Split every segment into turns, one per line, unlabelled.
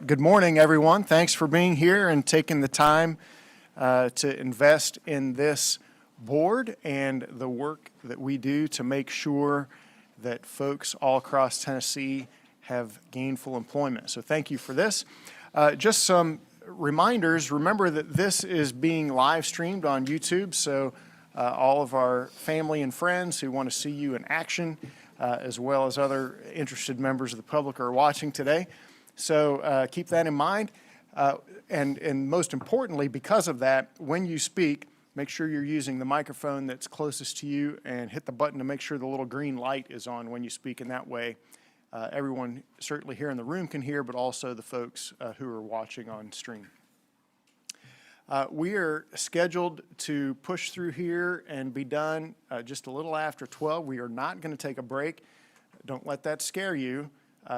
Good morning, everyone. Thanks for being here and taking the time to invest in this board and the work that we do to make sure that folks all across Tennessee have gainful employment. So thank you for this. Just some reminders. Remember that this is being live streamed on YouTube, so all of our family and friends who want to see you in action, as well as other interested members of the public are watching today. So keep that in mind. And most importantly, because of that, when you speak, make sure you're using the microphone that's closest to you and hit the button to make sure the little green light is on when you speak. And that way, everyone certainly here in the room can hear, but also the folks who are watching on stream. We are scheduled to push through here and be done just a little after 12. We are not going to take a break. Don't let that scare you.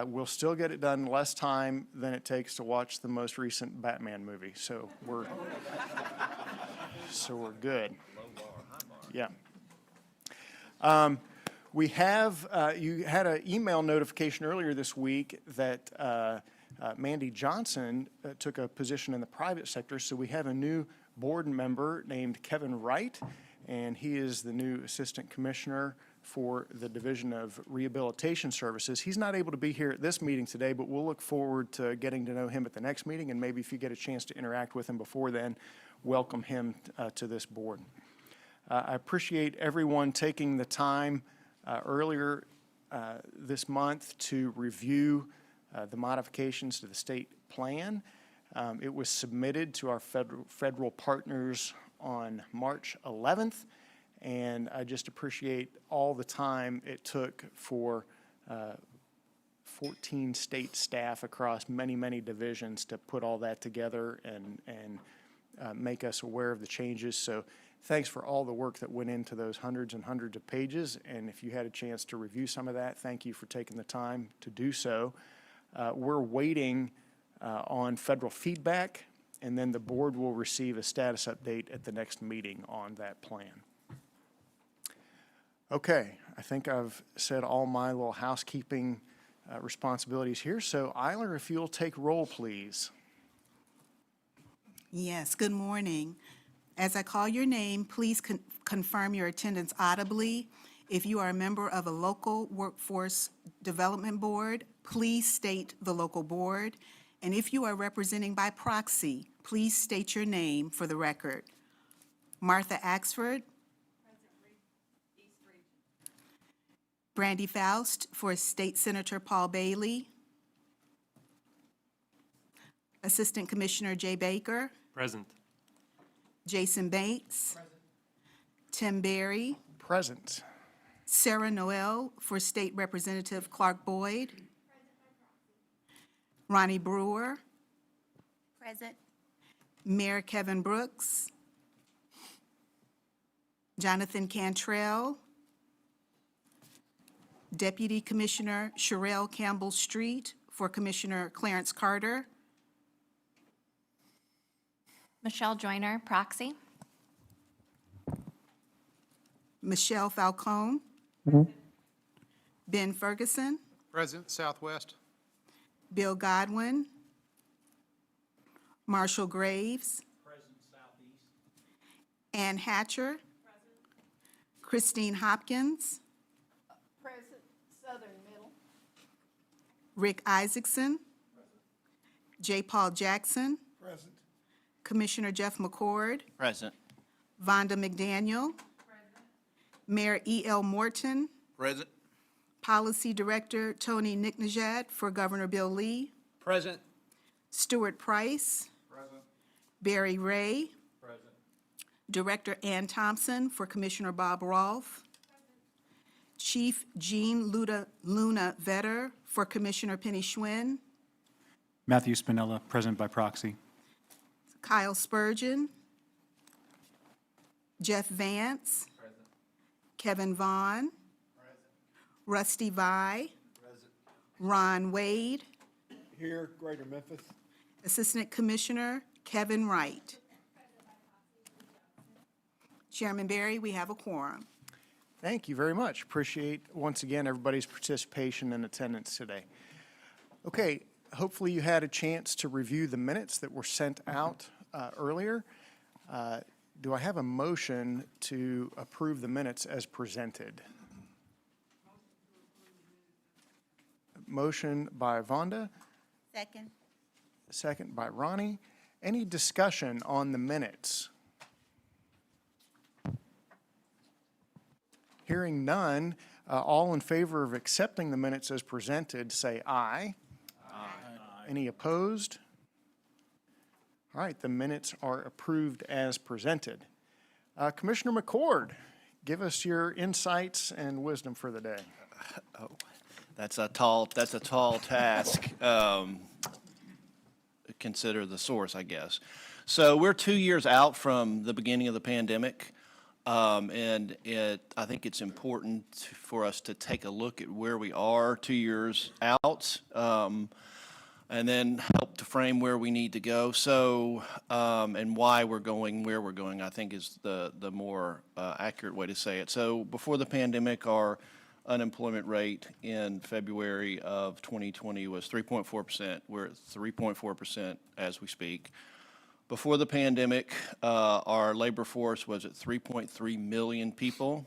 We'll still get it done in less time than it takes to watch the most recent Batman movie. So we're good. Yeah. We have, you had an email notification earlier this week that Mandy Johnson took a position in the private sector. So we have a new board member named Kevin Wright, and he is the new assistant commissioner for the Division of Rehabilitation Services. He's not able to be here at this meeting today, but we'll look forward to getting to know him at the next meeting, and maybe if you get a chance to interact with him before then, welcome him to this board. I appreciate everyone taking the time earlier this month to review the modifications to the state plan. It was submitted to our federal partners on March 11th. And I just appreciate all the time it took for 14 state staff across many divisions to put all that together and make us aware of the changes. So thanks for all the work that went into those hundreds and hundreds of pages. And if you had a chance to review some of that, thank you for taking the time to do so. We're waiting on federal feedback, and then the board will receive a status update at the next meeting on that plan. Okay, I think I've said all my little housekeeping responsibilities here. So, Eiler, if you'll take roll, please.
Yes, good morning. As I call your name, please confirm your attendance audibly. If you are a member of a local workforce development board, please state the local board. And if you are representing by proxy, please state your name for the record. Martha Axford. Brandy Faust for State Senator Paul Bailey. Assistant Commissioner Jay Baker.
Present.
Jason Bates. Present. Tim Berry.
Present.
Sarah Noel for State Representative Clark Boyd. Ronnie Brewer.
Present.
Mayor Kevin Brooks. Jonathan Cantrell. Deputy Commissioner Sherelle Campbell-Street for Commissioner Clarence Carter.
Michelle Joyner, proxy.
Michelle Falcone. Ben Ferguson.
Present, Southwest.
Bill Godwin. Marshall Graves.
Present, Southeast.
Ann Hatcher. Present. Christine Hopkins.
Present, Southern Middle.
Rick Isaacson.
Present.
J. Paul Jackson.
Present.
Commissioner Jeff McCord.
Present.
Vonda McDaniel.
Present.
Mayor E.L. Morton.
Present.
Policy Director Tony Nicknajad for Governor Bill Lee.
Present.
Stuart Price.
Present.
Barry Ray.
Present.
Director Ann Thompson for Commissioner Bob Rolfe. Chief Jean Luna Vetter for Commissioner Penny Schwinn.
Matthew Spinella, present by proxy.
Kyle Spurgeon. Jeff Vance.
Present.
Kevin Vaughn.
Present.
Rusty Vi.
Present.
Ron Wade.
Here, Greater Memphis.
Assistant Commissioner Kevin Wright. Chairman Barry, we have a quorum.
Thank you very much. Appreciate, once again, everybody's participation and attendance today. Okay, Hopefully you had a chance to review the minutes that were sent out earlier. Do I have a motion to approve the minutes as presented? Motion by Vonda,
Second.
second by Ronnie. Any discussion on the minutes? Hearing none, all in favor of accepting the minutes as presented, say aye. Aye. Any opposed? All right, the minutes are approved as presented. Commissioner McCord, give us your insights and wisdom for the day.
That's a tall task. Consider the source, I guess. So we're 2 years out from the beginning of the pandemic. And I think it's important for us to take a look at where we are 2 years out, and then help to frame where we need to go. So, and why we're going where we're going, I think is the more accurate way to say it. So before the pandemic, our unemployment rate in February of 2020 was 3.4%. We're at 3.4% as we speak. Before the pandemic, our labor force was at 3.3 million people,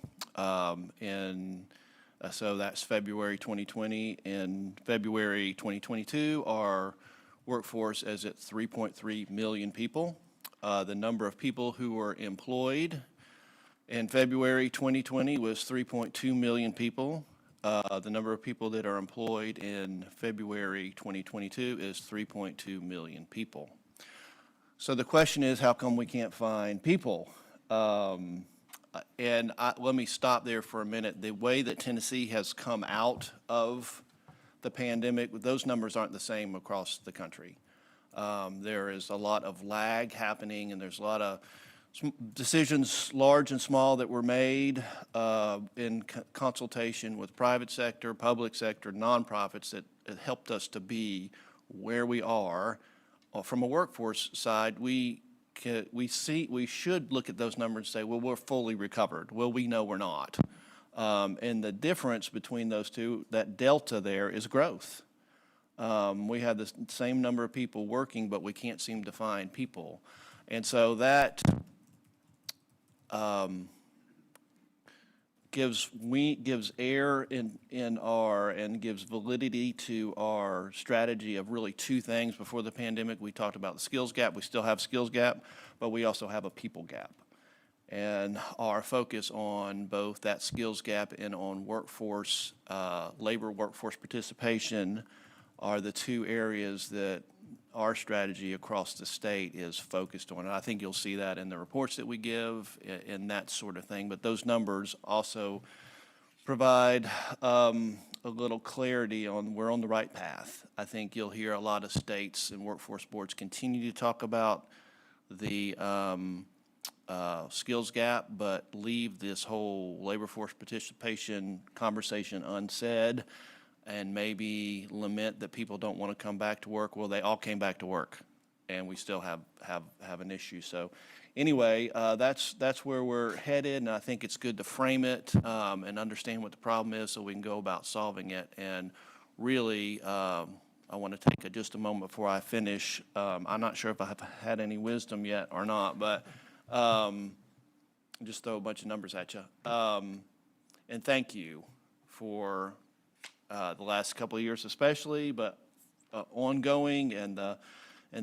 so that's February 2020. In February 2022, our workforce is at 3.3 million people. The number of people who were employed in February 2020 was 3.2 million people. The number of people that are employed in February 2022 is 3.2 million people. So the question is, how come we can't find people? Let me stop there for a minute. The way that Tennessee has come out of the pandemic, those numbers aren't the same across the country. There is a lot of lag happening, and there's a lot of decisions, large and small, that were made in consultation with private sector, public sector, nonprofits that helped us to be where we are. From a workforce side, we should look at those numbers and say, well, we're fully recovered. Well, we know we're not. And the difference between those two, that delta there, is growth. We have the same number of people working, but we can't seem to find people. And so that gives air and gives validity to our strategy of really two things. Before the pandemic, we talked about the skills gap. We still have skills gap, but we also have a people gap. And our focus on both that skills gap and on workforce, labor workforce participation are the two areas that our strategy across the state is focused on. And I think you'll see that in the reports that we give and that sort of thing. But those numbers also provide a little clarity on we're on the right path. I think you'll hear a lot of states and workforce boards continue to talk about the skills gap, but leave this whole labor force participation conversation unsaid, and maybe lament that people don't want to come back to work. Well, they all came back to work, and we still have an issue. So anyway, that's where we're headed, and I think it's good to frame it and understand what the problem is so we can go about solving it. And really, I want to take just a moment before I finish. I'm not sure if I've had any wisdom yet or not, but just throw a bunch of numbers at you. And thank you for the last couple of years especially, but ongoing, and the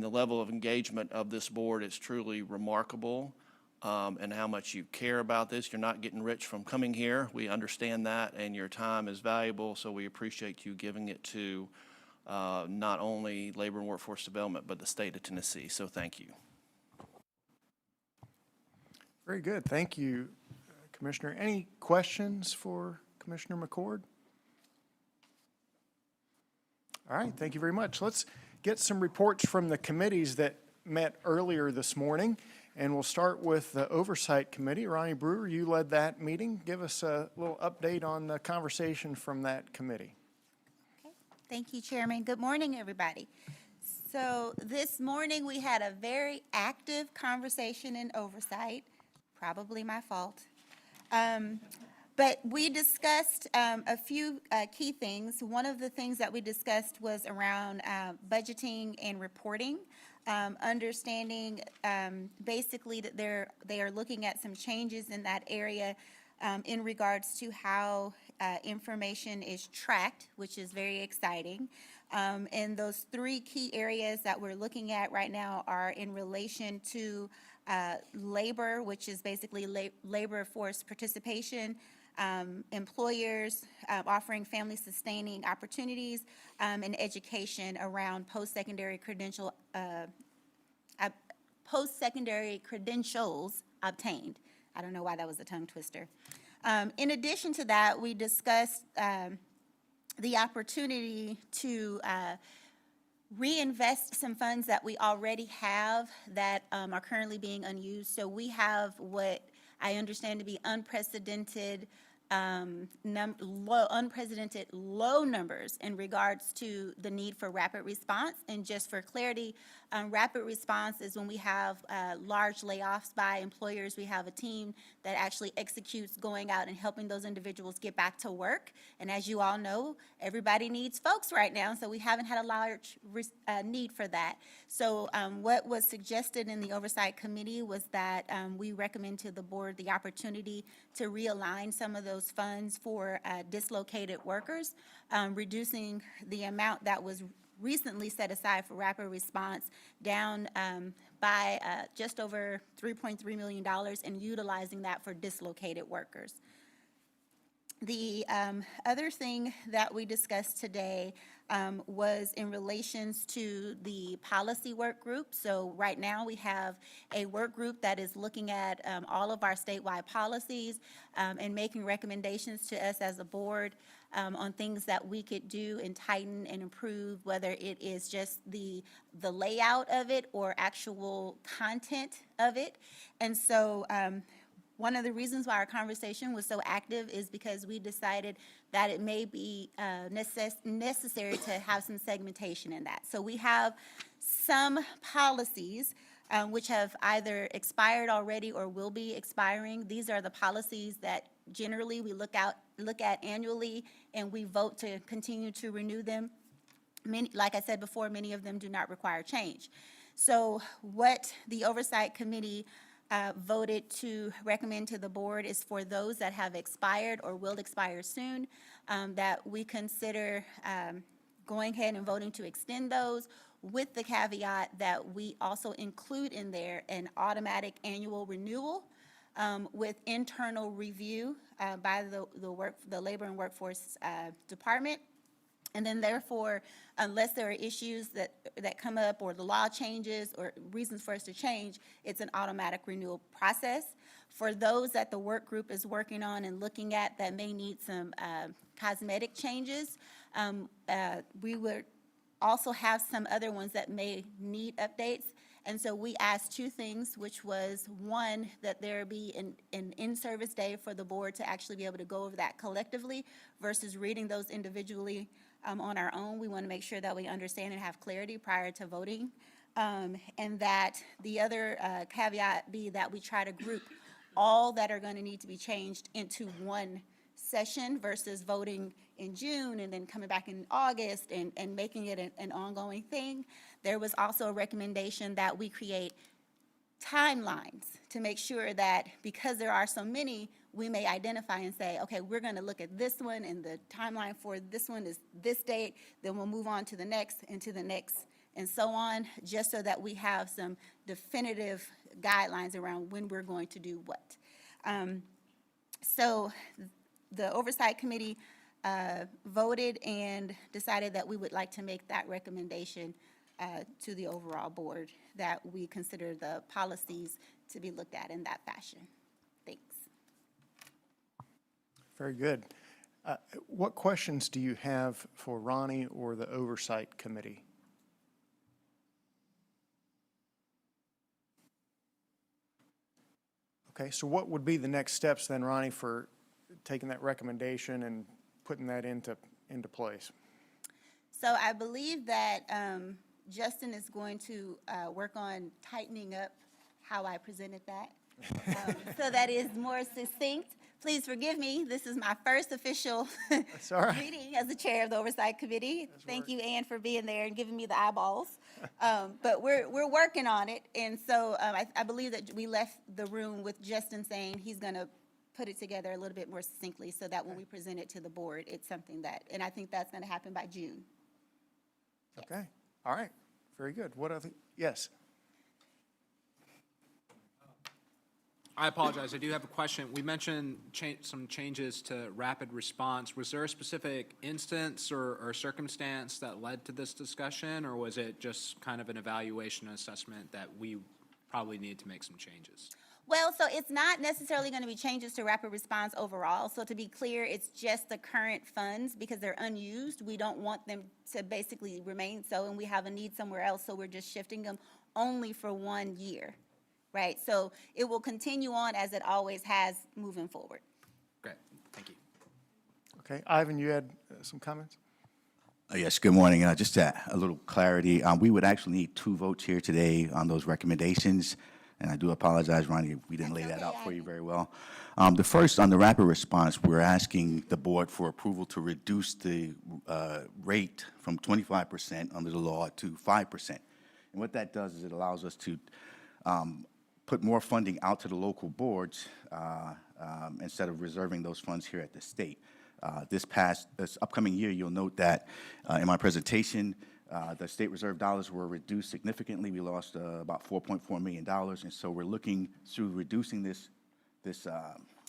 level of engagement of this board is truly remarkable, and how much you care about this. You're not getting rich from coming here. We understand that, and your time is valuable, so we appreciate you giving it to not only labor and workforce development, but the state of Tennessee. So thank you.
Very good. Thank you, Commissioner. Any questions for Commissioner McCord? All right, thank you very much. Let's get some reports from the committees that met earlier this morning, and we'll start with the Oversight Committee. Ronnie Brewer, you led that meeting. Give us a little update on the conversation from that committee.
Okay. Thank you, Chairman. Good morning, everybody. So this morning we had a very active conversation in Oversight, probably my fault. But we discussed a few key things. One of the things that we discussed was around budgeting and reporting, understanding basically that they are looking at some changes in that area in regards to how information is tracked, which is very exciting. And those three key areas that we're looking at right now are in relation to labor, which is basically labor force participation, employers offering family sustaining opportunities, and education around post-secondary credentials obtained. I don't know why that was a tongue twister. In addition to that, we discussed the opportunity to reinvest some funds that we already have that are currently being unused. So we have what I understand to be unprecedented low numbers in regards to the need for rapid response. And just for clarity, rapid response is when we have large layoffs by employers. We have a team that actually executes going out and helping those individuals get back to work. And as you all know, everybody needs folks right now, so we haven't had a large need for that. So what was suggested in the Oversight Committee was that we recommend to the board the opportunity to realign some of those funds for dislocated workers, reducing the amount that was recently set aside for rapid response down by just over $3.3 million and utilizing that for dislocated workers. The other thing that we discussed today was in relations to the policy work group. So right now we have a work group that is looking at all of our statewide policies and making recommendations to us as a board on things that we could do and tighten and improve, whether it is just the layout of it or actual content of it. And so one of the reasons why our conversation was so active is because we decided that it may be necessary to have some segmentation in that. So we have some policies which have either expired already or will be expiring. These are the policies that generally we look at annually, and we vote to continue to renew them. Many, like I said before, many of them do not require change. So what the Oversight Committee voted to recommend to the board is for those that have expired or will expire soon, that we consider going ahead and voting to extend those, with the caveat that we also include in there an automatic annual renewal with internal review by the Labor and Workforce Department. And then therefore, unless there are issues that come up or the law changes or reasons for us to change, it's an automatic renewal process. For those that the work group is working on and looking at that may need some cosmetic changes, we would also have some other ones that may need updates. And so we asked two things, which was, one, that there be an in-service day for the board to actually be able to go over that collectively versus reading those individually on our own. We want to make sure that we understand and have clarity prior to voting. And that the other caveat be that we try to group all that are going to need to be changed into one session versus voting in June and then coming back in August and making it an ongoing thing. There was also a recommendation that we create timelines to make sure that, because there are so many, we may identify and say, okay, we're going to look at this one, and the timeline for this one is this date, then we'll move on to the next and to the next, and so on, just so that we have some definitive guidelines around when we're going to do what. So the Oversight Committee voted and decided that we would like to make that recommendation to the overall board, that we consider the policies to be looked at in that fashion. Thanks.
Very good. What questions do you have for Ronnie or the Oversight Committee? Okay, so what would be the next steps then, Ronnie, for taking that recommendation and putting that into place?
So I believe that Justin is going to work on tightening up how I presented that, so that is more succinct. Please forgive me. This is my first official
That's all right.
meeting as the chair of the Oversight Committee. Thank you, Ann, for being there and giving me the eyeballs. But we're working on it. And so I believe that we left the room with Justin saying he's going to put it together a little bit more succinctly so that when we present it to the board, it's something that, and I think that's going to happen by June.
Okay, all right, very good. What other, yes?
I apologize, I do have a question. We mentioned some changes to rapid response. Was there a specific instance or circumstance that led to this discussion, or was it just kind of an evaluation and assessment that we probably need to make some changes?
Well, so it's not necessarily going to be changes to rapid response overall. So to be clear, it's just the current funds because they're unused. We don't want them to basically remain so, and we have a need somewhere else, so we're just shifting them only for 1 year, right? So it will continue on as it always has moving forward.
Great, thank you.
Okay, Ivan, you had some comments?
Yes, good morning. Just a little clarity. We would actually need 2 votes here today on those recommendations. And I do apologize, Ronnie, if we didn't lay that out for you very well. The first, on the rapid response, we're asking the board for approval to reduce the rate from 25% under the law to 5%. And what that does is it allows us to put more funding out to the local boards instead of reserving those funds here at the state. This upcoming year, you'll note that in my presentation, the state reserve dollars were reduced significantly. We lost about $4.4 million, and so we're looking through reducing this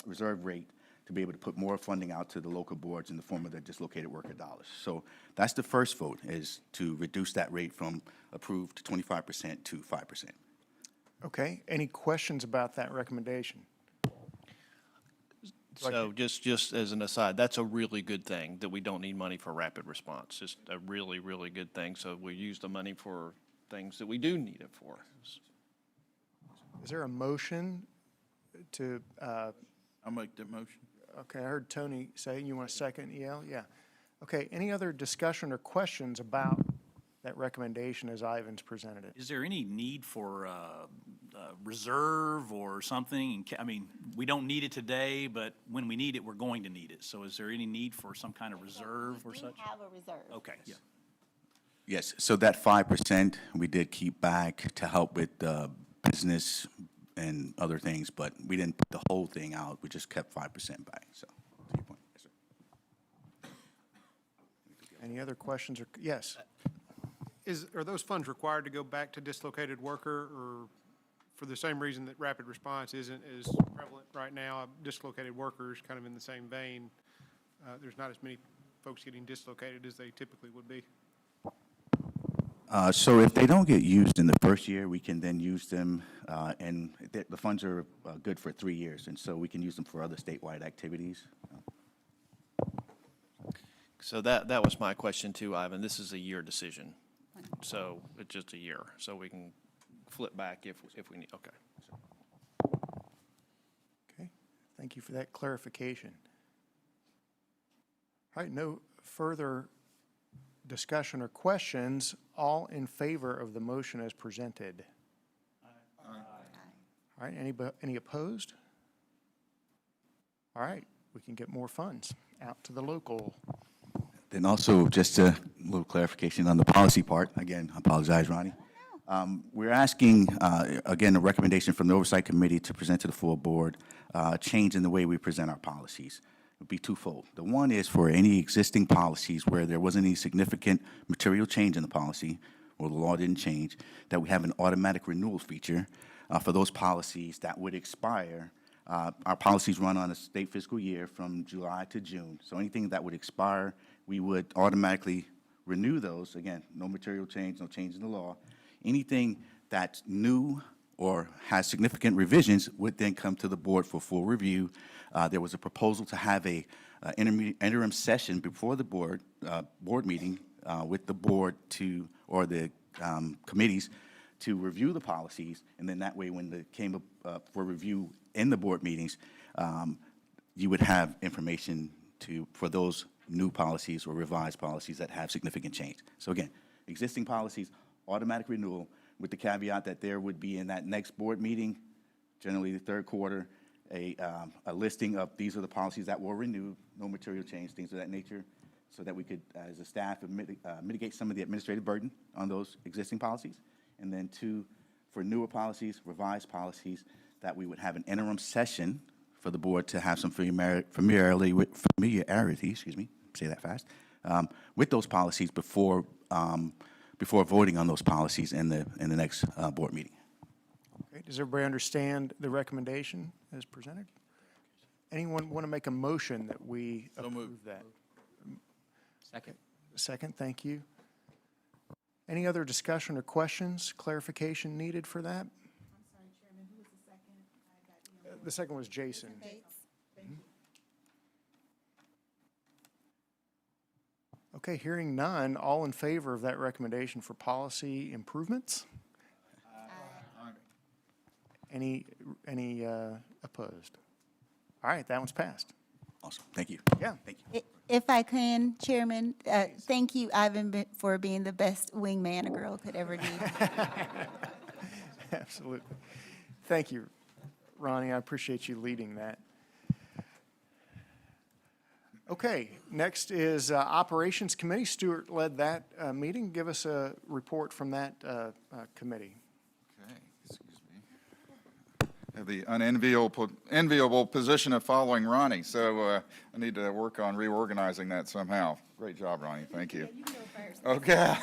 reserve rate to be able to put more funding out to the local boards in the form of the dislocated worker dollars. So that's the first vote, is to reduce that rate from approved 25% to 5%.
Okay, any questions about that recommendation?
So just as an aside, that's a really good thing, that we don't need money for rapid response. Just a really, really good thing. So we use the money for things that we do need it for.
Is there a motion to,
I'll make that motion.
okay, I heard Tony say, you want a second, EL? Yeah. Okay, any other discussion or questions about that recommendation as Ivan's presented it?
Is there any need for reserve or something? I mean, we don't need it today, but when we need it, we're going to need it. So is there any need for some kind of reserve or
We
such?
have a reserve.
Okay, yeah.
Yes, so that 5% we did keep back to help with business and other things, but we didn't put the whole thing out. We just kept 5% back, so, to your point. Yes, sir.
Any other questions or, yes?
Are those funds required to go back to dislocated worker, or for the same reason that rapid response isn't as prevalent right now? Dislocated workers, kind of in the same vein, there's not as many folks getting dislocated as they typically would be.
So if they don't get used in the first year, we can then use them, and the funds are good for 3 years, and so we can use them for other statewide activities.
So that was my question too, Ivan. This is a year decision. So it's just a year. So we can flip back if we need, okay.
Okay, thank you for that clarification. All right, no further discussion or questions. All in favor of the motion as presented? Aye. All right, any opposed? All right, we can get more funds out to the local.
Then also, just a little clarification on the policy part. Again, I apologize, Ronnie. We're asking, again, a recommendation from the Oversight Committee to present to the full board, a change in the way we present our policies. It would be twofold. The one is for any existing policies where there wasn't any significant material change in the policy, or the law didn't change, that we have an automatic renewal feature for those policies that would expire. Our policies run on a state fiscal year from July to June. So anything that would expire, we would automatically renew those. Again, no material change, no change in the law. Anything that's new or has significant revisions would then come to the board for full review. There was a proposal to have a interim session before the board meeting with the board or the committees to review the policies, and then that way when they came up for review in the board meetings, you would have information for those new policies or revised policies that have significant change. So again, existing policies, automatic renewal, with the caveat that there would be in that next board meeting, generally the third quarter, a listing of these are the policies that will renew, no material change, things of that nature, so that we could, as a staff, mitigate some of the administrative burden on those existing policies. And then two, for newer policies, revised policies, that we would have an interim session for the board to have some familiarity, excuse me, say that fast, with those policies before voting on those policies in the next board meeting.
Okay, does everybody understand the recommendation as presented? Anyone want to make a motion that we approve that?
Second.
Second, thank you. Any other discussion or questions, clarification needed for that?
I'm sorry, Chairman, who was the second?
The second was Jason. Okay, hearing none, all in favor of that recommendation for policy improvements? Any opposed? All right, that one's passed.
Awesome, thank you.
Yeah.
Thank you.
If I can, Chairman, thank you, Ivan, for being the best wingman a girl could ever need.
Absolutely. Thank you, Ronnie. I appreciate you leading that. Okay, next is Operations Committee. Stuart led that meeting. Give us a report from that committee.
Okay, excuse me. I have the unenviable position of following Ronnie, so I need to work on reorganizing that somehow. Great job, Ronnie. Thank you.
You go first.
Okay.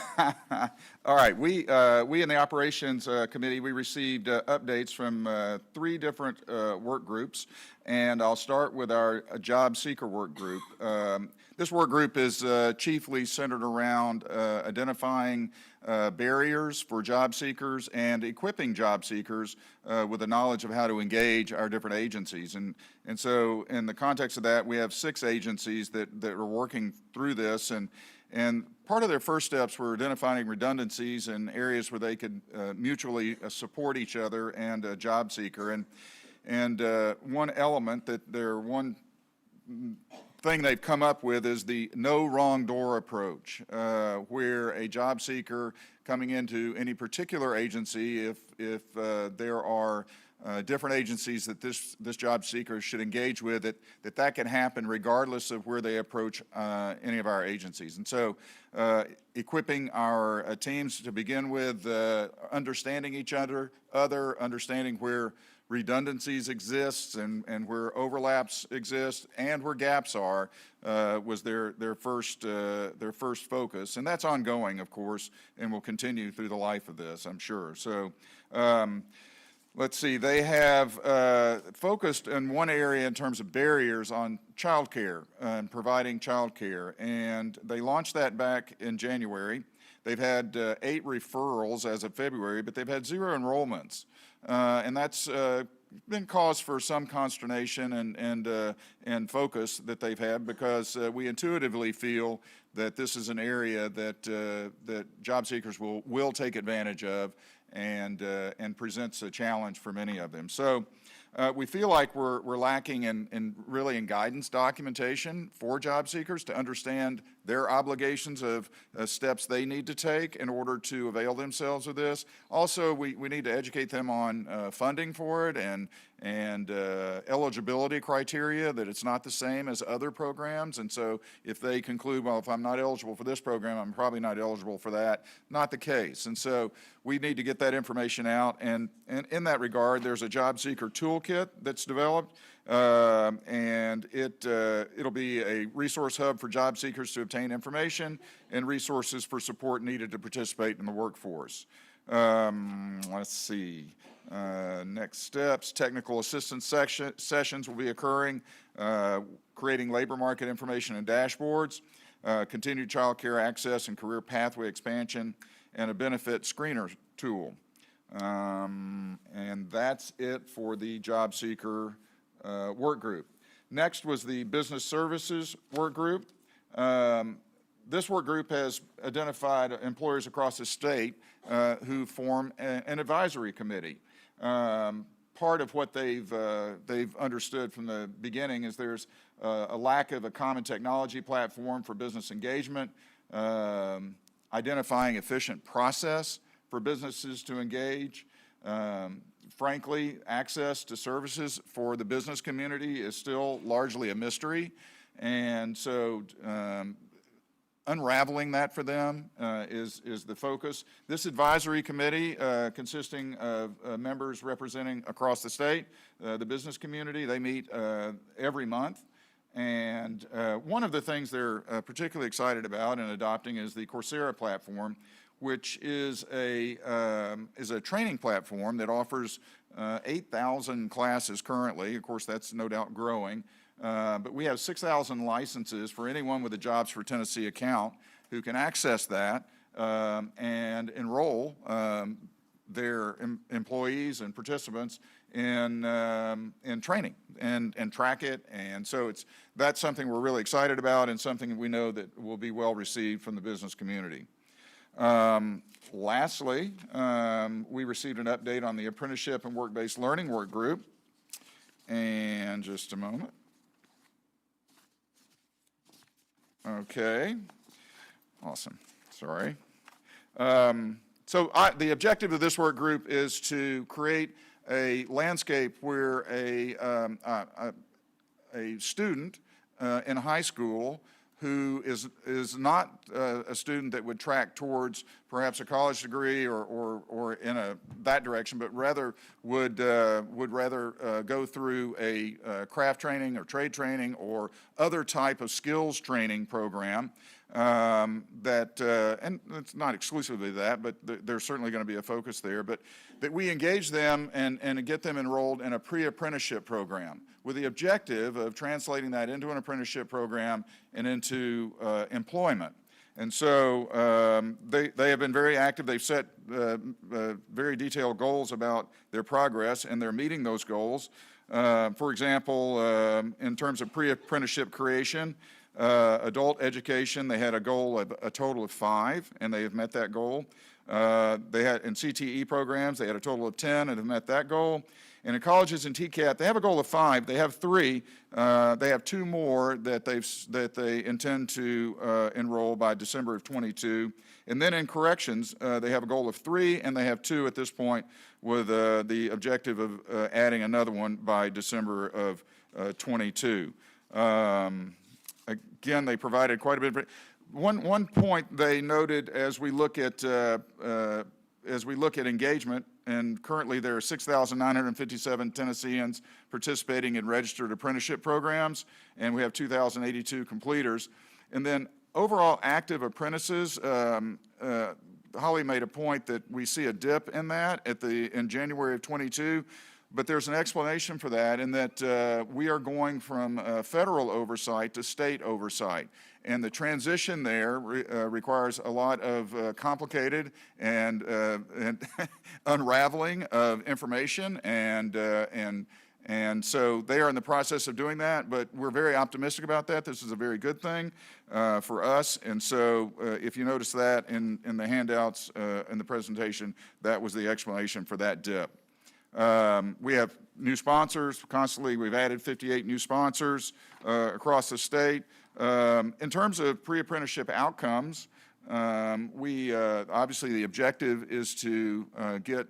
All right. We in the Operations Committee, we received updates from 3 different work groups, and I'll start with our job seeker work group. This work group is chiefly centered around identifying barriers for job seekers and equipping job seekers with the knowledge of how to engage our different agencies. And so in the context of that, we have 6 agencies that are working through this, and part of their first steps were identifying redundancies in areas where they could mutually support each other and a job seeker. And one element one thing they've come up with is the no wrong door approach, where a job seeker coming into any particular agency, if there are different agencies that this job seeker should engage with, that can happen regardless of where they approach any of our agencies. And so equipping our teams to begin with, understanding each other, understanding where redundancies exist and where overlaps exist and where gaps are, was their first focus. And that's ongoing, of course, and will continue through the life of this, I'm sure. So let's see, they have focused in one area in terms of barriers on childcare and providing childcare, and they launched that back in January. They've had 8 referrals as of February, but they've had 0 enrollments. And that's been cause for some consternation and focus that they've had, because we intuitively feel that this is an area that job seekers will take advantage of and presents a challenge for many of them. So we feel like we're lacking in guidance documentation for job seekers to understand their obligations of steps they need to take in order to avail themselves of this. Also, we need to educate them on funding for it and eligibility criteria, that it's not the same as other programs. And so if they conclude, well, if I'm not eligible for this program, I'm probably not eligible for that, not the case. And so we need to get that information out. And in that regard, there's a job seeker toolkit that's developed. And it'll be a resource hub for job seekers to obtain information and resources for support needed to participate in the workforce. Let's see. Next steps, technical assistance sessions will be occurring, creating labor market information and dashboards, continued child care access and career pathway expansion, and a benefit screener tool. And that's it for the job seeker work group. Next was the business services work group. This work group has identified employers across the state who form an advisory committee. Part of what they've understood from the beginning is there's a lack of a common technology platform for business engagement, identifying efficient process for businesses to engage, frankly, access to services for the business community is still largely a mystery. And so unraveling that for them is the focus. This advisory committee, consisting of members representing across the state, the business community, they meet every month. And one of the things they're particularly excited about and adopting is the Coursera platform, which is a training platform that offers 8,000 classes currently. Of course, that's no doubt growing. But we have 6,000 licenses for anyone with a Jobs for Tennessee account who can access that and enroll their employees and participants in training and track it. And so that's something we're really excited about and something we know that will be well received from the business community. Lastly, we received an update on the Apprenticeship and Work-Based Learning Work Group. And just a moment. Okay. Awesome. Sorry. So the objective of this work group is to create a landscape where a student in high school who is not a student that would track towards perhaps a college degree or in that direction, but rather would rather go through a craft training or trade training or other type of skills training program and it's not exclusively that, but there's certainly going to be a focus there, but that we engage them and get them enrolled in a pre-apprenticeship program with the objective of translating that into an apprenticeship program and into employment. And so they have been very active. They've set very detailed goals about their progress, and they're meeting those goals. For example, in terms of pre-apprenticeship creation, adult education, they had a goal of a total of 5, and they have met that goal. They had in CTE programs, they had a total of 10 and have met that goal. And in colleges and TCAT, they have a goal of 5. They have 3. They have 2 more that they intend to enroll by December of 22. And then in corrections, they have a goal of 3, and they have 2 at this point, with the objective of adding another one by December of 22. Again, they provided quite a bit of. One point they noted as we look at engagement, and currently there are 6,957 Tennesseans participating in registered apprenticeship programs, and we have 2,082 completers. And then overall active apprentices, Holly made a point that we see a dip in that in January of 22. But there's an explanation for that in that we are going from federal oversight to state oversight. And the transition there requires a lot of complicated and unraveling of information. And so they are in the process of doing that, but we're very optimistic about that. This is a very good thing for us. And so if you notice that in the handouts in the presentation, that was the explanation for that dip. We have new sponsors constantly. We've added 58 new sponsors across the state. In terms of pre-apprenticeship outcomes, obviously the objective is to get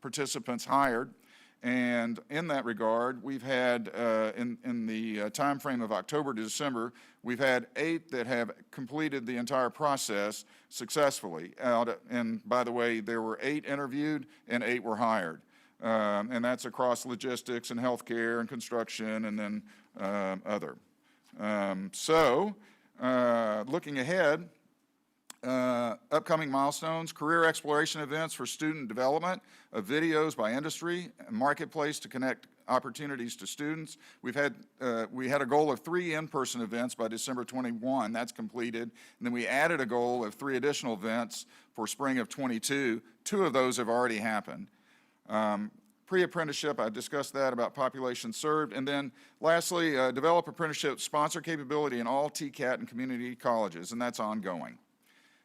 participants hired. And in that regard, we've had, in the time frame of October to December, we've had 8 that have completed the entire process successfully. And by the way, there were 8 interviewed and 8 were hired. And that's across logistics and healthcare and construction and then other. Looking ahead, upcoming milestones, career exploration events for student development of videos by industry, and marketplace to connect opportunities to students. We had a goal of 3 in-person events by December 21. That's completed. And then we added a goal of 3 additional events for spring of 22. 2 of those have already happened. Pre-apprenticeship, I discussed that about population served. And then lastly, develop apprenticeship sponsor capability in all TCAT and community colleges, and that's ongoing.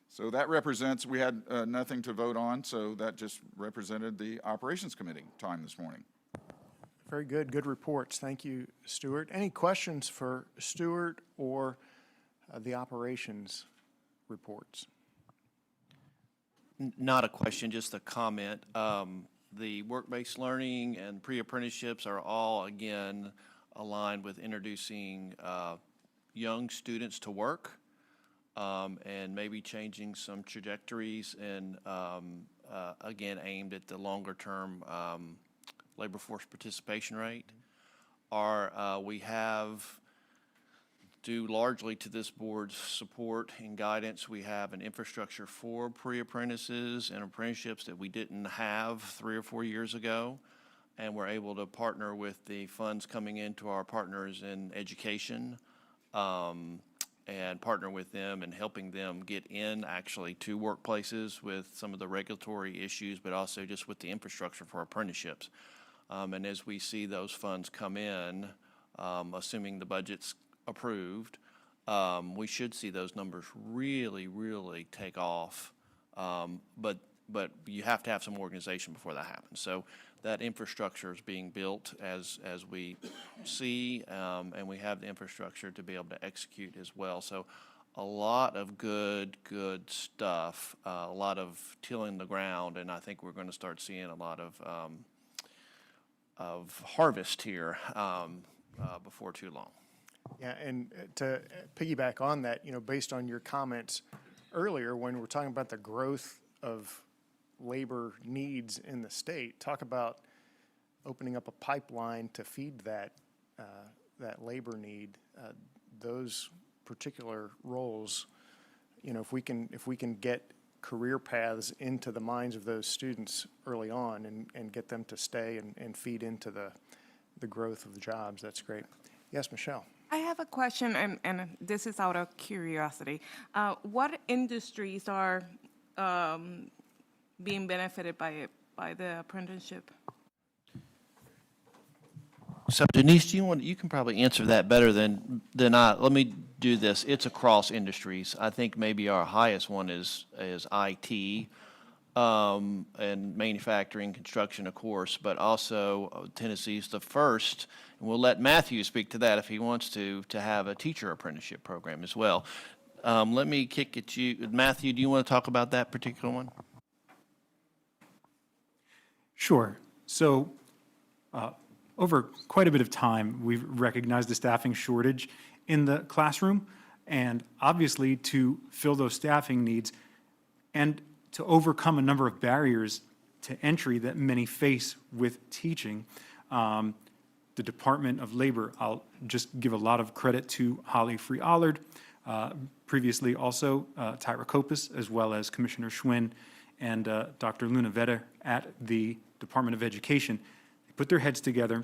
So that represents, we had nothing to vote on, so that just represented the Operations Committee time this morning.
Very good. Good reports. Thank you, Stuart. Any questions for Stuart or the operations reports?
Not a question, just a comment. The work-based learning and pre-apprenticeships are all, again, aligned with introducing young students to work and maybe changing some trajectories and, again, aimed at the longer-term labor force participation rate. We have, due largely to this board's support and guidance, we have an infrastructure for pre-apprentices and apprenticeships that we didn't have 3 or 4 years ago. And we're able to partner with the funds coming into our partners in education and partner with them and helping them get in actually to workplaces with some of the regulatory issues, but also just with the infrastructure for apprenticeships. And as we see those funds come in, assuming the budget's approved, we should see those numbers really, really take off. But you have to have some organization before that happens. So that infrastructure is being built as we see, and we have the infrastructure to be able to execute as well. So a lot of good stuff, a lot of tilling the ground, and I think we're going to start seeing a lot of harvest here before too long.
Yeah, and to piggyback on that, based on your comments earlier, when we're talking about the growth of labor needs in the state, talk about opening up a pipeline to feed that labor need. Those particular roles, if we can get career paths into the minds of those students early on and get them to stay and feed into the growth of the jobs, that's great. Yes, Michelle.
I have a question, and this is out of curiosity. What industries are being benefited by the apprenticeship?
So Denise, you can probably answer that better than I. Let me do this. It's across industries. I think maybe our highest one is IT and manufacturing, construction, of course, but also Tennessee's the first, and we'll let Matthew speak to that if he wants to have a teacher apprenticeship program as well. Let me kick at you. Matthew, do you want to talk about that particular one?
Sure. So over quite a bit of time, we've recognized the staffing shortage in the classroom, and obviously to fill those staffing needs and to overcome a number of barriers to entry that many face with teaching, the Department of Labor, I'll just give a lot of credit to Holly Free-Allard, previously also Tyra Kopis, as well as Commissioner Schwinn and Dr. Luna Vedder at the Department of Education. They put their heads together,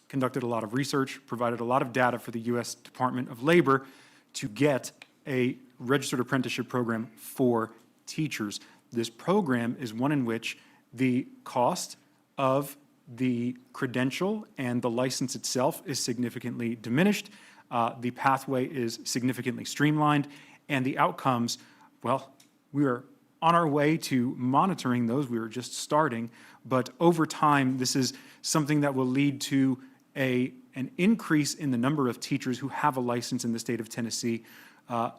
conducted a lot of research, provided a lot of data for the U.S. Department of Labor to get a registered apprenticeship program for teachers. This program is one in which the cost of the credential and the license itself is significantly diminished. The pathway is significantly streamlined, and the outcomes, well, we are on our way to monitoring those. We were just starting, but over time, this is something that will lead to an increase in the number of teachers who have a license in the state of Tennessee,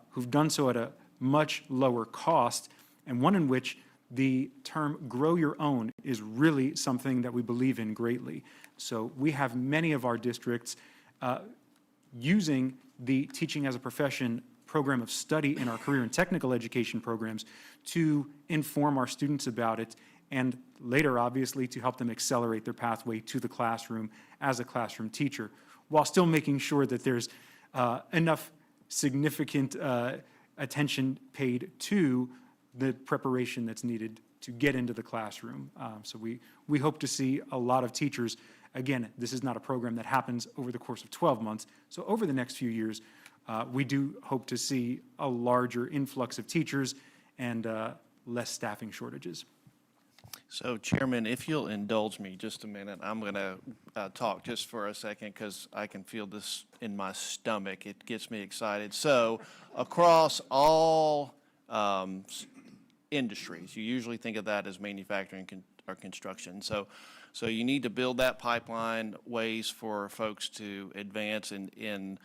who've done so at a much lower cost, and one in which the term grow your own is really something that we believe in greatly. So we have many of our districts using the Teaching as a Profession program of study in our career and technical education programs to inform our students about it, and later, obviously, to help them accelerate their pathway to the classroom as a classroom teacher, while still making sure that there's enough significant attention paid to the preparation that's needed to get into the classroom. So we hope to see a lot of teachers. Again, this is not a program that happens over the course of 12 months. So over the next few years, we do hope to see a larger influx of teachers and less staffing shortages.
So, Chairman, if you'll indulge me just a minute, I'm going to talk just for a second because I can feel this in my stomach. It gets me excited. So, across all industries, you usually think of that as manufacturing or construction. So you need to build that pipeline, ways for folks to advance in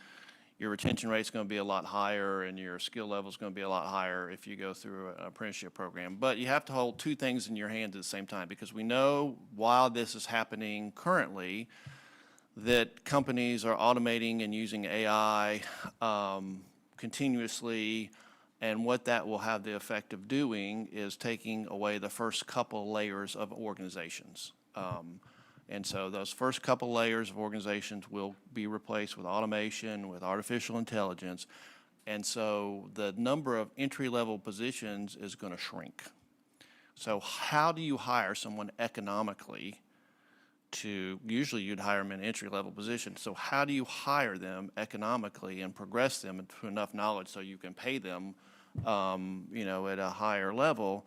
your retention rate's going to be a lot higher and your skill level's going to be a lot higher if you go through an apprenticeship program. But you have to hold two things in your hands at the same time, because we know while this is happening currently that companies are automating and using AI continuously, and what that will have the effect of doing is taking away the first couple layers of organizations. And so those first couple layers of organizations will be replaced with automation, with artificial intelligence. And so the number of entry-level positions is going to shrink. So how do you hire someone economically usually you'd hire them in an entry-level position. So how do you hire them economically and progress them to enough knowledge so you can pay them, at a higher level,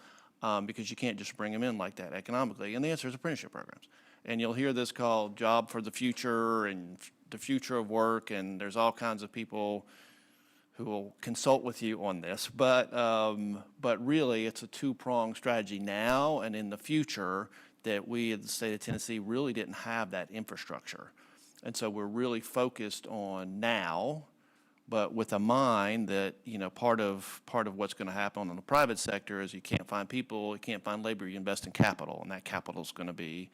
because you can't just bring them in like that economically? And the answer is apprenticeship programs. And you'll hear this called job for the future and the future of work, and there's all kinds of people who will consult with you on this. But really, it's a two-pronged strategy now and in the future that we in the state of Tennessee really didn't have that infrastructure. And so we're really focused on now, but with a mind that, part of what's going to happen in the private sector is you can't find people, you can't find labor, you invest in capital, and that capital is going to be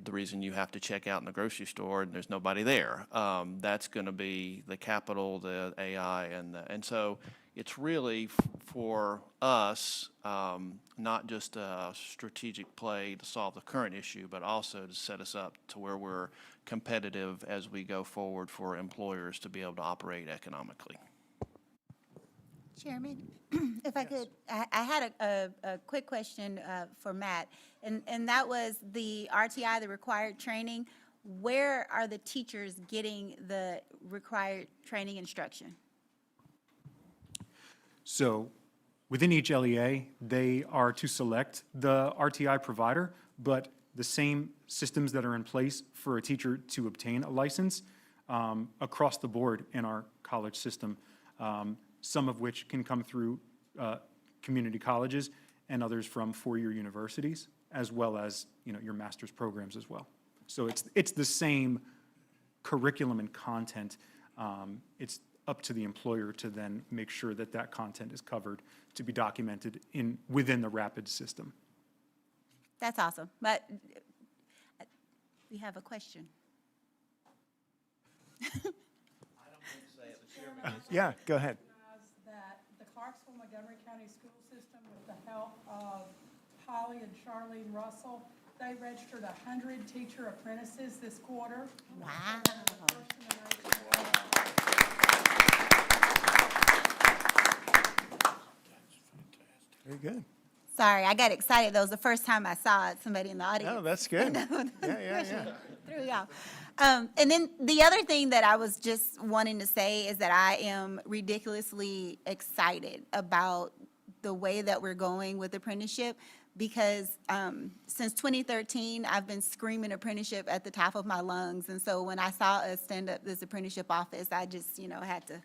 the reason you have to check out in the grocery store and there's nobody there. That's going to be the capital, the AI, and so it's really for us not just a strategic play to solve the current issue, but also to set us up to where we're competitive as we go forward for employers to be able to operate economically.
Chairman, if I could, I had a quick question for Matt, and that was the RTI, the required training. Where are the teachers getting the required training instruction?
So within each LEA, they are to select the RTI provider, but the same systems that are in place for a teacher to obtain a license across the board in our college system, some of which can come through community colleges and others from four-year universities, as well as your master's programs as well. So it's the same curriculum and content. It's up to the employer to then make sure that that content is covered to be documented within the RAPID system.
That's awesome. But we have a question.
Yeah, go ahead.
That the Clarksville-Montgomery County School System, with the help of Holly and Charlene Russell, they registered 100 teacher apprentices this quarter.
Wow.
Very good.
Sorry, I got excited. That was the first time I saw somebody in the audience.
No, that's good. Yeah.
Threw you off. And then the other thing that I was just wanting to say is that I am ridiculously excited about the way that we're going with apprenticeship, because since 2013, I've been screaming apprenticeship at the top of my lungs. And so when I saw us stand up this apprenticeship office, I just, had to,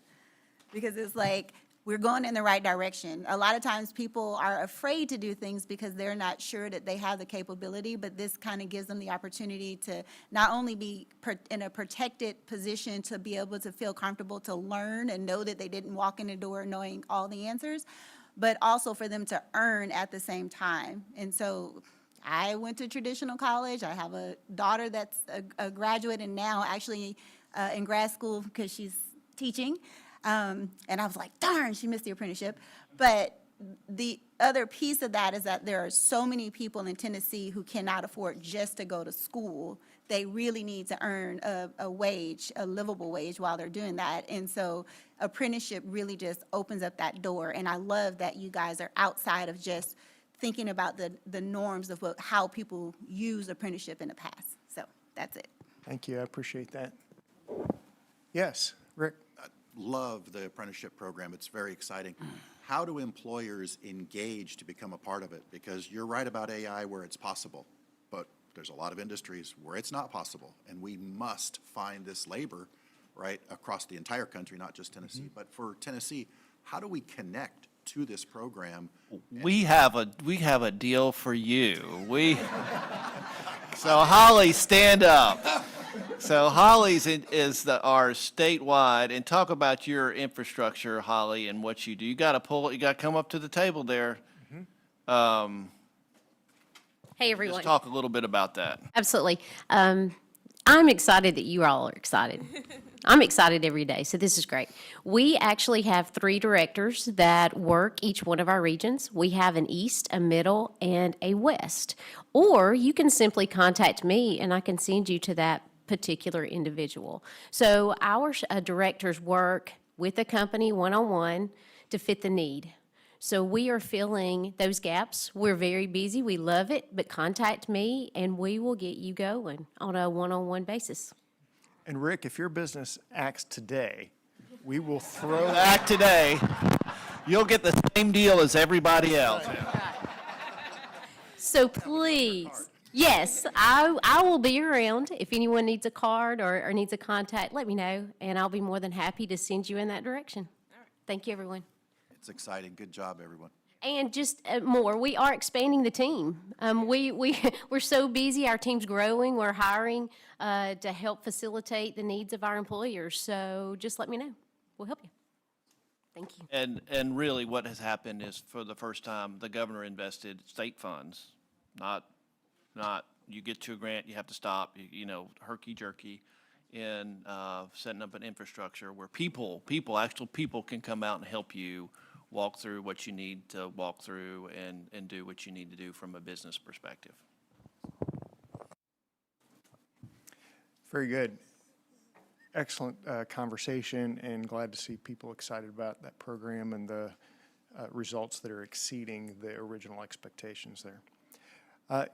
because it's like, we're going in the right direction. A lot of times people are afraid to do things because they're not sure that they have the capability, but this kind of gives them the opportunity to not only be in a protected position to be able to feel comfortable to learn and know that they didn't walk in the door knowing all the answers, but also for them to earn at the same time. And so I went to traditional college. I have a daughter that's a graduate and now actually in grad school because she's teaching. And I was like, darn, she missed the apprenticeship. But the other piece of that is that there are so many people in Tennessee who cannot afford just to go to school. They really need to earn a wage, a livable wage while they're doing that. And so apprenticeship really just opens up that door. And I love that you guys are outside of just thinking about the norms of how people use apprenticeship in the past. So that's it.
Thank you. I appreciate that. Yes, Rick.
Love the apprenticeship program. It's very exciting. How do employers engage to become a part of it? Because you're right about AI where it's possible, but there's a lot of industries where it's not possible, and we must find this labor right across the entire country, not just Tennessee. But for Tennessee, how do we connect to this program?
We have a deal for you. So Holly, stand up. So Holly's our statewide, and talk about your infrastructure, Holly, and what you do. You got to come up to the table there.
Hey, everyone.
Just talk a little bit about that.
Absolutely. I'm excited that you all are excited. I'm excited every day, so this is great. We actually have 3 directors that work each one of our regions. We have an east, a middle, and a west. Or you can simply contact me, and I can send you to that particular individual. So our directors work with the company one-on-one to fit the need. So we are filling those gaps. We're very busy. We love it, but contact me and we will get you going on a one-on-one basis.
And Rick, if your business acts today, we will throw.
Act today, you'll get the same deal as everybody else.
So please, yes, I will be around. If anyone needs a card or needs a contact, let me know, and I'll be more than happy to send you in that direction. Thank you, everyone.
It's exciting. Good job, everyone.
And just more, we are expanding the team. We're so busy, our team's growing, we're hiring to help facilitate the needs of our employers. So just let me know. We'll help you. Thank you.
And really what has happened is for the first time, the governor invested state funds, not you get to a grant, you have to stop, herky-jerky in setting up an infrastructure where actual people can come out and help you walk through what you need to walk through and do what you need to do from a business perspective.
Very good. Excellent conversation, and glad to see people excited about that program and the results that are exceeding the original expectations there.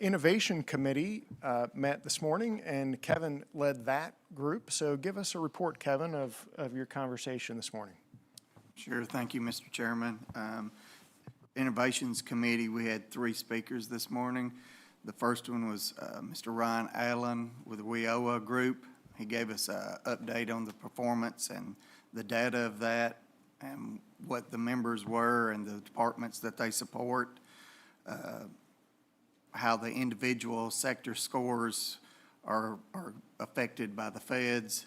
Innovation Committee met this morning, and Kevin led that group. So give us a report, Kevin, of your conversation this morning.
Sure. Thank you, Mr. Chairman. Innovations Committee, we had 3 speakers this morning. The first one was Mr. Ryan Allen with the WIOA Group. He gave us an update on the performance and the data of that and what the members were and the departments that they support, how the individual sector scores are affected by the feds.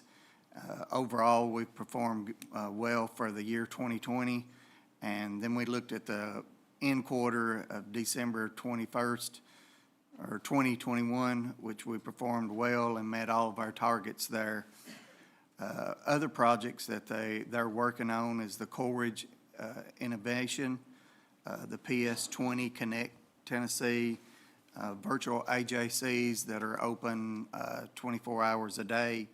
Overall, we've performed well for the year 2020. And then we looked at the end quarter of December 21st, or 2021, which we performed well and met all of our targets there. Other projects that they're working on is the Coleridge Innovation, the PS20 Connect Tennessee, virtual AJCs that are open 24 hours a day.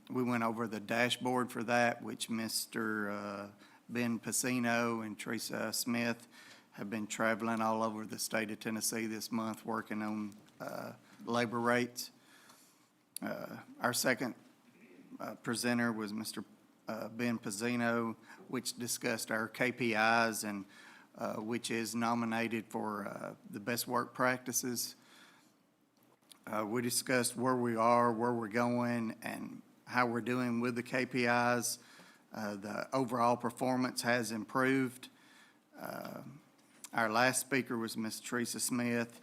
We went over the dashboard for that, which Mr. Ben Pacino and Teresa Smith have been traveling all over the state of Tennessee this month working on labor rates. Our second presenter was Mr. Ben Pacino, which discussed our KPIs and which is nominated for the best work practices. We discussed where we are, where we're going, and how we're doing with the KPIs. The overall performance has improved. Our last speaker was Ms. Teresa Smith,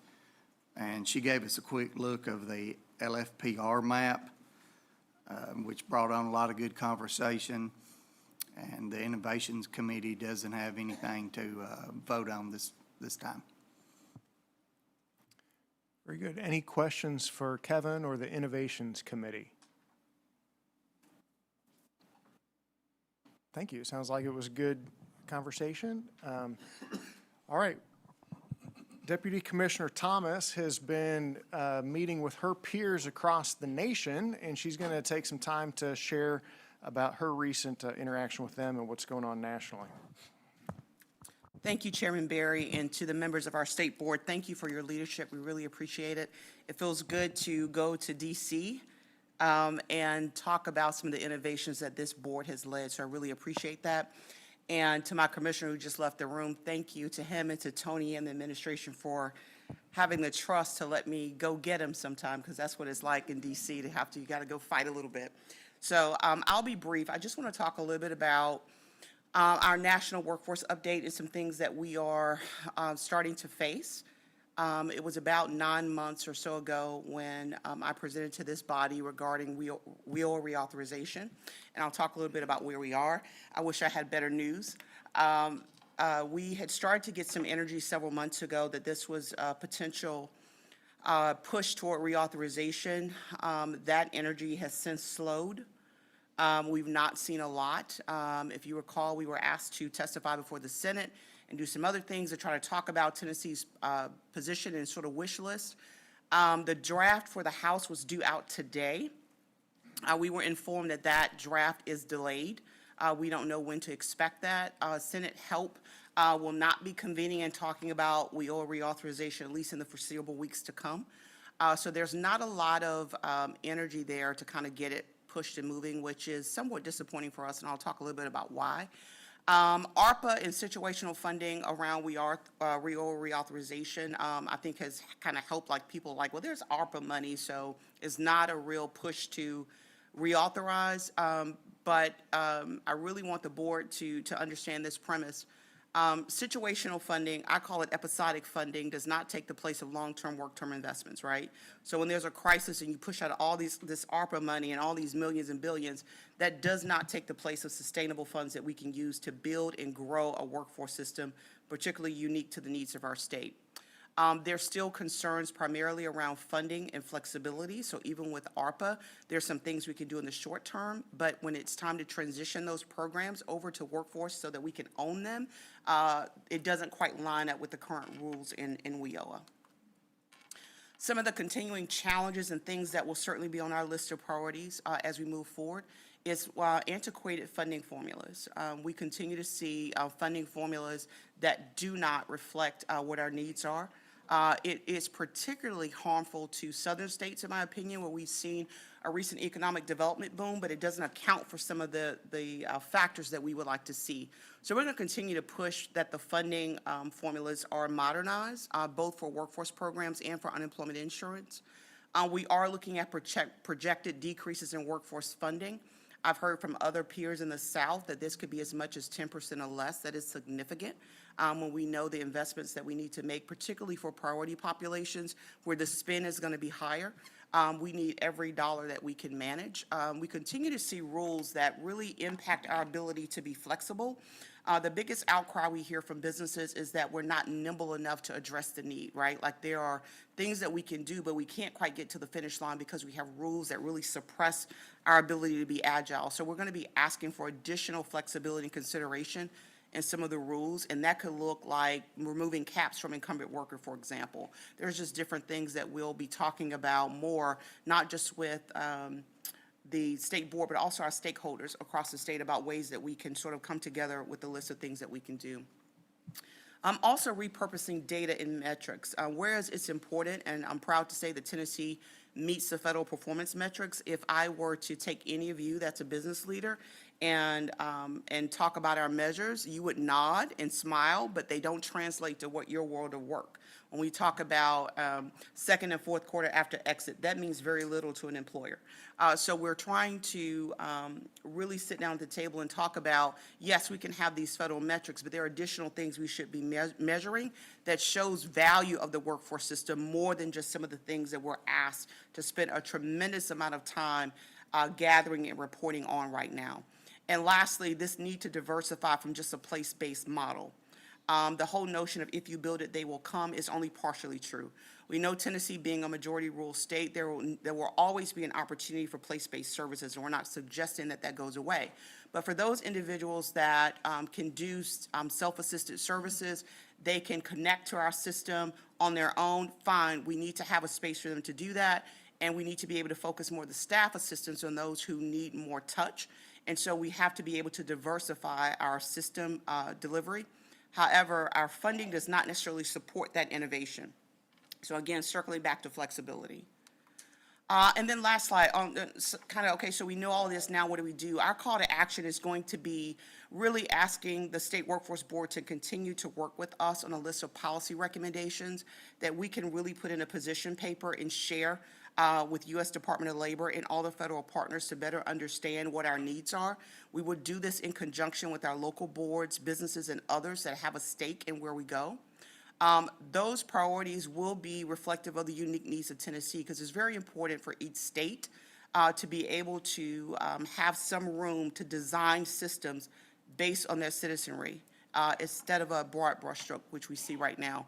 and she gave us a quick look of the LFPR map, which brought on a lot of good conversation. And the Innovations Committee doesn't have anything to vote on this time.
Very good. Any questions for Kevin or the Innovations Committee? Thank you. It sounds like it was a good conversation. All right. Deputy Commissioner Thomas has been meeting with her peers across the nation, and she's going to take some time to share about her recent interaction with them and what's going on nationally.
Thank you, Chairman Barry, and to the members of our state board. Thank you for your leadership. We really appreciate it. It feels good to go to DC and talk about some of the innovations that this board has led, so I really appreciate that. And to my commissioner who just left the room, thank you to him and to Tony and the administration for having the trust to let me go get him sometime, because that's what it's like in DC to you got to go fight a little bit. So I'll be brief. I just want to talk a little bit about our national workforce update and some things that we are starting to face. It was about 9 months or so ago when I presented to this body regarding WIO reauthorization, and I'll talk a little bit about where we are. I wish I had better news. We had started to get some energy several months ago that this was a potential push toward reauthorization. That energy has since slowed. We've not seen a lot. If you recall, we were asked to testify before the Senate and do some other things to try to talk about Tennessee's position and sort of wish list. The draft for the House was due out today. We were informed that that draft is delayed. We don't know when to expect that. Senate help will not be convening and talking about WIO reauthorization, at least in the foreseeable weeks to come. So there's not a lot of energy there to kind of get it pushed and moving, which is somewhat disappointing for us, and I'll talk a little bit about why. ARPA and situational funding around WIO reauthorization, I think has kind of helped like people like, well, there's ARPA money, so it's not a real push to reauthorize. But I really want the board to understand this premise. Situational funding, I call it episodic funding, does not take the place of long-term work-term investments, right? So when there's a crisis and you push out all this ARPA money and all these millions and billions, that does not take the place of sustainable funds that we can use to build and grow a workforce system, particularly unique to the needs of our state. There's still concerns primarily around funding and flexibility. So even with ARPA, there's some things we can do in the short term, but when it's time to transition those programs over to workforce so that we can own them, it doesn't quite line up with the current rules in WIOA. Some of the continuing challenges and things that will certainly be on our list of priorities as we move forward is antiquated funding formulas. We continue to see funding formulas that do not reflect what our needs are. It is particularly harmful to southern states, in my opinion, where we've seen a recent economic development boom, but it doesn't account for some of the factors that we would like to see. So we're going to continue to push that the funding formulas are modernized, both for workforce programs and for unemployment insurance. We are looking at projected decreases in workforce funding. I've heard from other peers in the South that this could be as much as 10% or less. That is significant when we know the investments that we need to make, particularly for priority populations where the spend is going to be higher. We need every dollar that we can manage. We continue to see rules that really impact our ability to be flexible. The biggest outcry we hear from businesses is that we're not nimble enough to address the need, right? Like there are things that we can do, but we can't quite get to the finish line because we have rules that really suppress our ability to be agile. So we're going to be asking for additional flexibility and consideration in some of the rules, and that could look like removing caps from incumbent worker, for example. There's just different things that we'll be talking about more, not just with the state board, but also our stakeholders across the state about ways that we can sort of come together with a list of things that we can do. Also repurposing data and metrics. Whereas it's important, and I'm proud to say that Tennessee meets the federal performance metrics, if I were to take any of you that's a business leader and talk about our measures, you would nod and smile, but they don't translate to what your world of work. When we talk about second and fourth quarter after exit, that means very little to an employer. So we're trying to really sit down at the table and talk about, yes, we can have these federal metrics, but there are additional things we should be measuring that shows value of the workforce system more than just some of the things that we're asked to spend a tremendous amount of time gathering and reporting on right now. And lastly, this need to diversify from just a place-based model. The whole notion of if you build it, they will come is only partially true. We know Tennessee being a majority rural state, there will always be an opportunity for place-based services, and we're not suggesting that that goes away. But for those individuals that can do self-assisted services, they can connect to our system on their own, fine. We need to have a space for them to do that, and we need to be able to focus more of the staff assistance on those who need more touch. And so we have to be able to diversify our system delivery. However, our funding does not necessarily support that innovation. So again, circling back to flexibility. And then last slide, okay, so we know all this, now what do we do? Our call to action is going to be really asking the State Workforce Board to continue to work with us on a list of policy recommendations that we can really put in a position paper and share with U.S. Department of Labor and all the federal partners to better understand what our needs are. We would do this in conjunction with our local boards, businesses, and others that have a stake in where we go. Those priorities will be reflective of the unique needs of Tennessee, because it's very important for each state to be able to have some room to design systems based on their citizenry instead of a broad brushstroke, which we see right now.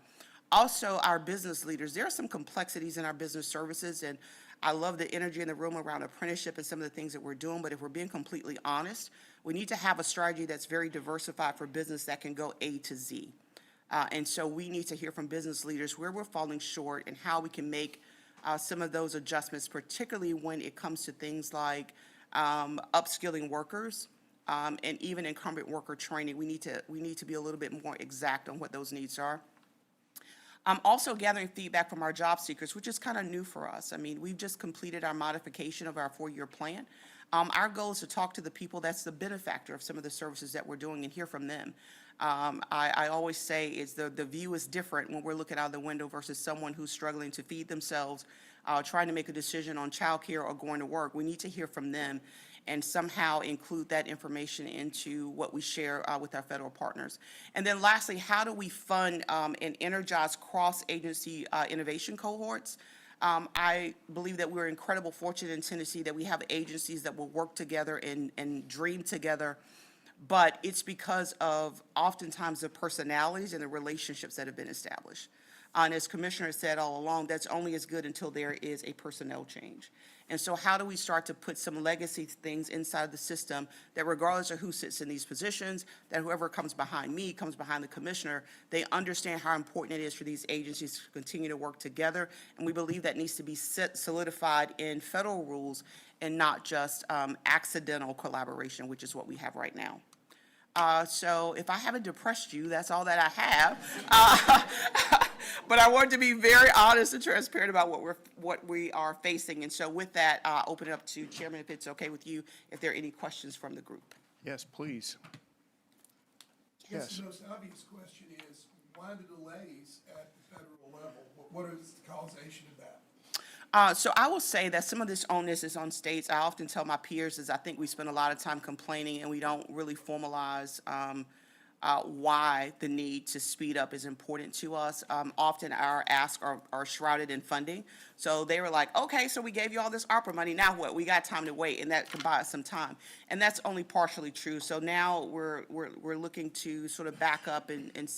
Also, our business leaders, there are some complexities in our business services, and I love the energy in the room around apprenticeship and some of the things that we're doing, but if we're being completely honest, we need to have a strategy that's very diversified for business that can go A to Z. And so we need to hear from business leaders where we're falling short and how we can make some of those adjustments, particularly when it comes to things like upskilling workers and even incumbent worker training. We need to be a little bit more exact on what those needs are. I'm also gathering feedback from our job seekers, which is kind of new for us. I mean, we've just completed our modification of our 4-year plan. Our goal is to talk to the people that's the benefactor of some of the services that we're doing and hear from them. I always say the view is different when we're looking out the window versus someone who's struggling to feed themselves, trying to make a decision on childcare or going to work. We need to hear from them and somehow include that information into what we share with our federal partners. And then lastly, how do we fund and energize cross-agency innovation cohorts? I believe that we're incredibly fortunate in Tennessee that we have agencies that will work together and dream together, but it's because of oftentimes the personalities and the relationships that have been established. And as Commissioner said all along, that's only as good until there is a personnel change. And so how do we start to put some legacy things inside the system that regardless of who sits in these positions, that whoever comes behind me, comes behind the commissioner, they understand how important it is for these agencies to continue to work together. And we believe that needs to be solidified in federal rules and not just accidental collaboration, which is what we have right now. So if I haven't depressed you, that's all that I have. But I wanted to be very honest and transparent about what we are facing. And so with that, I'll open it up to Chairman, if it's okay with you, if there are any questions from the group.
Yes, please.
Yes. The most obvious question is, why the delays at the federal level? What is the causation of that?
So I will say that some of this onus is on states. I often tell my peers is I think we spend a lot of time complaining and we don't really formalize why the need to speed up is important to us. Often our asks are shrouded in funding. So they were like, okay, so we gave you all this ARPA money, now what? We got time to wait, and that can buy us some time. And that's only partially true. So now we're looking to sort of back up and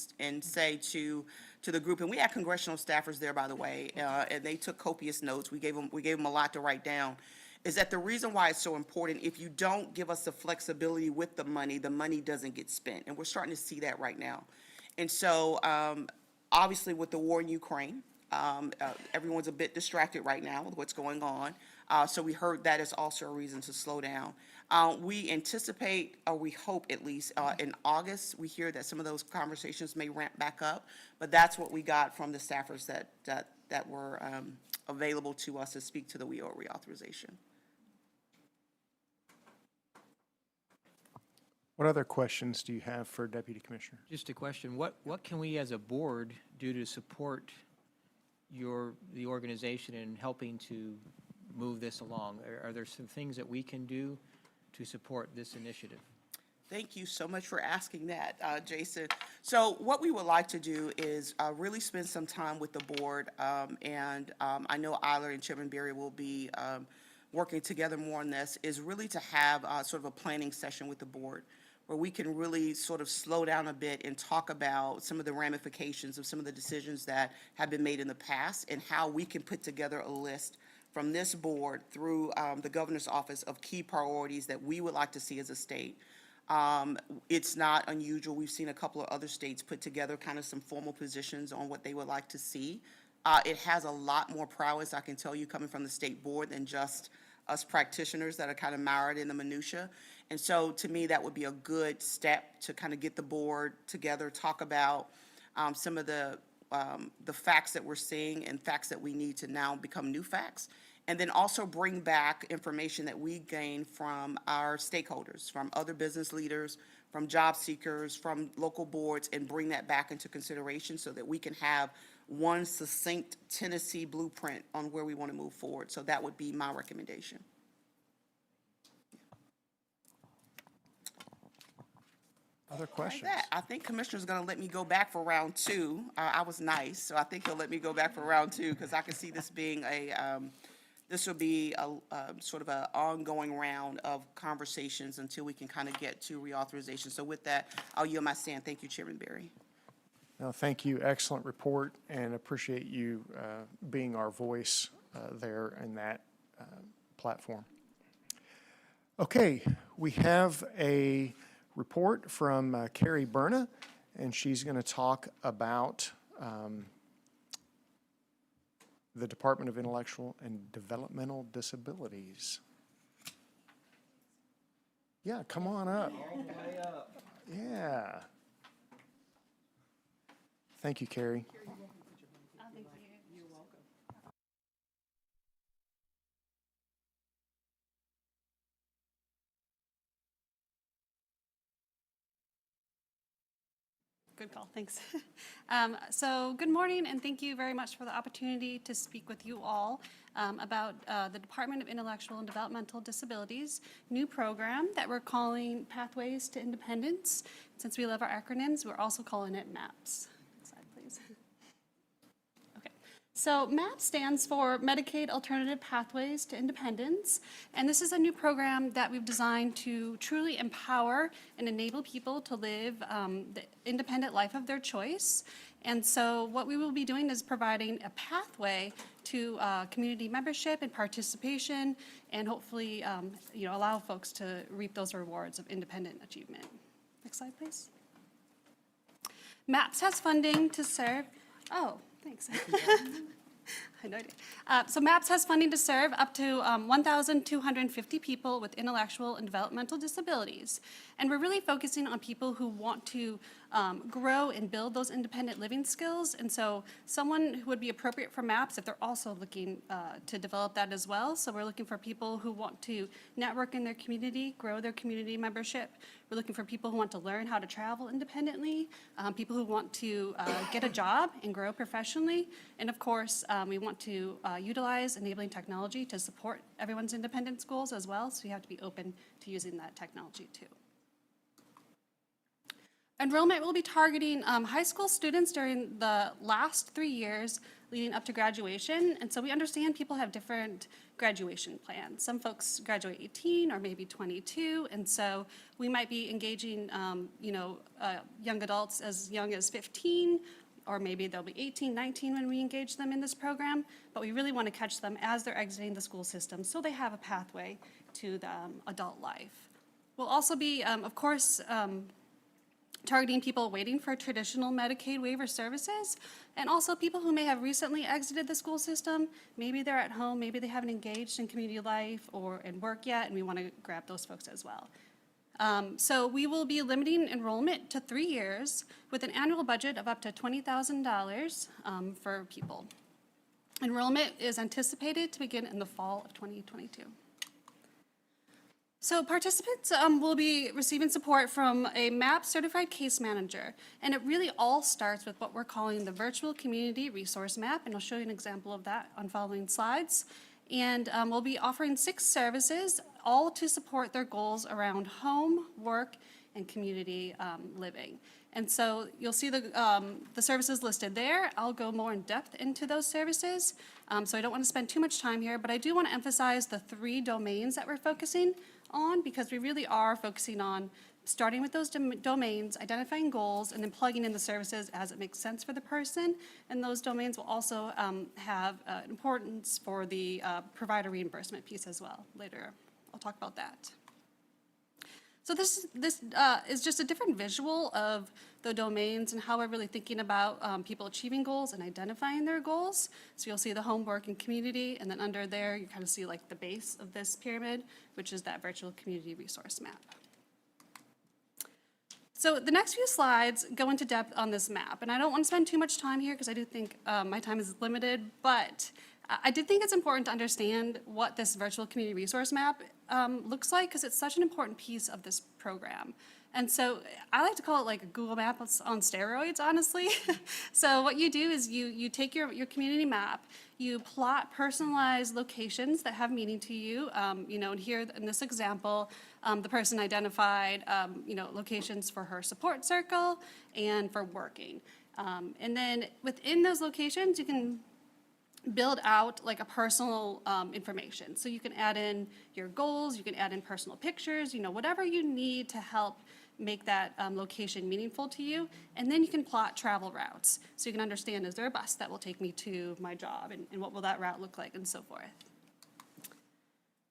say to the group, and we had congressional staffers there, by the way, and they took copious notes. We gave them a lot to write down. Is that the reason why it's so important? If you don't give us the flexibility with the money doesn't get spent. And we're starting to see that right now. And so obviously with the war in Ukraine, everyone's a bit distracted right now with what's going on. So we heard that is also a reason to slow down. We anticipate, or we hope at least, in August, we hear that some of those conversations may ramp back up. But that's what we got from the staffers that were available to us to speak to the WEO reauthorization.
What other questions do you have for Deputy Commissioner?
Just a question. What can we as a board do to support the organization in helping to move this along? Are there some things that we can do to support this initiative?
Thank you so much for asking that, Jason. So what we would like to do is really spend some time with the board, and I know Eiler and Chairman Berry will be working together more on this, is really to have sort of a planning session with the board where we can really sort of slow down a bit and talk about some of the ramifications of some of the decisions that have been made in the past and how we can put together a list from this board through the governor's office of key priorities that we would like to see as a state. It's not unusual. We've seen a couple of other states put together kind of some formal positions on what they would like to see. It has a lot more prowess, I can tell you, coming from the state board than just us practitioners that are kind of mired in the minutia. And so to me, that would be a good step to kind of get the board together, talk about some of the facts that we're seeing and facts that we need to now become new facts. And then also bring back information that we gain from our stakeholders, from other business leaders, from job seekers, from local boards, and bring that back into consideration so that we can have one succinct Tennessee blueprint on where we want to move forward. So that would be my recommendation.
Other questions?
That. I think Commissioner's going to let me go back for round two. I was nice, so I think he'll let me go back for round two because I can see this being this will be a sort of an ongoing round of conversations until we can kind of get to reauthorization. So with that, I'll yield my stand. Thank you, Chairman Berry.
No, thank you. Excellent report, and appreciate you being our voice there in that platform. Okay, we have a report from Carrie Berna, and she's going to talk about the Department of Intellectual and Developmental Disabilities. Yeah, come on up. All the way up. Yeah. Thank you, Carrie.
Good call, thanks. So good morning, and thank you very much for the opportunity to speak with you all about the Department of Intellectual and Developmental Disabilities new program that we're calling Pathways to Independence. Since we love our acronyms, we're also calling it MAPS. Next slide, please. Okay, so MAPS stands for Medicaid Alternative Pathways to Independence, and this is a new program that we've designed to truly empower and enable people to live the independent life of their choice. And so what we will be doing is providing a pathway to community membership and participation, and hopefully allow folks to reap those rewards of independent achievement. Next slide, please. MAPS has funding to serve, oh, thanks. I had no idea. So MAPS has funding to serve up to 1,250 people with intellectual and developmental disabilities. And we're really focusing on people who want to grow and build those independent living skills. And so someone who would be appropriate for MAPS if they're also looking to develop that as well. So we're looking for people who want to network in their community, grow their community membership. We're looking for people who want to learn how to travel independently, people who want to get a job and grow professionally. And of course, we want to utilize enabling technology to support everyone's independence goals as well. So you have to be open to using that technology too. Enrollment will be targeting high school students during the last 3 years leading up to graduation. And so we understand people have different graduation plans. Some folks graduate 18 or maybe 22. And so we might be engaging young adults as young as 15, or maybe they'll be 18, 19 when we engage them in this program. But we really want to catch them as they're exiting the school system so they have a pathway to the adult life. We'll also be, of course, targeting people waiting for traditional Medicaid waiver services, and also people who may have recently exited the school system. Maybe they're at home, maybe they haven't engaged in community life or in work yet, and we want to grab those folks as well. So we will be limiting enrollment to 3 years with an annual budget of up to $20,000 for people. Enrollment is anticipated to begin in the fall of 2022. So participants will be receiving support from a MAPS certified case manager, and it really all starts with what we're calling the virtual community resource map, and I'll show you an example of that on following slides. And we'll be offering 6 services, all to support their goals around home, work, and community living. And so you'll see the services listed there. I'll go more in depth into those services, so I don't want to spend too much time here, but I do want to emphasize the 3 domains that we're focusing on, because we really are focusing on starting with those domains, identifying goals, and then plugging in the services as it makes sense for the person. And those domains will also have importance for the provider reimbursement piece as well. Later, I'll talk about that. So this is just a different visual of the domains and how we're really thinking about people achieving goals and identifying their goals. So you'll see the home, work, and community, and then under there you kind of see like the base of this pyramid, which is that virtual community resource map. So the next few slides go into depth on this map, and I don't want to spend too much time here because I do think my time is limited, but I did think it's important to understand what this virtual community resource map looks like, because it's such an important piece of this program. And so I like to call it like a Google map on steroids, honestly. So what you do is you take your community map, you plot personalized locations that have meaning to you. And here in this example, The person identified, locations for her support circle and for working. And then within those locations, you can build out like a personal information. So you can add in your goals, you can add in personal pictures, whatever you need to help make that location meaningful to you. And then you can plot travel routes. So you can understand, is there a bus that will take me to my job, and what will that route look like, and so forth.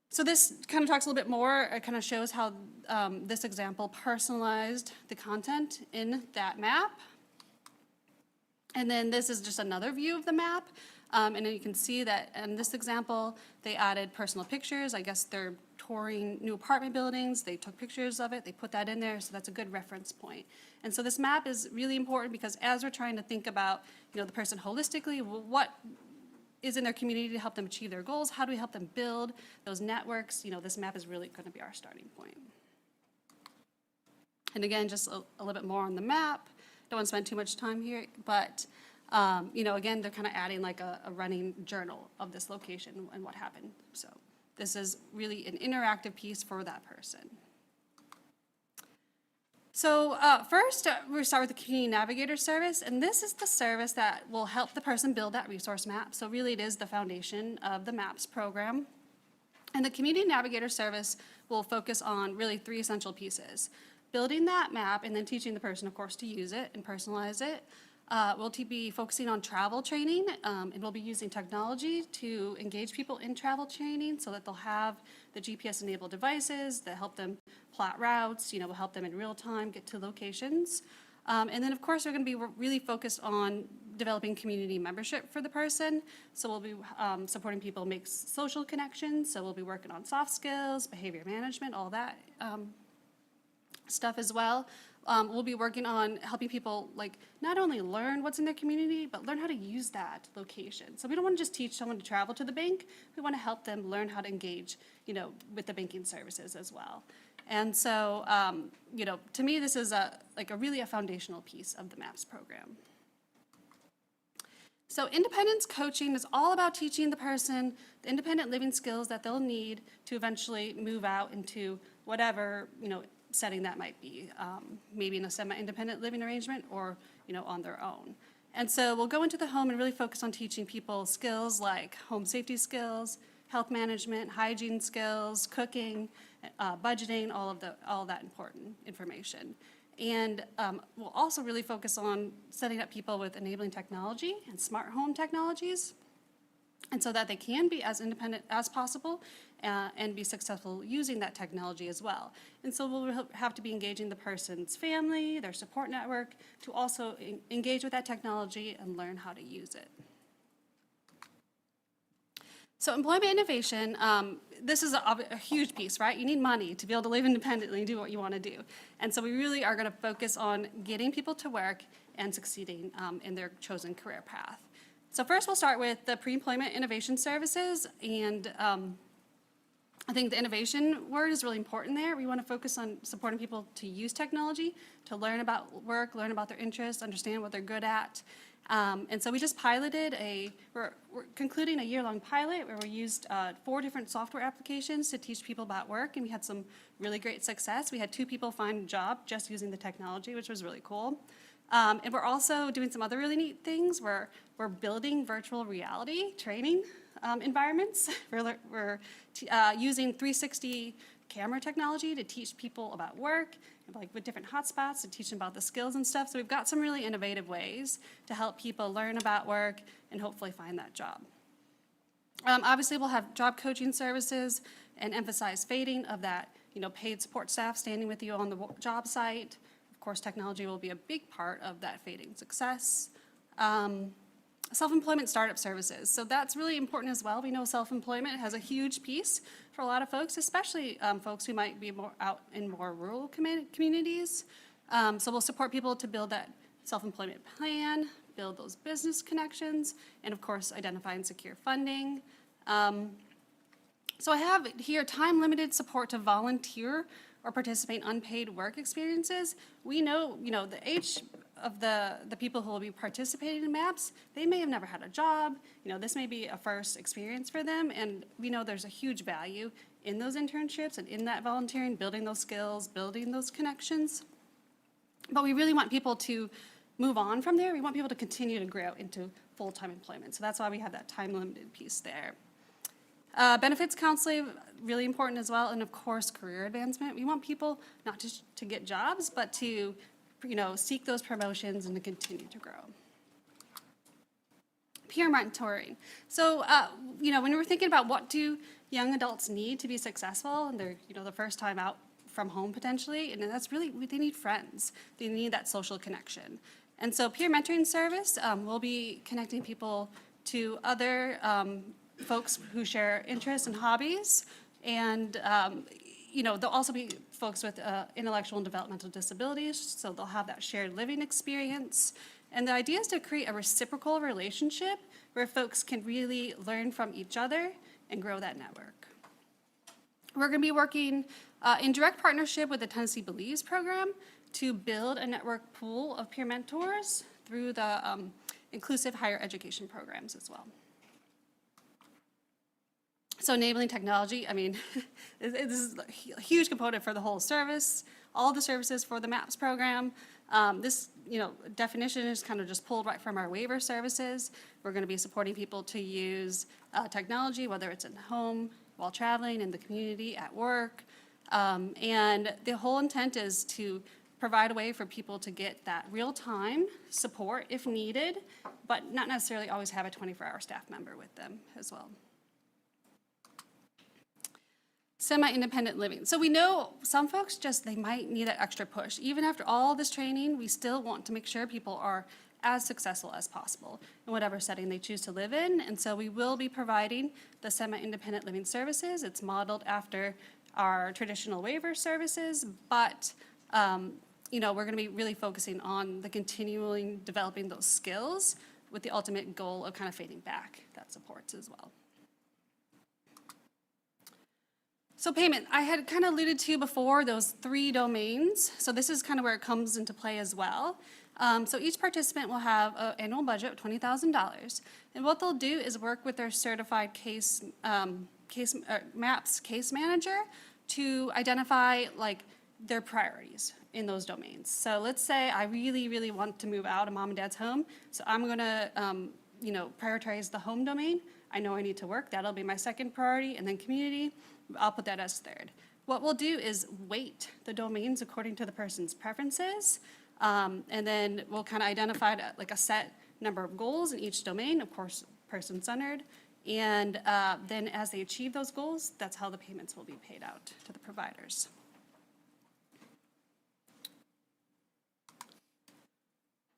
So this kind of talks a little bit more, it kind of shows how this example personalized the content in that map. And then this is just another view of the map. And then you can see that in this example, they added personal pictures. I guess they're touring new apartment buildings. They took pictures of it. They put that in there, so that's a good reference point. And so this map is really important because as we're trying to think about, the person holistically, what is in their community to help them achieve their goals? How do we help them build those networks? This map is really going to be our starting point. And again, just a little bit more on the map. Don't want to spend too much time here, but again, they're kind of adding like a running journal of this location and what happened. So this is really an interactive piece for that person. So first, we start with the Community Navigator service, and this is the service that will help the person build that resource map. So really it is the foundation of the MAPS program. And the Community Navigator service will focus on really 3 essential pieces. Building that map and then teaching the person, of course, to use it and personalize it. We'll be focusing on travel training, and we'll be using technology to engage people in travel training so that they'll have the GPS-enabled devices that help them plot routes, will help them in real time get to locations. And then, of course, we're going to be really focused on developing community membership for the person. So we'll be supporting people make social connections. So we'll be working on soft skills, behavior management, all that stuff as well. We'll be working on helping people not only learn what's in their community, but learn how to use that location. So we don't want to just teach someone to travel to the bank. We want to help them learn how to engage, with the banking services as well. And so, to me, this is really a foundational piece of the MAPS program. So independence coaching is all about teaching the person the independent living skills that they'll need to eventually move out into whatever, setting that might be, maybe in a semi-independent living arrangement or, on their own. And so we'll go into the home and really focus on teaching people skills like home safety skills, health management, hygiene skills, cooking, budgeting, all that important information. And we'll also really focus on setting up people with enabling technology and smart home technologies, and so that they can be as independent as possible and be successful using that technology as well. And so we'll have to be engaging the person's family, their support network, to also engage with that technology and learn how to use it. So employment innovation, this is a huge piece, right? You need money to be able to live independently and do what you want to do. And so we really are going to focus on getting people to work and succeeding in their chosen career path. So first we'll start with the pre-employment innovation services, and I think the innovation word is really important there. We want to focus on supporting people to use technology, to learn about work, learn about their interests, understand what they're good at. And so we just piloted we're concluding a year-long pilot where we used 4 different software applications to teach people about work, and we had some really great success. We had 2 people find a job just using the technology, which was really cool. And we're also doing some other really neat things. We're building virtual reality training environments. We're using 360 camera technology to teach people about work, with different hotspots to teach them about the skills and stuff. So we've got some really innovative ways to help people learn about work and hopefully find that job. Obviously, we'll have job coaching services and emphasize fading of that, paid support staff standing with you on the job site. Of course, technology will be a big part of that fading success. Self-employment startup services. So that's really important as well. We know self-employment has a huge piece for a lot of folks, especially folks who might be more out in more rural communities. So we'll support people to build that self-employment plan, build those business connections, and of course, identify and secure funding. So I have here time-limited support to volunteer or participate in unpaid work experiences. We know, the age of the people who will be participating in MAPS, they may have never had a job. This may be a first experience for them, and we know there's a huge value in those internships and in that volunteering, building those skills, building those connections. But we really want people to move on from there. We want people to continue to grow into full-time employment. So that's why we have that time-limited piece there. Benefits counseling, really important as well, and of course, career advancement. We want people not just to get jobs, but to, seek those promotions and to continue to grow. Peer mentoring. So, when we're thinking about what do young adults need to be successful, and they're, the first time out from home potentially, and that's really, they need friends. They need that social connection. And so peer mentoring service will be connecting people to other folks who share interests and hobbies. And, there'll also be folks with intellectual and developmental disabilities, so they'll have that shared living experience. And the idea is to create a reciprocal relationship where folks can really learn from each other and grow that network. We're going to be working in direct partnership with the Tennessee Believes program to build a network pool of peer mentors through the inclusive higher education programs as well. So enabling technology, this is a huge component for the whole service, all the services for the MAPS program. This, definition is kind of just pulled right from our waiver services. We're going to be supporting people to use technology, whether it's in home, while traveling, in the community, at work. And the whole intent is to provide a way for people to get that real-time support if needed, but not necessarily always have a 24-hour staff member with them as well. Semi-independent living. So we know some folks they might need that extra push. Even after all this training, we still want to make sure people are as successful as possible in whatever setting they choose to live in. And so we will be providing the semi-independent living services. It's modeled after our traditional waiver services, but we're going to be really focusing on the continuing developing those skills with the ultimate goal of kind of fading back that supports as well. So payment, I had kind of alluded to before those 3 domains. So this is kind of where it comes into play as well. So each participant will have an annual budget of $20,000. And what they'll do is work with their certified MAPS case manager to identify their priorities in those domains. So let's say I really, really want to move out of mom and dad's home. So I'm going to, prioritize the home domain. I know I need to work. That'll be my second priority. And then community, I'll put that as third. What we'll do is weight the domains according to the person's preferences. And then we'll kind of identify a set number of goals in each domain, of course, person-centered. And then as they achieve those goals, that's how the payments will be paid out to the providers.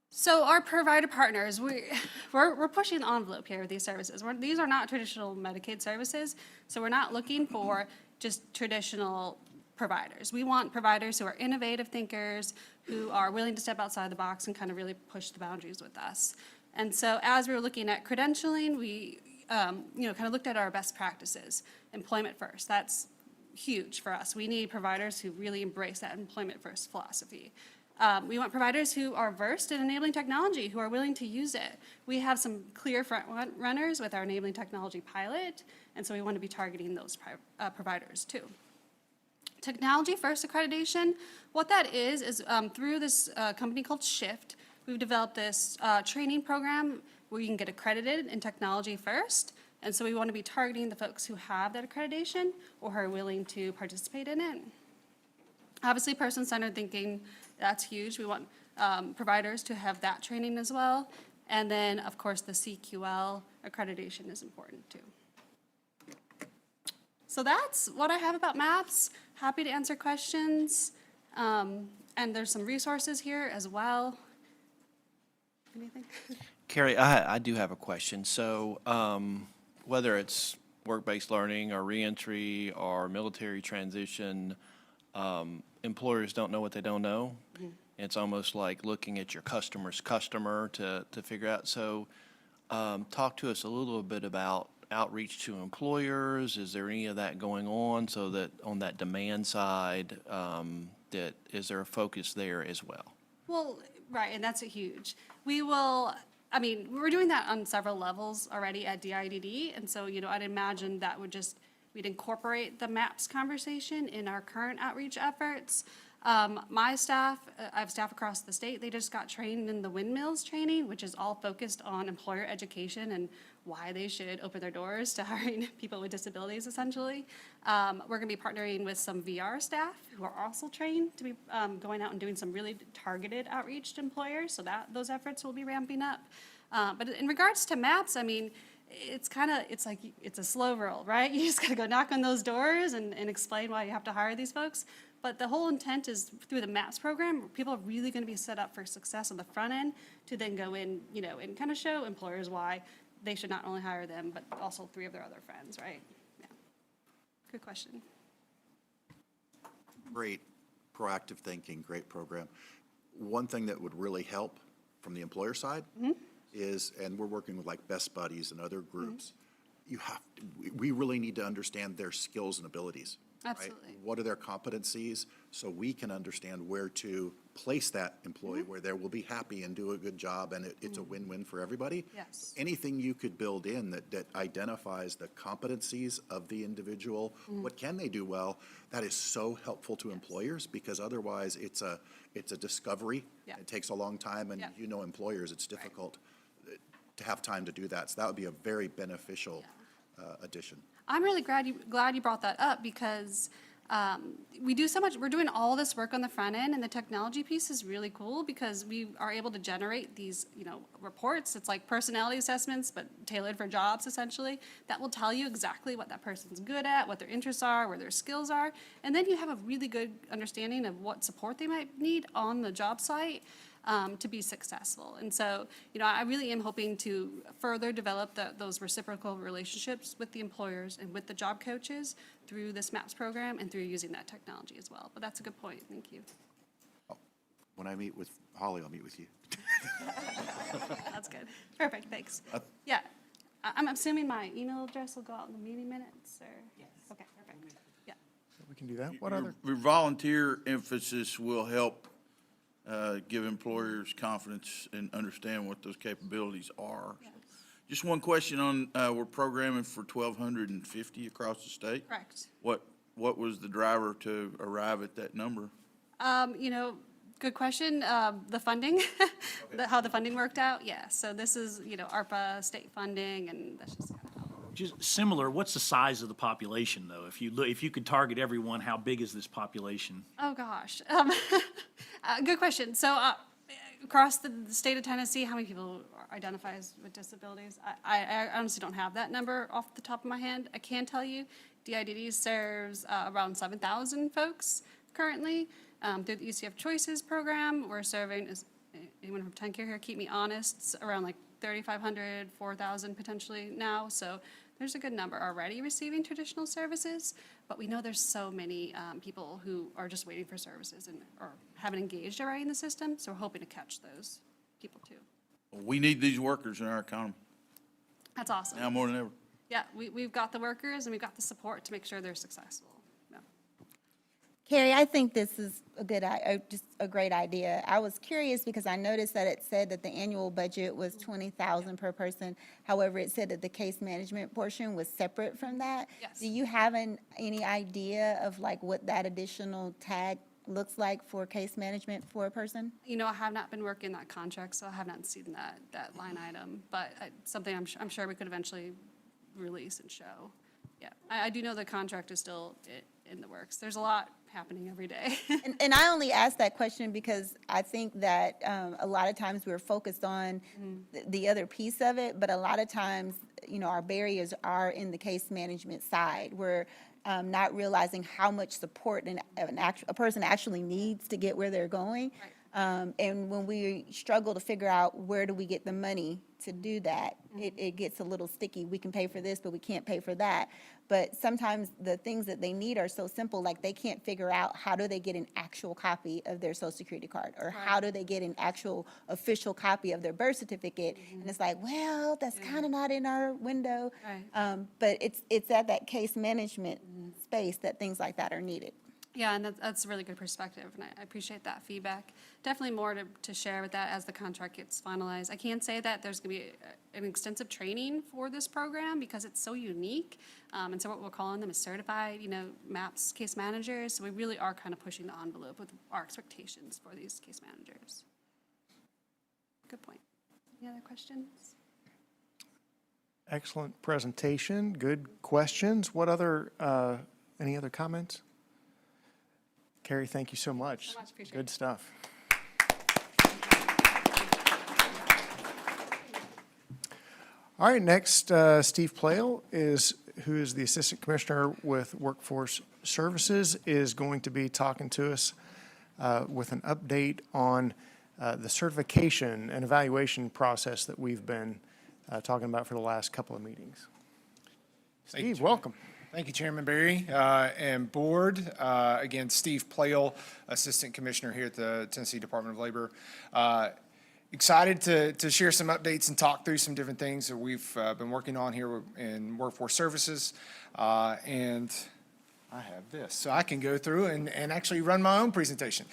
So our provider partners, we're pushing the envelope here with these services. These are not traditional Medicaid services, so we're not looking for just traditional providers. We want providers who are innovative thinkers, who are willing to step outside the box and kind of really push the boundaries with us. And so as we were looking at credentialing, we kind of looked at our best practices. Employment first, that's huge for us. We need providers who really embrace that employment first philosophy. We want providers who are versed in enabling technology, who are willing to use it. We have some clear front runners with our enabling technology pilot, and so we want to be targeting those providers too. Technology first accreditation, what that is through this company called Shift, we've developed this training program where you can get accredited in technology first. And so we want to be targeting the folks who have that accreditation or who are willing to participate in it. Obviously, person-centered thinking, that's huge. We want providers to have that training as well. And then, of course, the CQL accreditation is important too. So that's what I have about MAPS. Happy to answer questions. And there's some resources here as well. Anything?
Carrie, I do have a question. So whether it's work-based learning or reentry or military transition, employers don't know what they don't know. Mm-hmm. It's almost like looking at your customer's customer to figure out. So talk to us a little bit about outreach to employers. Is there any of that going on so that on that demand side, that is there a focus there as well?
Well, right, and that's a huge. We will, we're doing that on several levels already at DIDD, and so, I'd imagine that would just, we'd incorporate the MAPS conversation in our current outreach efforts. My staff, I have staff across the state, they just got trained in the windmills training, which is all focused on employer education and why they should open their doors to hiring people with disabilities, essentially. We're gonna be partnering with some VR staff who are also trained to be going out and doing some really targeted outreach to employers, so that those efforts will be ramping up. But in regards to MAPS, I mean, it's like, it's a slow roll, right? You just gotta go knock on those doors and explain why you have to hire these folks. But the whole intent is through the MAPS program, people are really gonna be set up for success on the front end to then go in, you know, and kind of show employers why they should not only hire them, but also 3 of their other friends, right? Yeah. Good question.
Great proactive thinking, great program. One thing that would really help from the employer side is, and we're working with like Best Buddies and other groups, we really need to understand their skills and abilities.
Absolutely.
Right? What are their competencies, so we can understand where to place that employee where they will be happy and do a good job, and it's a win-win for everybody.
Yes.
Anything you could build in that identifies the competencies of the individual, what can they do well, that is so helpful to employers, because otherwise it's a discovery.
Yeah.
It takes a long time, and you know employers, it's difficult to have time to do that. So that would be a very beneficial addition.
I'm really glad you brought that up, because we do so much, we're doing all this work on the front end, and the technology piece is really cool because we are able to generate these, you know, reports. It's like personality assessments, but tailored for jobs, essentially, that will tell you exactly what that person's good at, what their interests are, where their skills are, and then you have a really good understanding of what support they might need on the job site to be successful. And so, you know, I really am hoping to further develop those reciprocal relationships with the employers and with the job coaches through this MAPS program and through using that technology as well. But that's a good point. Thank you.
When I meet with Holly, I'll meet with you.
That's good. Perfect. Thanks. Yeah. I'm assuming my email address will go out in the meeting minutes, or? Yes. Okay, perfect. Yeah.
We can do that. What other?
Your volunteer emphasis will help give employers confidence and understand what those capabilities are.
Yes.
Just one question on, we're programming for 1,250 across the state.
Correct.
What was the driver to arrive at that number?
You know, good question. The funding, how the funding worked out. Yeah. So this is, you know, ARPA state funding, and that's just kind of how.
Just similar, what's the size of the population, though? If you could target everyone, how big is this population?
Oh, gosh. Good question. So across the state of Tennessee, how many people identify with disabilities? I honestly don't have that number off the top of my head. I can tell you DIDD serves around 7,000 folks currently. Through the UCF Choices program, we're serving, anyone from 10 Care here, keep me honest, around like 3,500, 4,000 potentially now. So there's a good number already receiving traditional services, but we know there's so many people who are just waiting for services or haven't engaged already in the system, so we're hoping to catch those people too.
We need these workers in our economy.
That's awesome.
Now more than ever.
Yeah, we've got the workers and we've got the support to make sure they're successful. Yeah.
Carrie, I think this is just a great idea. I was curious because I noticed that it said that the annual budget was $20,000 per person. However, it said that the case management portion was separate from that.
Yes.
Do you have any idea of like what that additional tag looks like for case management for a person?
You know, I have not been working that contract, so I have not seen that line item, but something I'm sure we could eventually release and show. Yeah, I do know the contract is still in the works. There's a lot happening every day.
And I only ask that question because I think that a lot of times we're focused on the other piece of it, but a lot of times, you know, our barriers are in the case management side. We're not realizing how much support a person actually needs to get where they're going.
Right.
And when we struggle to figure out where do we get the money to do that, it gets a little sticky. We can pay for this, but we can't pay for that. But sometimes the things that they need are so simple, like they can't figure out how do they get an actual copy of their Social Security card, or how do they get an actual official copy of their birth certificate. And it's like, well, that's kind of not in our window.
Right.
But it's at that case management space that things like that are needed.
Yeah, and that's a really good perspective, and I appreciate that feedback. Definitely more to share with that as the contract gets finalized. I can say that there's going to be an extensive training for this program because it's so unique. And so what we're calling them is certified, MAPS case managers. So we really are kind of pushing the envelope with our expectations for these case managers. Good point. Any other questions?
Excellent presentation, good questions. Any other comments? Carrie, thank you so much.
Appreciate
Good stuff. All right, next, Steve Plale who is the Assistant Commissioner with Workforce Services, is going to be talking to us with an update on the certification and evaluation process that we've been talking about for the last couple of meetings. Steve, welcome.
Thank you, Chairman Berry and Board. Again, Steve Plale, Assistant Commissioner here at the Tennessee Department of Labor. Excited to share some updates and talk through some different things that we've been working on here in Workforce Services. And I have this, so I can go through and actually run my own presentation.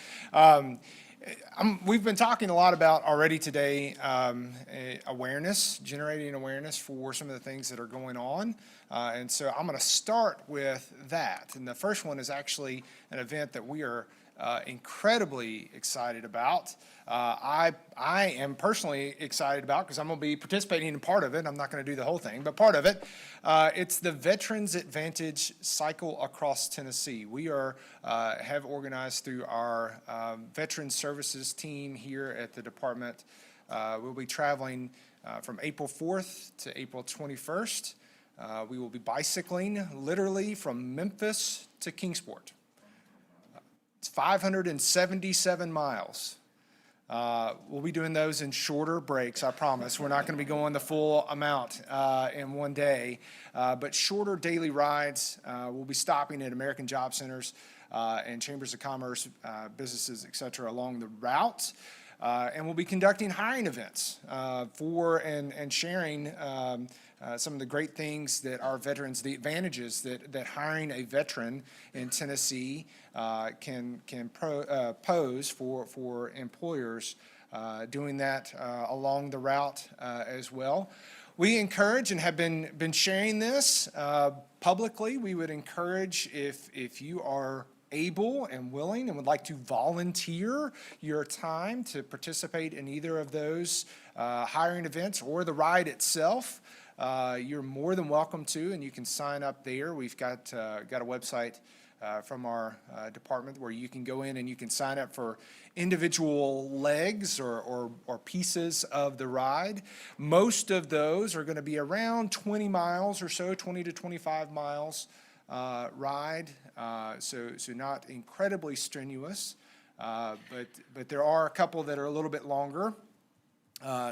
We've been talking a lot about already today awareness, generating awareness for some of the things that are going on. And so I'm going to start with that. And the first one is actually an event that we are incredibly excited about. I am personally excited about because I'm going to be participating in part of it. I'm not going to do the whole thing, but part of it. It's the Veterans Advantage Cycle across Tennessee. We have organized through our Veterans Services team here at the department. We'll be traveling from April 4th to April 21st. We will be bicycling literally from Memphis to Kingsport. It's 577 miles. We'll be doing those in shorter breaks, I promise. We're not going to be going the full amount in one day, but shorter daily rides. We'll be stopping at American Job Centers and Chambers of Commerce, businesses, et cetera, along the route. And we'll be conducting hiring events and sharing some of the great things that our veterans, the advantages that hiring a veteran in Tennessee can pose for employers, doing that along the route as well. We encourage and have been sharing this publicly. We would encourage if you are able and willing and would like to volunteer your time to participate in either of those hiring events or the ride itself, you're more than welcome to, and you can sign up there. We've got a website from our department where you can go in and you can sign up for individual legs or pieces of the ride. Most of those are going to be around 20 miles or so, 20 to 25 miles ride, so not incredibly strenuous, but there are a couple that are a little bit longer,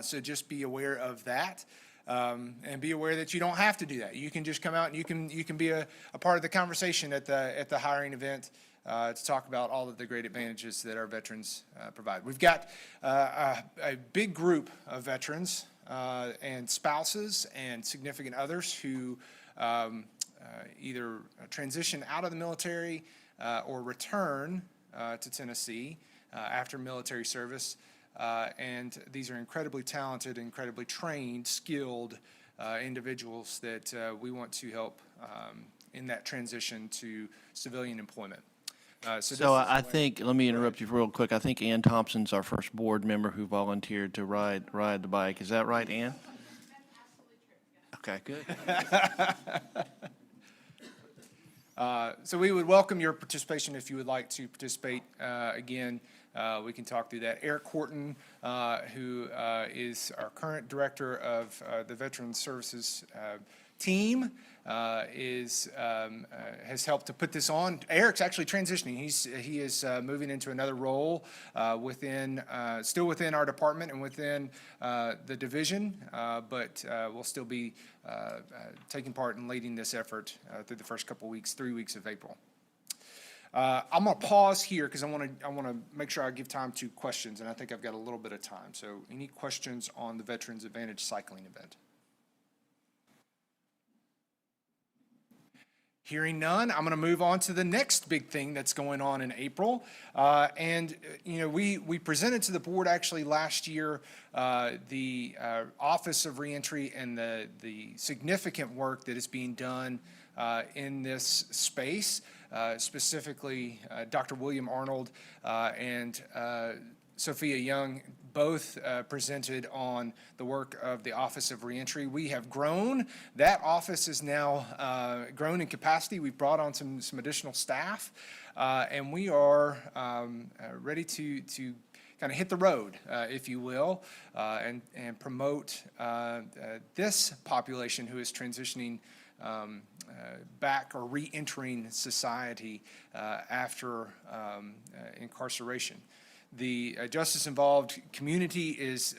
so just be aware of that. And be aware that you don't have to do that. You can just come out and you can be a part of the conversation at the hiring event to talk about all of the great advantages that our veterans provide. We've got a big group of veterans and spouses and significant others who either transition out of the military or return to Tennessee after military service. And these are incredibly talented, incredibly trained, skilled individuals that we want to help in that transition to civilian employment.
So I think, let me interrupt you real quick. I think Ann Thompson's our first board member who volunteered to ride the bike. Is that right, Ann? Okay, good.
So we would welcome your participation if you would like to participate. Again, we can talk through that. Eric Horton, who is our current director of the Veterans Services team, has helped to put this on. Eric's actually transitioning. He is moving into another role still within our department and within the division, but will still be taking part in leading this effort through the first couple weeks, 3 weeks of April. I'm going to pause here because I want to make sure I give time to questions, and I think I've got a little bit of time. So any questions on the Veterans Advantage cycling event? Hearing none, I'm going to move on to the next big thing that's going on in April. We presented to the board actually last year the Office of Reentry and the significant work that is being done in this space. Specifically, Dr. William Arnold and Sophia Young both presented on the work of the Office of Reentry. We have grown. That office is now grown in capacity. We've brought on some additional staff, and we are ready to kind of hit the road, if you will, and promote this population who is transitioning back or re-entering society after incarceration. The justice-involved community is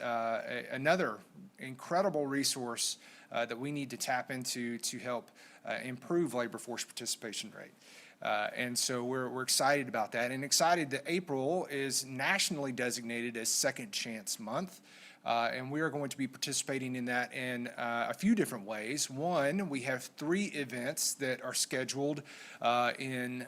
another incredible resource that we need to tap into to help improve labor force participation rate. And so we're excited about that, and excited that April is nationally designated as Second Chance Month. And we are going to be participating in that in a few different ways. One, we have 3 events that are scheduled in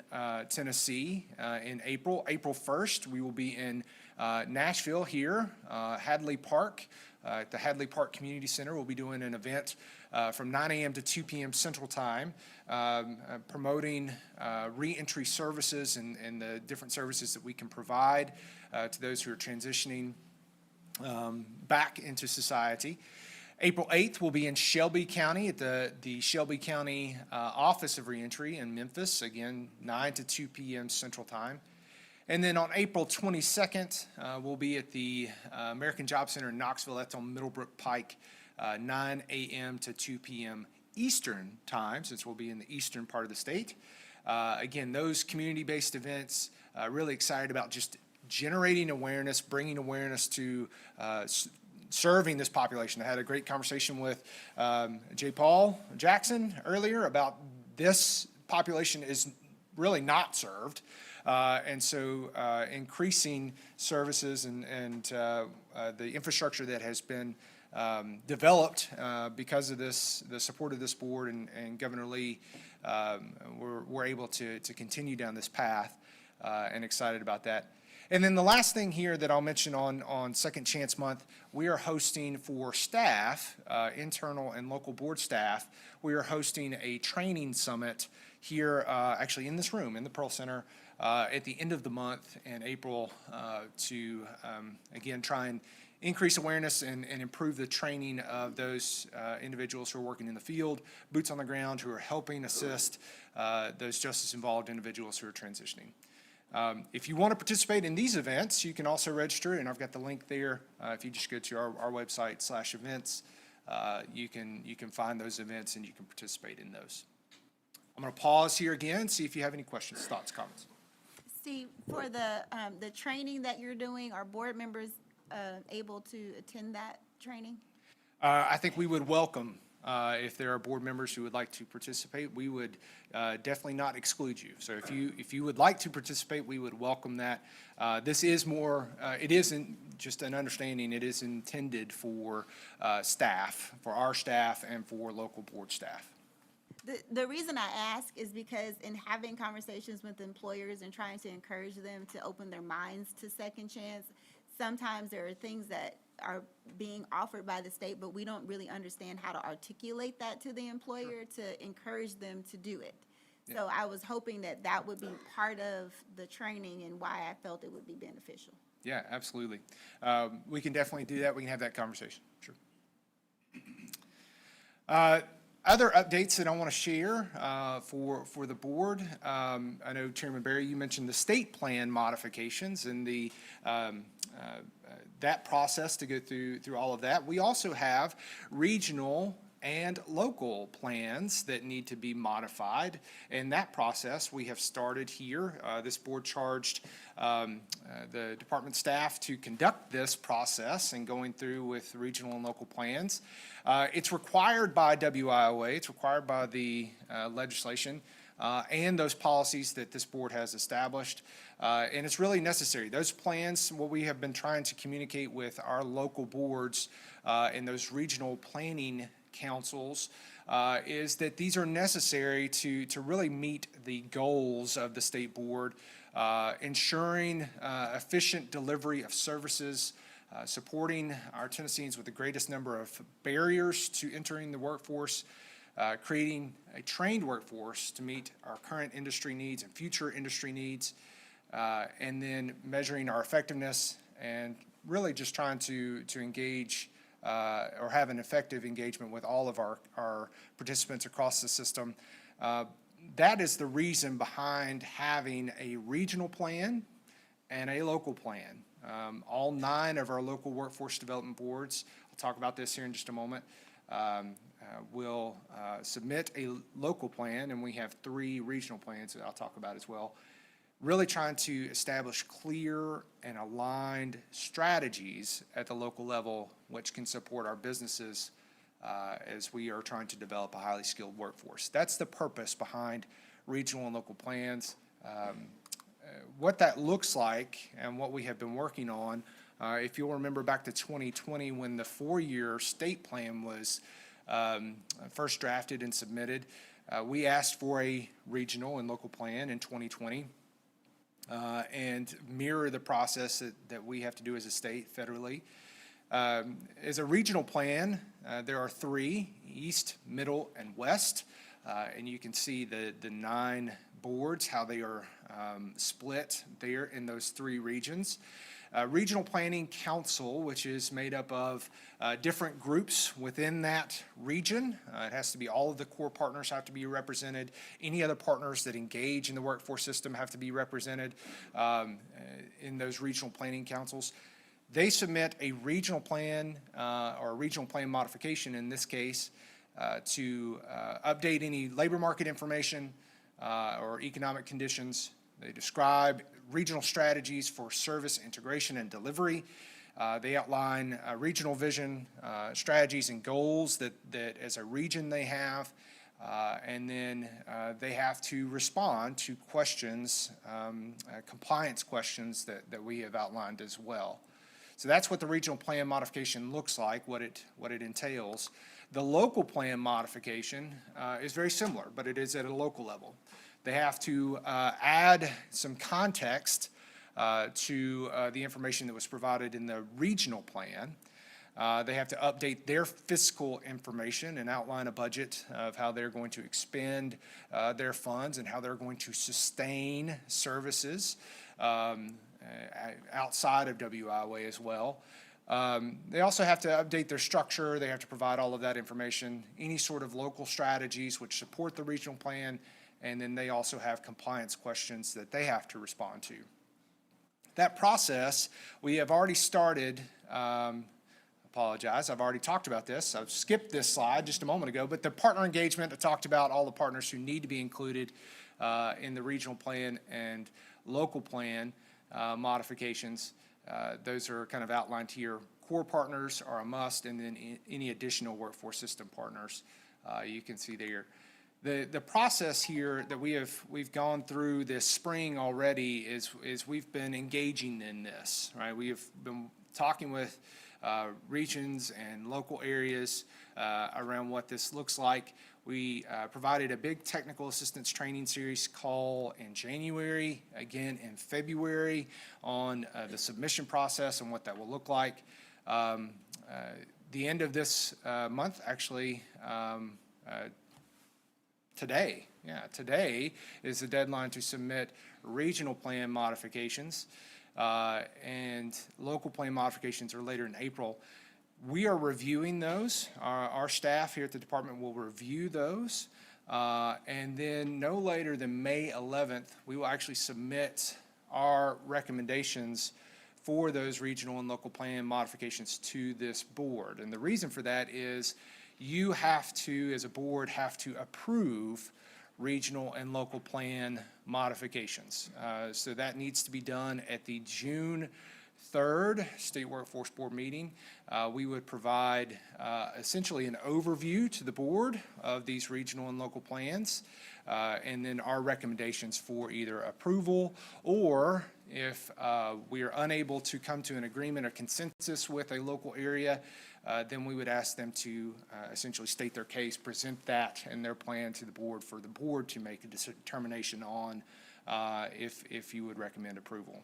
Tennessee in April. April 1st, we will be in Nashville here, Hadley Park. At the Hadley Park Community Center, we'll be doing an event from 9 a.m. to 2 p.m. Central Time, promoting reentry services and the different services that we can provide to those who are transitioning back into society. April 8th, we'll be in Shelby County at the Shelby County Office of Reentry in Memphis, again, 9 to 2 p.m. Central Time. And then on April 22nd, we'll be at the American Job Center in Knoxville. That's on Middlebrook Pike, 9 a.m. to 2 p.m. Eastern Time, since we'll be in the eastern part of the state. Again, those community-based events, really excited about just generating awareness, bringing awareness to serving this population. I had a great conversation with J. Paul Jackson earlier about this population is really not served. And so increasing services and the infrastructure that has been developed because of this, the support of this board and Governor Lee, we're able to continue down this path and excited about that. And then the last thing here that I'll mention on Second Chance Month, we are hosting for staff, internal and local board staff, we are hosting a training summit here, actually in this room, in the Pearl Center, at the end of the month in April to, again, try and increase awareness and improve the training of those individuals who are working in the field, boots on the ground, who are helping assist those justice-involved individuals who are transitioning. If you want to participate in these events, you can also register, and I've got the link there. If you just go to our website /events, you can find those events and you can participate in those. I'm going to pause here again, see if you have any questions, thoughts, comments.
Steve, for the training that you're doing, are board members able to attend that training?
I think we would welcome if there are board members who would like to participate. We would definitely not exclude you. So if you would like to participate, we would welcome that. This is more, it isn't just an understanding, it is intended for staff, for our staff and for local board staff.
The reason I ask is because in having conversations with employers and trying to encourage them to open their minds to second chance, sometimes there are things that are being offered by the state, but we don't really understand how to articulate that to the employer to encourage them to do it.
Yeah.
So I was hoping that that would be part of the training and why I felt it would be beneficial.
Yeah, absolutely. We can definitely do that. We can have that conversation. Sure. Other updates that I want to share for the board. I know Chairman Berry, you mentioned the state plan modifications and the that process to go through all of that. We also have regional and local plans that need to be modified. And that process we have started here. This board charged the department staff to conduct this process and going through with regional and local plans. It's required by WIOA, it's required by the legislation and those policies that this board has established. And it's really necessary. Those plans, what we have been trying to communicate with our local boards and those regional planning councils, is that these are necessary to really meet the goals of the state board, ensuring efficient delivery of services, supporting our Tennesseans with the greatest number of barriers to entering the workforce, creating a trained workforce to meet our current industry needs and future industry needs, and then measuring our effectiveness and really just trying to engage or have an effective engagement with all of our participants across the system. That is the reason behind having a regional plan and a local plan. All 9 of our local workforce development boards, I'll talk about this here in just a moment, will submit a local plan, and we have 3 regional plans that I'll talk about as well. Really trying to establish clear and aligned strategies at the local level which can support our businesses as we are trying to develop a highly skilled workforce. That's the purpose behind regional and local plans. What that looks like and what we have been working on, if you'll remember back to 2020 when the 4-year state plan was first drafted and submitted, we asked for a regional and local plan in 2020 and mirror the process that we have to do as a state federally. As a regional plan, there are 3, East, Middle, and West, and you can see the 9 boards, how they are split there in those 3 regions. Regional Planning Council, which is made up of different groups within that region. It has to be all of the core partners have to be represented. Any other partners that engage in the workforce system have to be represented in those regional planning councils. They submit a regional plan or a regional plan modification in this case to update any labor market information or economic conditions. They describe regional strategies for service integration and delivery. They outline regional vision, strategies and goals that as a region they have, and then they have to respond to questions, compliance questions that we have outlined as well. So that's what the regional plan modification looks like, what it entails. The local plan modification is very similar, but it is at a local level. They have to add some context to the information that was provided in the regional plan. They have to update their fiscal information and outline a budget of how they're going to expend their funds and how they're going to sustain services outside of WIA as well. They also have to update their structure. They have to provide all of that information, any sort of local strategies which support the regional plan, and then they also have compliance questions that they have to respond to. That process, we have already started, apologize, I've already talked about this. I've skipped this slide just a moment ago, but the partner engagement, I talked about all the partners who need to be included in the regional plan and local plan modifications. Those are kind of outlined here. Core partners are a must, and then any additional workforce system partners you can see there. The process here that we've gone through this spring already is we've been engaging in this, right? We have been talking with regions and local areas around what this looks like. We provided a big technical assistance training series call in January, again in February, on the submission process and what that will look like. The end of this month, actually, today is the deadline to submit regional plan modifications, and local plan modifications are later in April. We are reviewing those. Our staff here at the department will review those, and then no later than May 11th, we will actually submit our recommendations for those regional and local plan modifications to this board. And the reason for that is you have to, as a board, have to approve regional and local plan modifications. So that needs to be done at the June 3rd State Workforce Board meeting. We would provide essentially an overview to the board of these regional and local plans, and then our recommendations for either approval or If we are unable to come to an agreement or consensus with a local area, then we would ask them to essentially state their case, present that and their plan to the board for the board to make a determination on if you would recommend approval.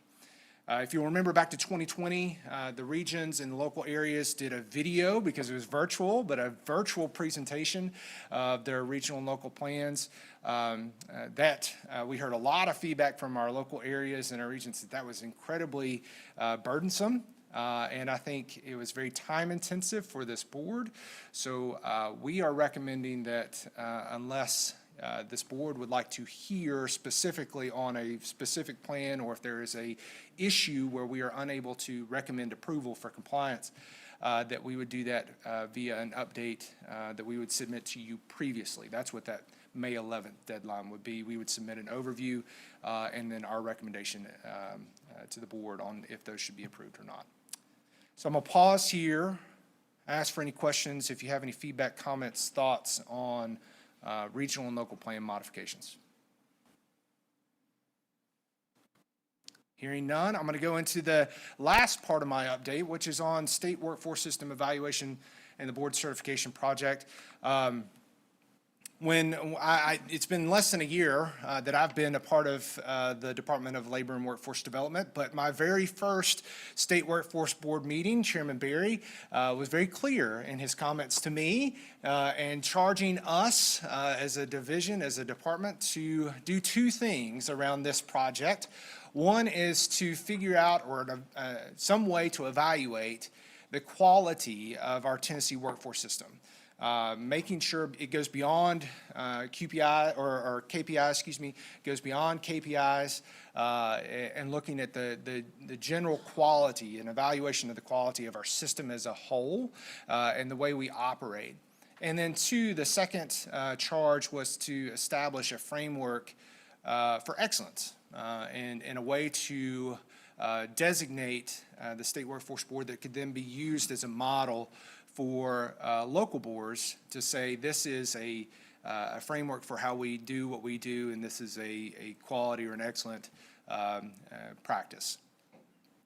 If you'll remember back to 2020, the regions and the local areas did a video, because it was virtual, but a virtual presentation of their regional and local plans. We heard a lot of feedback from our local areas and our regions that was incredibly burdensome. And I think it was very time intensive for this board. So we are recommending that unless this board would like to hear specifically on a specific plan, or if there is a issue where we are unable to recommend approval for compliance, that we would do that via an update that we would submit to you previously. That's what that May 11th deadline would be. We would submit an overview and then our recommendation to the board on if those should be approved or not. So I'm going to pause here, ask for any questions, if you have any feedback, comments, thoughts on regional and local plan modifications. Hearing none, I'm going to go into the last part of my update, which is on state workforce system evaluation and the board certification project. It's been less than a year that I've been a part of the Department of Labor and Workforce Development, but my very first State Workforce Board meeting, Chairman Berry was very clear in his comments to me and charging us as a division, as a department, to do two things around this project. One is to figure out, or some way to evaluate the quality of our Tennessee workforce system. Making sure it goes beyond QPI or KPI, goes beyond KPIs, and looking at the general quality and evaluation of the quality of our system as a whole and the way we operate. And then two, the second charge was to establish a framework for excellence and a way to designate the State Workforce Board that could then be used as a model for local boards to say this is a framework for how we do what we do, and this is a quality or an excellent practice.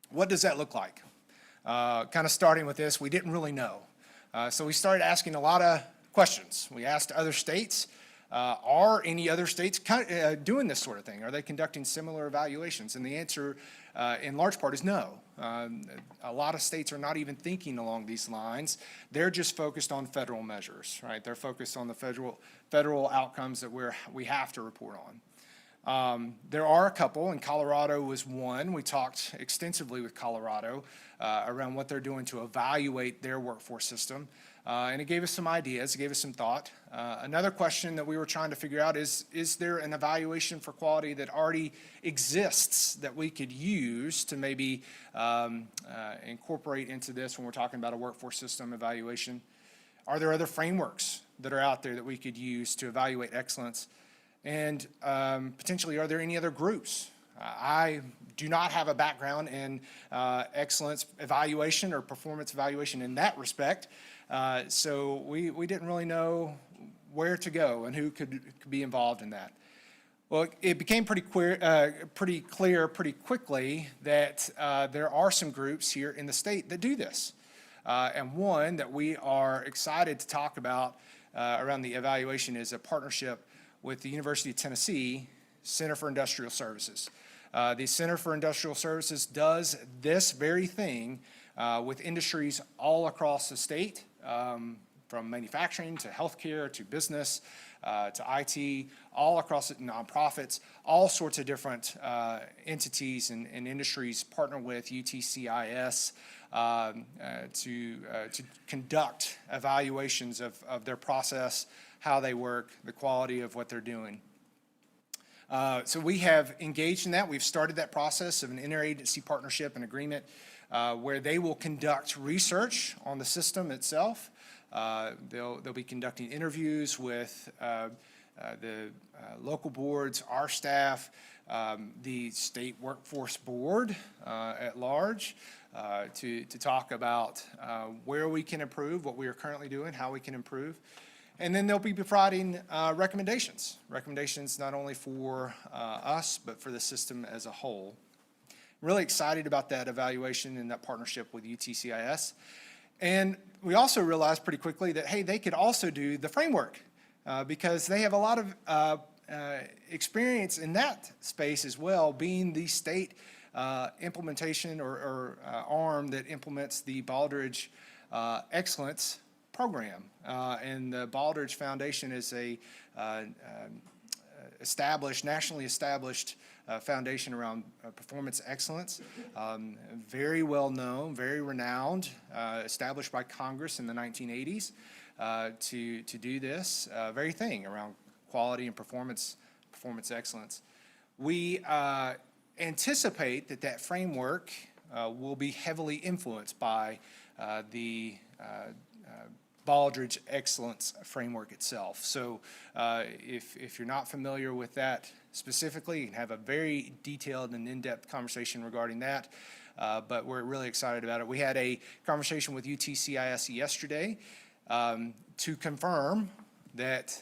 What does that look like? Kind of starting with this, we didn't really know. So we started asking a lot of questions. We asked other states, are any other states doing this sort of thing? Are they conducting similar evaluations? And the answer in large part is no. A lot of states are not even thinking along these lines. They're just focused on federal measures, right? They're focused on the federal outcomes that we have to report on. There are a couple, and Colorado was one. We talked extensively with Colorado around what they're doing to evaluate their workforce system. And it gave us some ideas, it gave us some thought. Another question that we were trying to figure out is there an evaluation for quality that already exists that we could use to maybe incorporate into this when we're talking about a workforce system evaluation? Are there other frameworks that are out there that we could use to evaluate excellence? And potentially, are there any other groups? I do not have a background in excellence evaluation or performance evaluation in that respect. So we didn't really know where to go and who could be involved in that. Well, it became pretty clear pretty quickly that there are some groups here in the state that do this. And one that we are excited to talk about around the evaluation is a partnership with the University of Tennessee Center for Industrial Services. The Center for Industrial Services does this very thing with industries all across the state, from manufacturing to healthcare to business to IT, all across it, nonprofits, all sorts of different entities and industries partner with UTCIS to conduct evaluations of their process, how they work, the quality of what they're doing. So we have engaged in that. We've started that process of an interagency partnership and agreement where they will conduct research on the system itself. They'll be conducting interviews with the local boards, our staff, the State Workforce Board at large, to talk about where we can improve, what we are currently doing, how we can improve. And then they'll be providing recommendations not only for us, but for the system as a whole. really excited about that evaluation and that partnership with UTCIS. And we also realized pretty quickly that, hey, they could also do the framework because they have a lot of experience in that space as well, being the state implementation or arm that implements the Baldrige Excellence Program. And the Baldrige Foundation is a nationally established foundation around performance excellence, very well known, very renowned, established by Congress in the 1980s to do this very thing around quality and performance excellence. We anticipate that framework will be heavily influenced by the Baldrige Excellence Framework itself. So if you're not familiar with that specifically, you can have a very detailed and in-depth conversation regarding that, but we're really excited about it. We had a conversation with UTCIS yesterday to confirm that,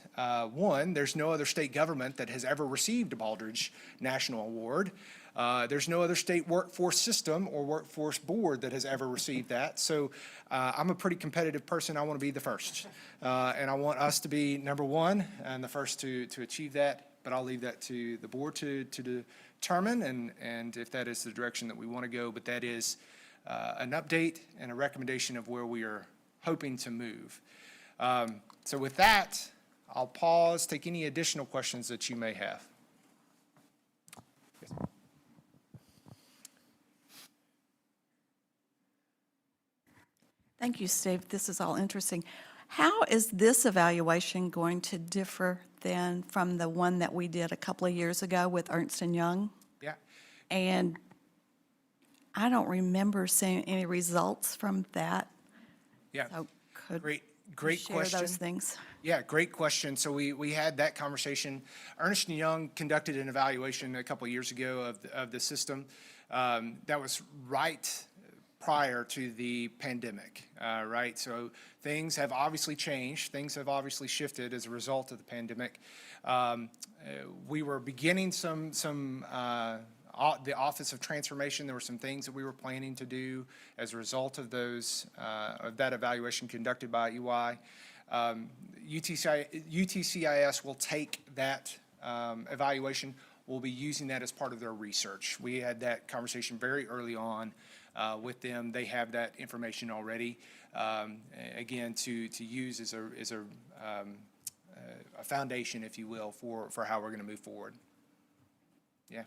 one, there's no other state government that has ever received a Baldrige National Award. There's no other state workforce system or workforce board that has ever received that. So I'm a pretty competitive person. I want to be the first. And I want us to be number one and the first to achieve that. But I'll leave that to the board to determine and if that is the direction that we want to go. But that is an update and a recommendation of where we are hoping to move. So with that, I'll pause, take any additional questions that you may have.
Thank you, Steve. This is all interesting. How is this evaluation going to differ then from the one that we did a couple of years ago with Ernst & Young?
Yeah.
And I don't remember seeing any results from that.
Yeah.
So could
Great
you share
question.
those things?
Yeah, great question. So we had that conversation. Ernst & Young conducted an evaluation a couple of years ago of the system. That was right prior to the pandemic, right? So things have obviously changed. Things have obviously shifted as a result of the pandemic. We were beginning the Office of Transformation. There were some things that we were planning to do as a result of of that evaluation conducted by EY. UTCIS will take that evaluation. We'll be using that as part of their research. We had that conversation very early on with them. They have that information already, again, to use as a foundation, if you will, for how we're going to move forward. Yeah.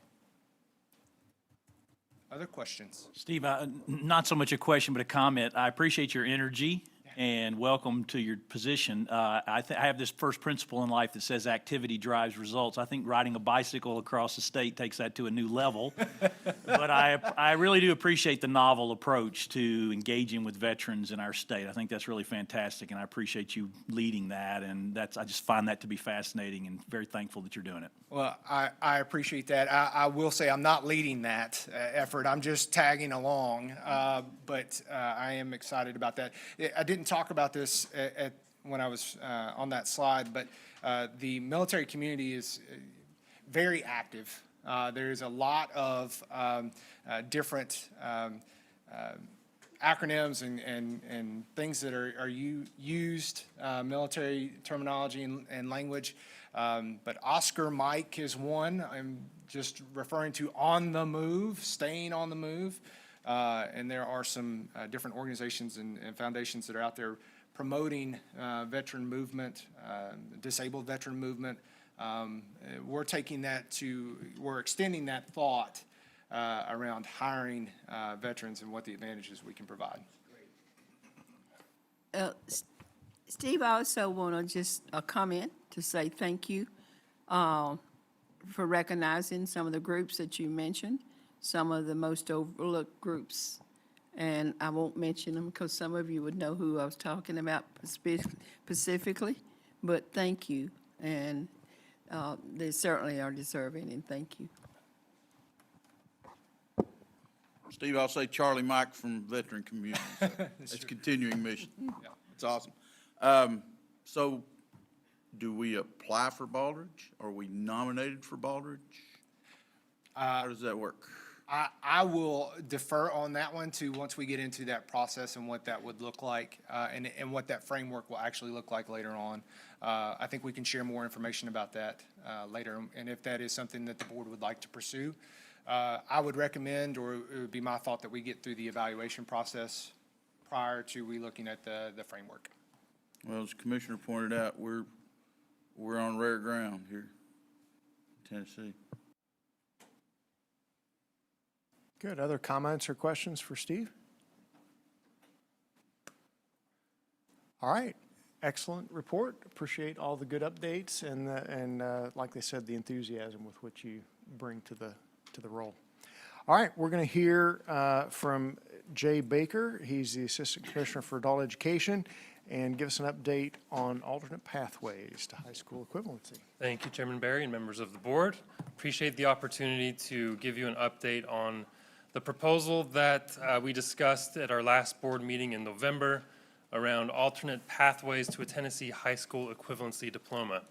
Other questions?
Steve, not so much a question, but a comment. I appreciate your energy and welcome to your position. I have this first principle in life that says activity drives results. I think riding a bicycle across the state takes that to a new level. But I really do appreciate the novel approach to engaging with veterans in our state. I think that's really fantastic, and I appreciate you leading that. And I just find that to be fascinating and very thankful that you're doing it.
Well, I appreciate that. I will say I'm not leading that effort. I'm just tagging along, but I am excited about that. I didn't talk about this when I was on that slide, but the military community is very active. There's a lot of different acronyms and things that are used, military terminology and language. But Oscar Mike is one. I'm just referring to on the move, staying on the move. And there are some different organizations and foundations that are out there promoting veteran movement, disabled veteran movement. We're extending that thought around hiring veterans and what the advantages we can provide.
Steve, I also want to just comment to say thank you for recognizing some of the groups that you mentioned, some of the most overlooked groups. And I won't mention them because some of you would know who I was talking about specifically, but thank you. And they certainly are deserving, and thank you.
Steve, I'll say Charlie Mike from Veteran Community. So that's continuing mission. Yeah, it's awesome. So do we apply for Baldrige? Are we nominated for Baldrige? How does that work?
I will defer on that one to once we get into that process and what that would look like, and what that framework will actually look like later on. I think we can share more information about that later, and if that is something that the board would like to pursue, I would recommend, or it would be my thought, that we get through the evaluation process prior to relooking at the framework.
Well, as the Commissioner pointed out, we're on rare ground here in Tennessee.
Good. Other comments or questions for Steve? All right. Excellent report. Appreciate all the good updates and like they said, the enthusiasm with which you bring to the role. All right. We're going to hear from Jay Baker. He's the Assistant Commissioner for Adult Education, and give us an update on alternate pathways to high school equivalency.
Thank you, Chairman Barry and members of the board. Appreciate the opportunity to give you an update on the proposal that we discussed at our last board meeting in November around alternate pathways to a Tennessee high school equivalency diploma.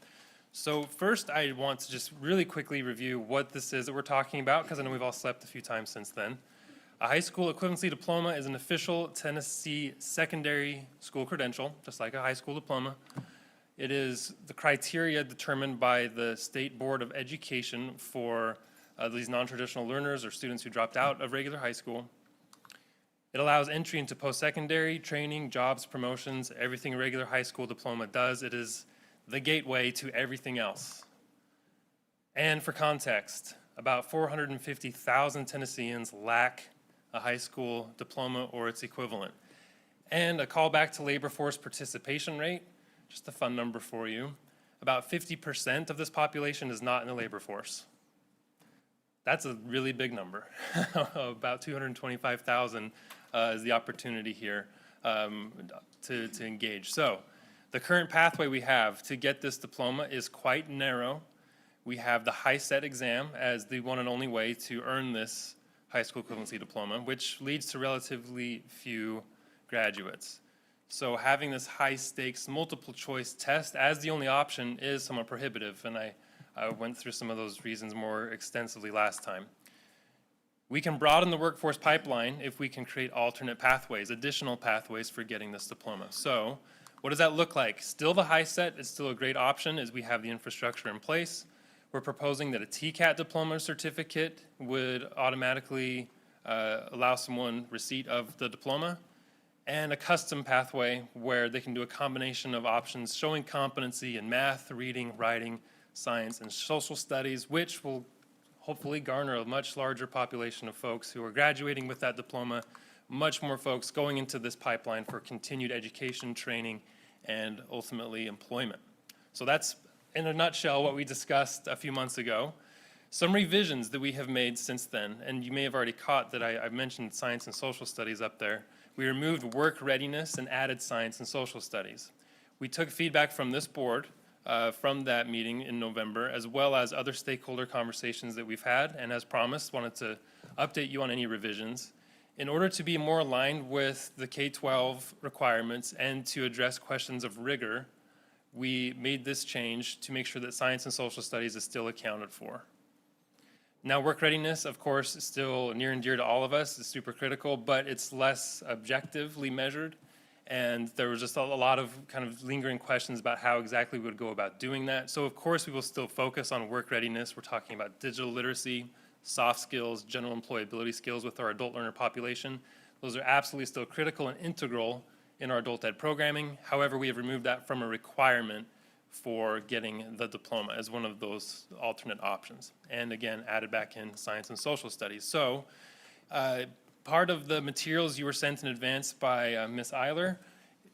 So first, I want to just really quickly review what this is that we're talking about, because I know we've all slept a few times since then. A high school equivalency diploma is an official Tennessee secondary school credential, just like a high school diploma. It is the criteria determined by the State Board of Education for these non-traditional learners or students who dropped out of regular high school. It allows entry into post-secondary training, jobs, promotions, everything a regular high school diploma does. It is the gateway to everything else. And for context, about 450,000 Tennesseans lack a high school diploma or its equivalent. And a callback to labor force participation rate, just a fun number for you, about 50% of this population is not in the labor force. That's a really big number. About 225,000 is the opportunity here to engage. So the current pathway we have to get this diploma is quite narrow. We have the HiSET exam as the one and only way to earn this high school equivalency diploma, which leads to relatively few graduates. So having this high stakes multiple choice test as the only option is somewhat prohibitive, and I went through some of those reasons more extensively last time. We can broaden the workforce pipeline if we can create alternate pathways, additional pathways for getting this diploma. So what does that look like? Still the HiSET is still a great option as we have the infrastructure in place. We're proposing that a TCAT diploma certificate would automatically allow someone receipt of the diploma, and a custom pathway where they can do a combination of options showing competency in math, reading, writing, science, and social studies, which will hopefully garner a much larger population of folks who are graduating with that diploma, much more folks going into this pipeline for continued education, training, and ultimately employment. So that's, in a nutshell, what we discussed a few months ago. Some revisions that we have made since then, and you may have already caught that I mentioned science and social studies up there. We removed work readiness and added science and social studies. We took feedback from this board from that meeting in November, as well as other stakeholder conversations that we've had, and as promised, wanted to update you on any revisions. In order to be more aligned with the K-12 requirements and to address questions of rigor, we made this change to make sure that science and social studies is still accounted for. Now, work readiness, of course, is still near and dear to all of us. It's super critical, but it's less objectively measured. And there was just a lot of kind of lingering questions about how exactly we would go about doing that. So, of course, we will still focus on work readiness. We're talking about digital literacy, soft skills, general employability skills with our adult learner population. Those are absolutely still critical and integral in our adult ed programming. However, we have removed that from a requirement for getting the diploma as one of those alternate options. And again, added back in science and social studies. So part of the materials you were sent in advance by Ms. Eiler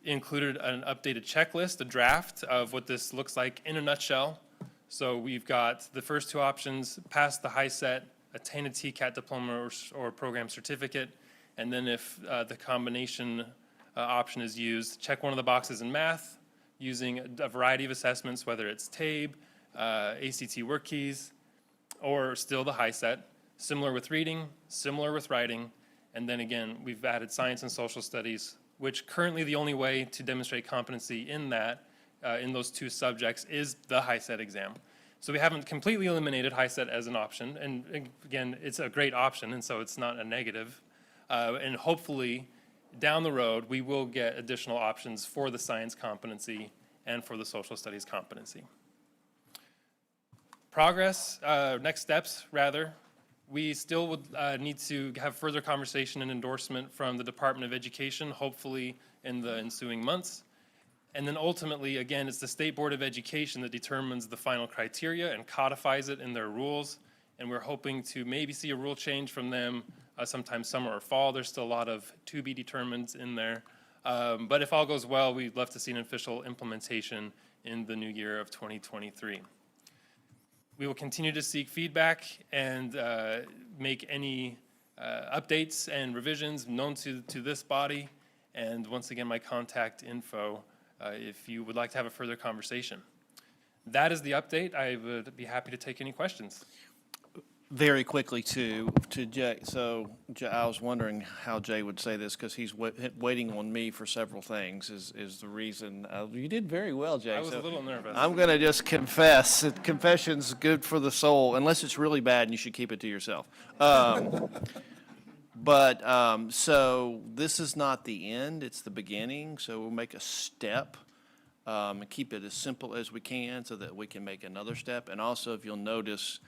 included an updated checklist, a draft of what this looks like in a nutshell. So we've got the first two options: pass the HiSET, attain a TCAT diploma or program certificate, and then if the combination option is used, check one of the boxes in math, using a variety of assessments, whether it's TABE, ACT work keys, or still the HiSET. Similar with reading, similar with writing, and then again, we've added science and social studies, which currently the only way to demonstrate competency in that, in those two subjects, is the HiSET exam. So we haven't completely eliminated HiSET as an option, and again, it's a great option, and so it's not a negative. And hopefully, down the road, we will get additional options for the science competency and for the social studies competency. Progress, next steps, rather. We still would need to have further conversation and endorsement from the Department of Education, hopefully in the ensuing months. And then ultimately, again, it's the State Board of Education that determines the final criteria and codifies it in their rules. And we're hoping to maybe see a rule change from them sometime summer or fall. There's still a lot of to be determined in there. But if all goes well, we'd love to see an official implementation in the new year of 2023. We will continue to seek feedback and make any updates and revisions known to this body. And once again, my contact info if you would like to have a further conversation. That is the update. I would be happy to take any questions.
Very quickly to Jay. So I was wondering how Jay would say this because he's waiting on me for several things is the reason. You did very well, Jay.
I was a little nervous.
I'm going to just confess. Confession's good for the soul, unless it's really bad and you should keep it to yourself. So this is not the end, it's the beginning. So we'll make a step and keep it as simple as we can so that we can make another step. And also, if you'll notice,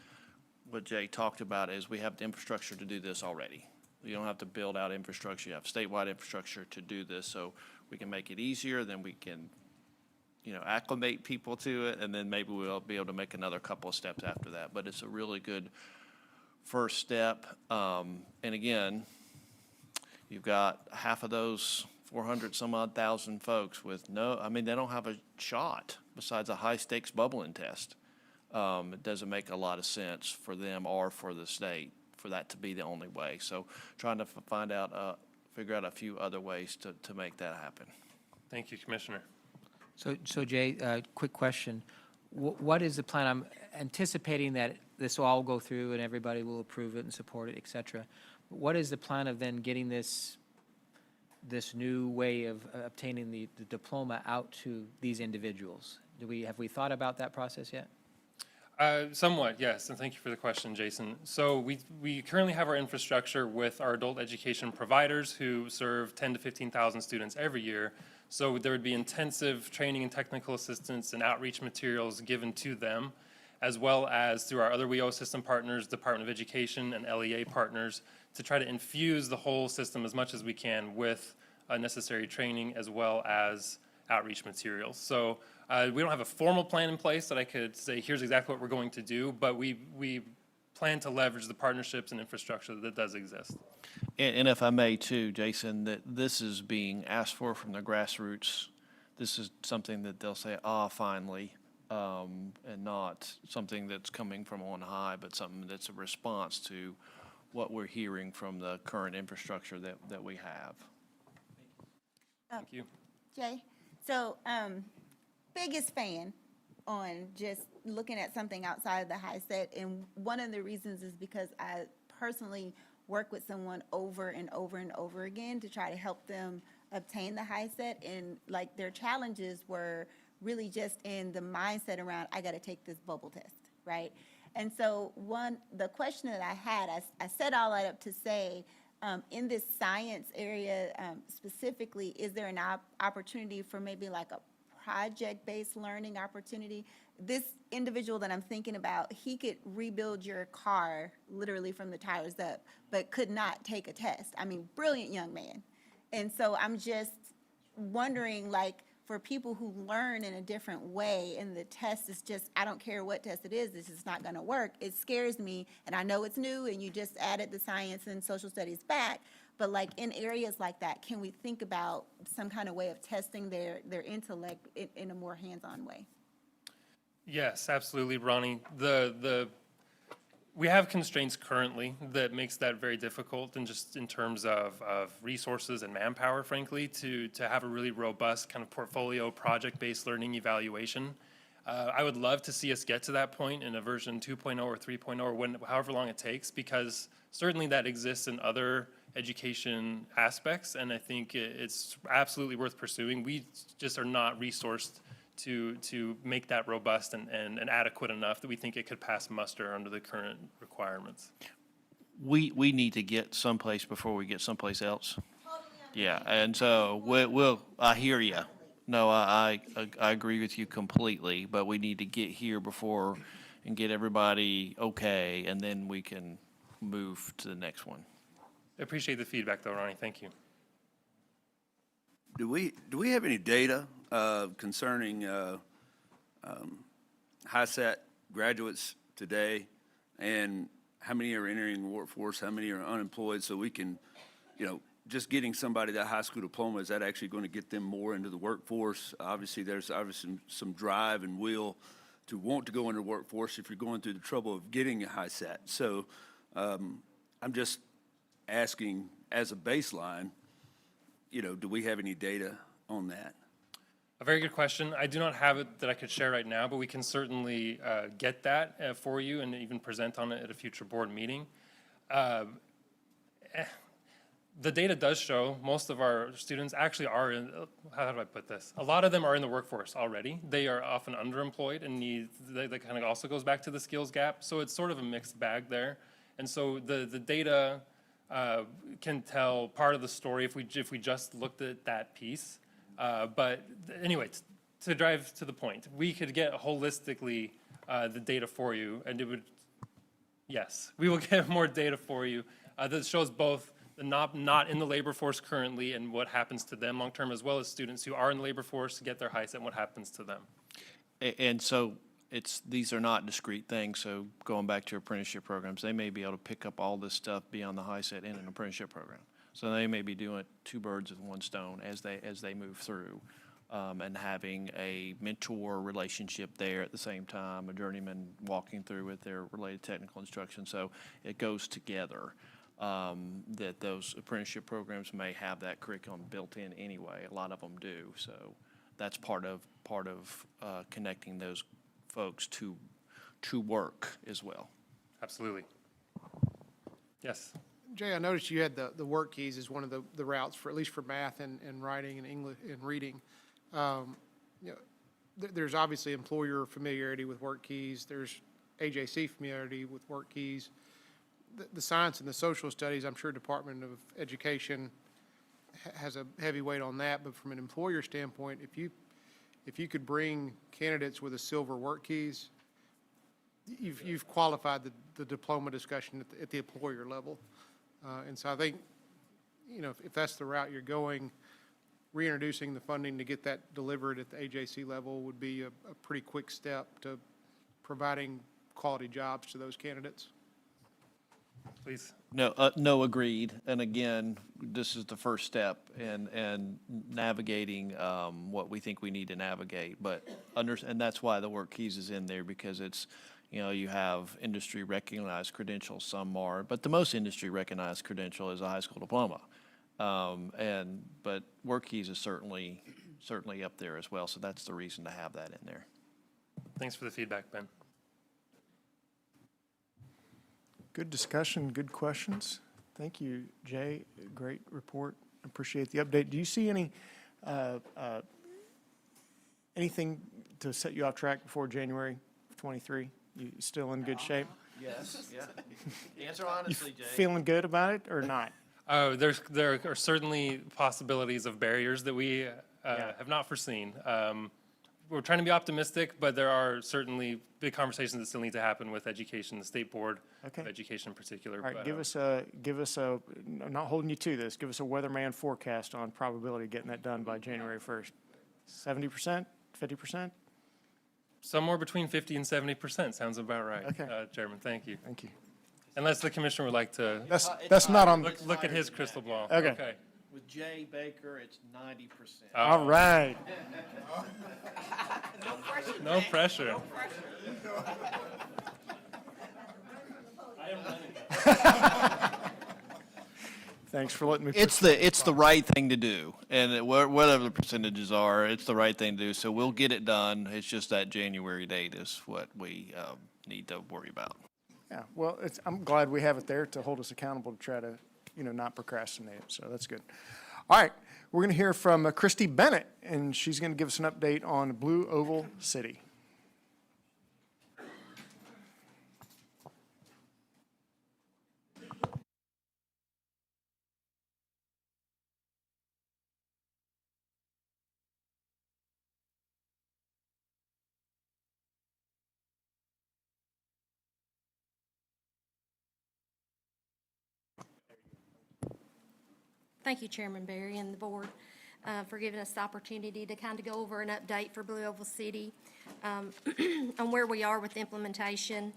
what Jay talked about is we have the infrastructure to do this already. You don't have to build out infrastructure. You have statewide infrastructure to do this, so we can make it easier. Then we can, acclimate people to it, and then maybe we'll be able to make another couple of steps after that. But it's a really good first step. And again, you've got half of those 400 some odd thousand folks they don't have a shot besides a high stakes bubbling test. It doesn't make a lot of sense for them or for the state for that to be the only way. So trying to figure out a few other ways to make that happen.
Thank you, Commissioner.
So Jay, quick question. What is the plan? I'm anticipating that this will all go through and everybody will approve it and support it, et cetera. What is the plan of then getting this new way of obtaining the diploma out to these individuals? Have we thought about that process yet?
Somewhat, yes, and thank you for the question, Jason. So we currently have our infrastructure with our adult education providers who serve 10 to 15,000 students every year. So there would be intensive training and technical assistance and outreach materials given to them, as well as through our other WEO system partners, Department of Education and LEA partners, to try to infuse the whole system as much as we can with necessary training as well as outreach materials. So we don't have a formal plan in place that I could say, here's exactly what we're going to do, but we plan to leverage the partnerships and infrastructure that does exist.
And if I may too, Jason, that this is being asked for from the grassroots. This is something that they'll say, finally, and not something that's coming from on high, but something that's a response to what we're hearing from the current infrastructure that we have.
Thank you.
Jay, so biggest fan on just looking at something outside of the HiSET, and one of the reasons is because I personally work with someone over and over and over again to try to help them obtain the HiSET, and like their challenges were really just in the mindset around, I got to take this bubble test, right? And so the question that I had, I set all that up to say, in this science area specifically, is there an opportunity for maybe like a project-based learning opportunity? This individual that I'm thinking about, he could rebuild your car literally from the tires up, but could not take a test. I mean, brilliant young man. And so I'm just wondering, like, for people who learn in a different way and the test is just, I don't care what test it is, this is not going to work. It scares me, and I know it's new and you just added the science and social studies back, but like in areas like that, can we think about some kind of way of testing their intellect in a more hands-on way?
Yes, absolutely, Ronnie. We have constraints currently that makes that very difficult, and just in terms of resources and manpower, frankly, to have a really robust kind of portfolio project-based learning evaluation. I would love to see us get to that point in a version 2.0 or 3.0 or however long it takes, because certainly that exists in other education aspects, and I think it's absolutely worth pursuing. We just are not resourced to make that robust and adequate enough that we think it could pass muster under the current requirements.
We need to get someplace before we get someplace else. Yeah, and so I hear you. No, I agree with you completely, but we need to get here before and get everybody okay, and then we can move to the next one.
I appreciate the feedback, though, Ronnie. Thank you.
Do we have any data concerning high-set graduates today, and how many are entering the workforce, how many are unemployed, so we can, just getting somebody that high school diploma, is that actually going to get them more into the workforce? Obviously, there's some drive and will to want to go into the workforce if you're going through the trouble of getting a high set. So I'm just asking, as a baseline, do we have any data on that?
A very good question. I do not have it that I could share right now, but we can certainly get that for you and even present on it at a future board meeting. The data does show most of our students actually are in, how do I put this? A lot of them are in the workforce already. They are often underemployed and that kind of also goes back to the skills gap. So it's sort of a mixed bag there. And so the data can tell part of the story if we just looked at that piece. But anyway, to drive to the point, we could get holistically the data for you, and it would, yes, we will get more data for you that shows both the not in the labor force currently and what happens to them long-term, as well as students who are in the labor force get their HICE and what happens to them.
And so these are not discrete things. So going back to apprenticeship programs, they may be able to pick up all this stuff beyond the HICE in an apprenticeship program. So they may be doing two birds with one stone as they move through, and having a mentor relationship there at the same time, a journeyman walking through with their related technical instruction. So it goes together. That those apprenticeship programs may have that curriculum built in anyway. A lot of them do. So that's part of connecting those folks to work as well.
Absolutely. Yes.
Jay, I noticed you had the work keys as one of the routes for, at least for math and writing and English and reading. There's obviously employer familiarity with work keys. There's AJC familiarity with work keys. The science and the social studies, I'm sure Department of Education has a heavy weight on that, but from an employer standpoint, if you could bring candidates with a silver work keys, you've qualified the diploma discussion at the employer level. And so I think, if that's the route you're going, reintroducing the funding to get that delivered at the AJC level would be a pretty quick step to providing quality jobs to those candidates.
Please.
No, agreed. And again, this is the first step in navigating what we think we need to navigate. But and that's why the work keys is in there, because it's, you have industry recognized credentials, some are, but the most industry recognized credential is a high school diploma. But work keys is certainly up there as well. So that's the reason to have that in there.
Thanks for the feedback, Ben.
Good discussion, good questions. Thank you, Jay. Great report. Appreciate the update. Do you see anything to set you off track before January 23? You still in good shape?
Yes. Yeah. Answer honestly, Jay.
Feeling good about it or not?
There are certainly possibilities of barriers that we have not foreseen. We're trying to be optimistic, but there are certainly big conversations that still need to happen with education, the state board of education in particular.
All right, give us a, I'm not holding you to this, give us a weatherman forecast on probability of getting that done by January 1st. 70%, 50%?
Somewhere between 50 and 70% sounds about right.
Okay.
Chairman, thank you.
Thank you.
Unless the commissioner would like to.
That's not on.
Look at his crystal ball.
Okay.
With Jay Baker, it's 90%.
All right.
No pressure.
Thanks for letting me.
It's the right thing to do, and whatever the percentages are, it's the right thing to do. So we'll get it done. It's just that January date is what we need to worry about.
Yeah. Well, I'm glad we have it there to hold us accountable to try to, not procrastinate. So that's good. All right. We're going to hear from Christy Bennett and she's going to give us an update on Blue Oval City.
Thank you, Chairman Barry and the board, for giving us the opportunity to kind of go over an update for Blue Oval City on where we are with implementation.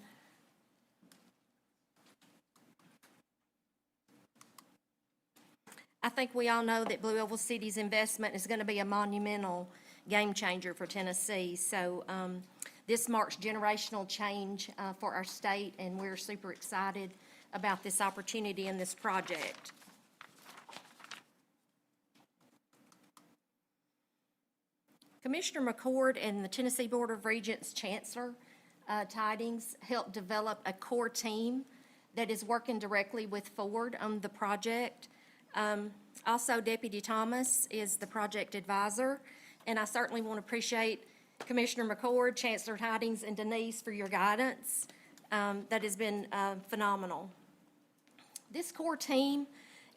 I think we all know that Blue Oval City's investment is going to be a monumental game changer for Tennessee. So this marks generational change for our state, and we're super excited about this opportunity and this project. Commissioner McCord and the Tennessee Board of Regents Chancellor Tidings helped develop a core team that is working directly with Ford on the project. Also, Deputy Thomas is the project advisor, and I certainly want to appreciate Commissioner McCord, Chancellor Tidings, and Denise for your guidance. That has been phenomenal. This core team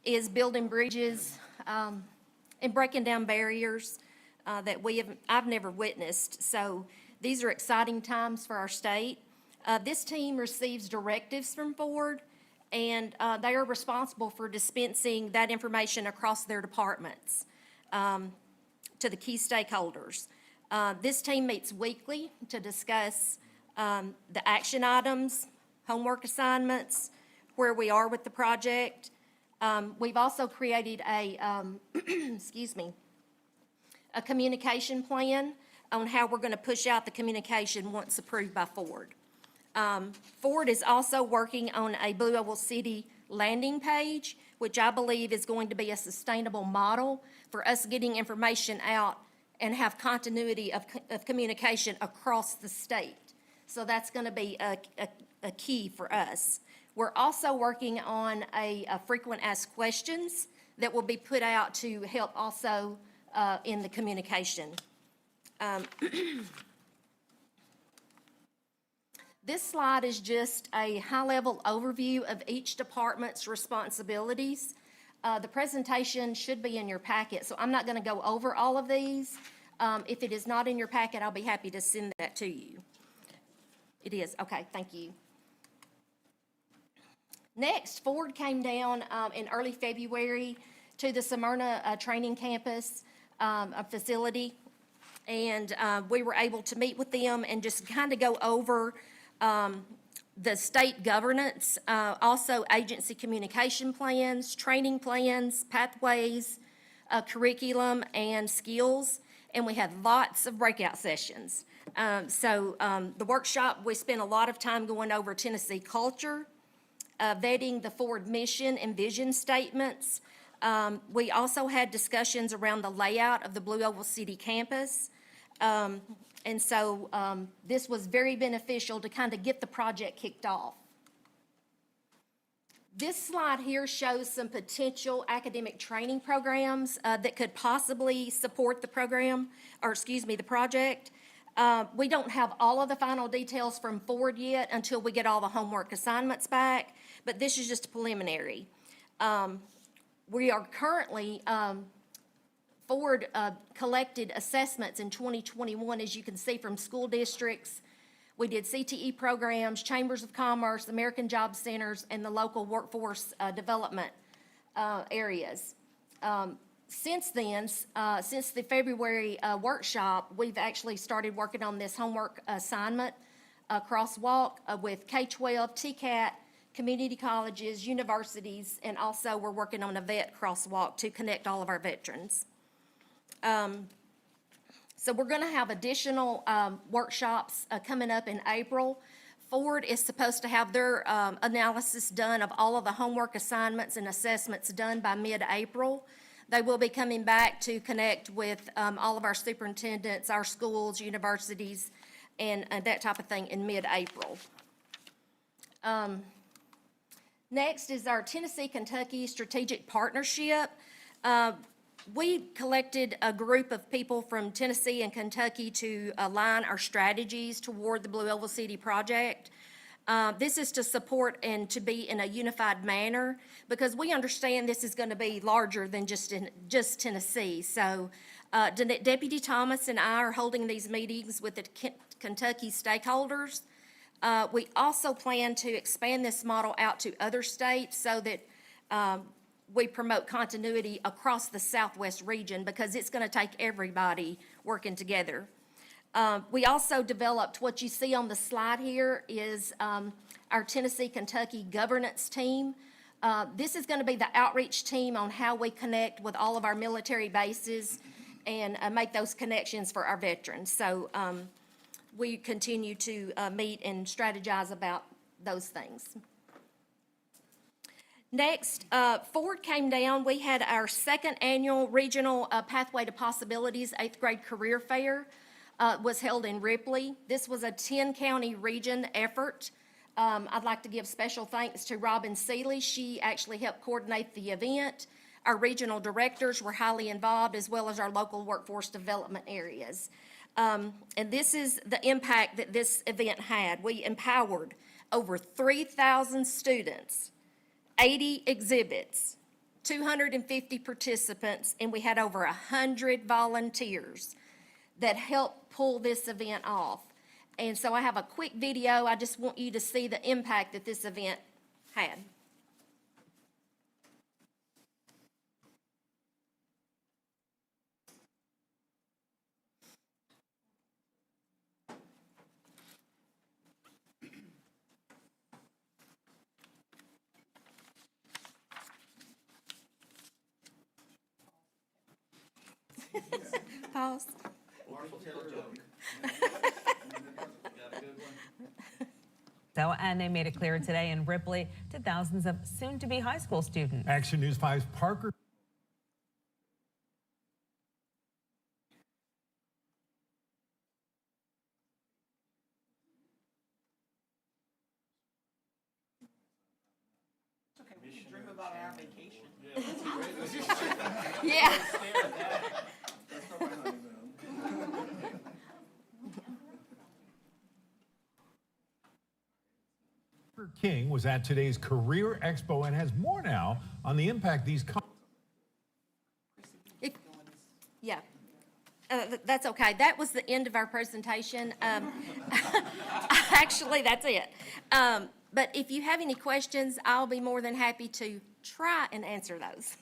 is building bridges and breaking down barriers that I've never witnessed. So these are exciting times for our state. This team receives directives from Ford, and they are responsible for dispensing that information across their departments to the key stakeholders. This team meets weekly to discuss the action items, homework assignments, where we are with the project. We've also created a, a communication plan on how we're going to push out the communication once approved by Ford. Ford is also working on a Blue Oval City landing page, which I believe is going to be a sustainable model for us getting information out and have continuity of communication across the state. So that's going to be a key for us. We're also working on a frequent asked questions that will be put out to help also in the communication. This slide is just a high-level overview of each department's responsibilities. The presentation should be in your packet, so I'm not going to go over all of these. If it is not in your packet, I'll be happy to send that to you. It is? Okay, thank you. Next, Ford came down in early February to the Smyrna training campus facility, and we were able to meet with them and just kind of go over the state governance, also agency communication plans, training plans, pathways, curriculum, and skills, and we had lots of breakout sessions. The workshop, we spent a lot of time going over Tennessee culture, vetting the Ford mission and vision statements. We also had discussions around the layout of the Blue Oval City campus. This was very beneficial to kind of get the project kicked off. This slide here shows some potential academic training programs that could possibly support the program, or excuse me, the project. We don't have all of the final details from Ford yet until we get all the homework assignments back, but this is just a preliminary. We are currently, Ford collected assessments in 2021, as you can see, from school districts. We did CTE programs, chambers of commerce, American Job Centers, and the local workforce development areas. Since then, since the February workshop, we've actually started working on this homework assignment crosswalk with K-12, TCAT, community colleges, universities, and also we're working on a vet crosswalk to connect all of our veterans. So we're going to have additional workshops coming up in April. Ford is supposed to have their analysis done of all of the homework assignments and assessments done by mid-April. They will be coming back to connect with all of our superintendents, our schools, universities, and that type of thing in mid-April. Next is our Tennessee-Kentucky Strategic Partnership. We collected a group of people from Tennessee and Kentucky to align our strategies toward the Blue Oval City project. This is to support and to be in a unified manner, because we understand this is going to be larger than just Tennessee. So Deputy Thomas and I are holding these meetings with the Kentucky stakeholders. We also plan to expand this model out to other states so that we promote continuity across the Southwest region, because it's going to take everybody working together. We also developed, what you see on the slide here is our Tennessee-Kentucky governance team. This is going to be the outreach team on how we connect with all of our military bases and make those connections for our veterans. So we continue to meet and strategize about those things. Next, Ford came down. We had our second annual regional Pathway to Possibilities 8th grade career fair. Was held in Ripley. This was a 10-county region effort. I'd like to give special thanks to Robin Seeley. She actually helped coordinate the event. Our regional directors were highly involved, as well as our local workforce development areas. And this is the impact that this event had. We empowered over 3,000 students, 80 exhibits, 250 participants, and we had over 100 volunteers that helped pull this event off. And so I have a quick video. I just want you to see the impact that this event had. Pause.
And they made it clear today in Ripley to thousands of soon-to-be high school students.
Action News 5's Parker.
Okay, we should dream about our vacation.
Yeah.
King was at today's Career Expo and has more now on the impact these
Yeah. That's okay. That was the end of our presentation. Actually, that's it. But if you have any questions, I'll be more than happy to try and answer those.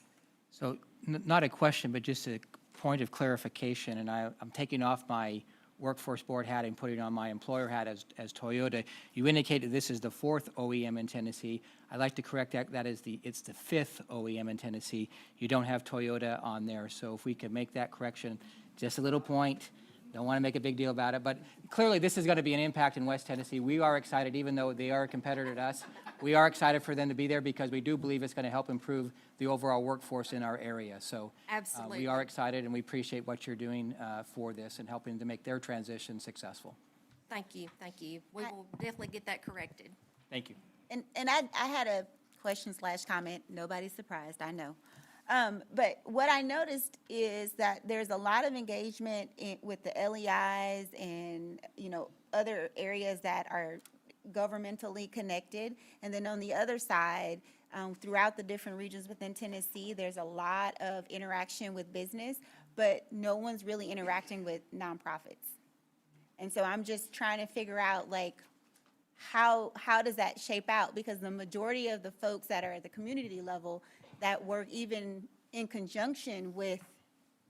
So, not a question, but just a point of clarification, and I'm taking off my workforce board hat and putting on my employer hat as Toyota. You indicated this is the 4th OEM in Tennessee. I'd like to correct that. It's the 5th OEM in Tennessee. You don't have Toyota on there, so if we could make that correction, just a little point. Don't want to make a big deal about it, but clearly this is going to be an impact in West Tennessee. We are excited, even though they are a competitor to us. We are excited for them to be there because we do believe it's going to help improve the overall workforce in our area. So
absolutely,
we are excited, and we appreciate what you're doing for this and helping to make their transition successful.
Thank you. Thank you. We will definitely get that corrected.
Thank you.
And I had a question/comment. Nobody's surprised, I know. But what I noticed is that there's a lot of engagement with the LEIs and, other areas that are governmentally connected. And then on the other side, throughout the different regions within Tennessee, there's a lot of interaction with business, but no one's really interacting with nonprofits. And so I'm just trying to figure out, how does that shape out? Because the majority of the folks that are at the community level that work even in conjunction with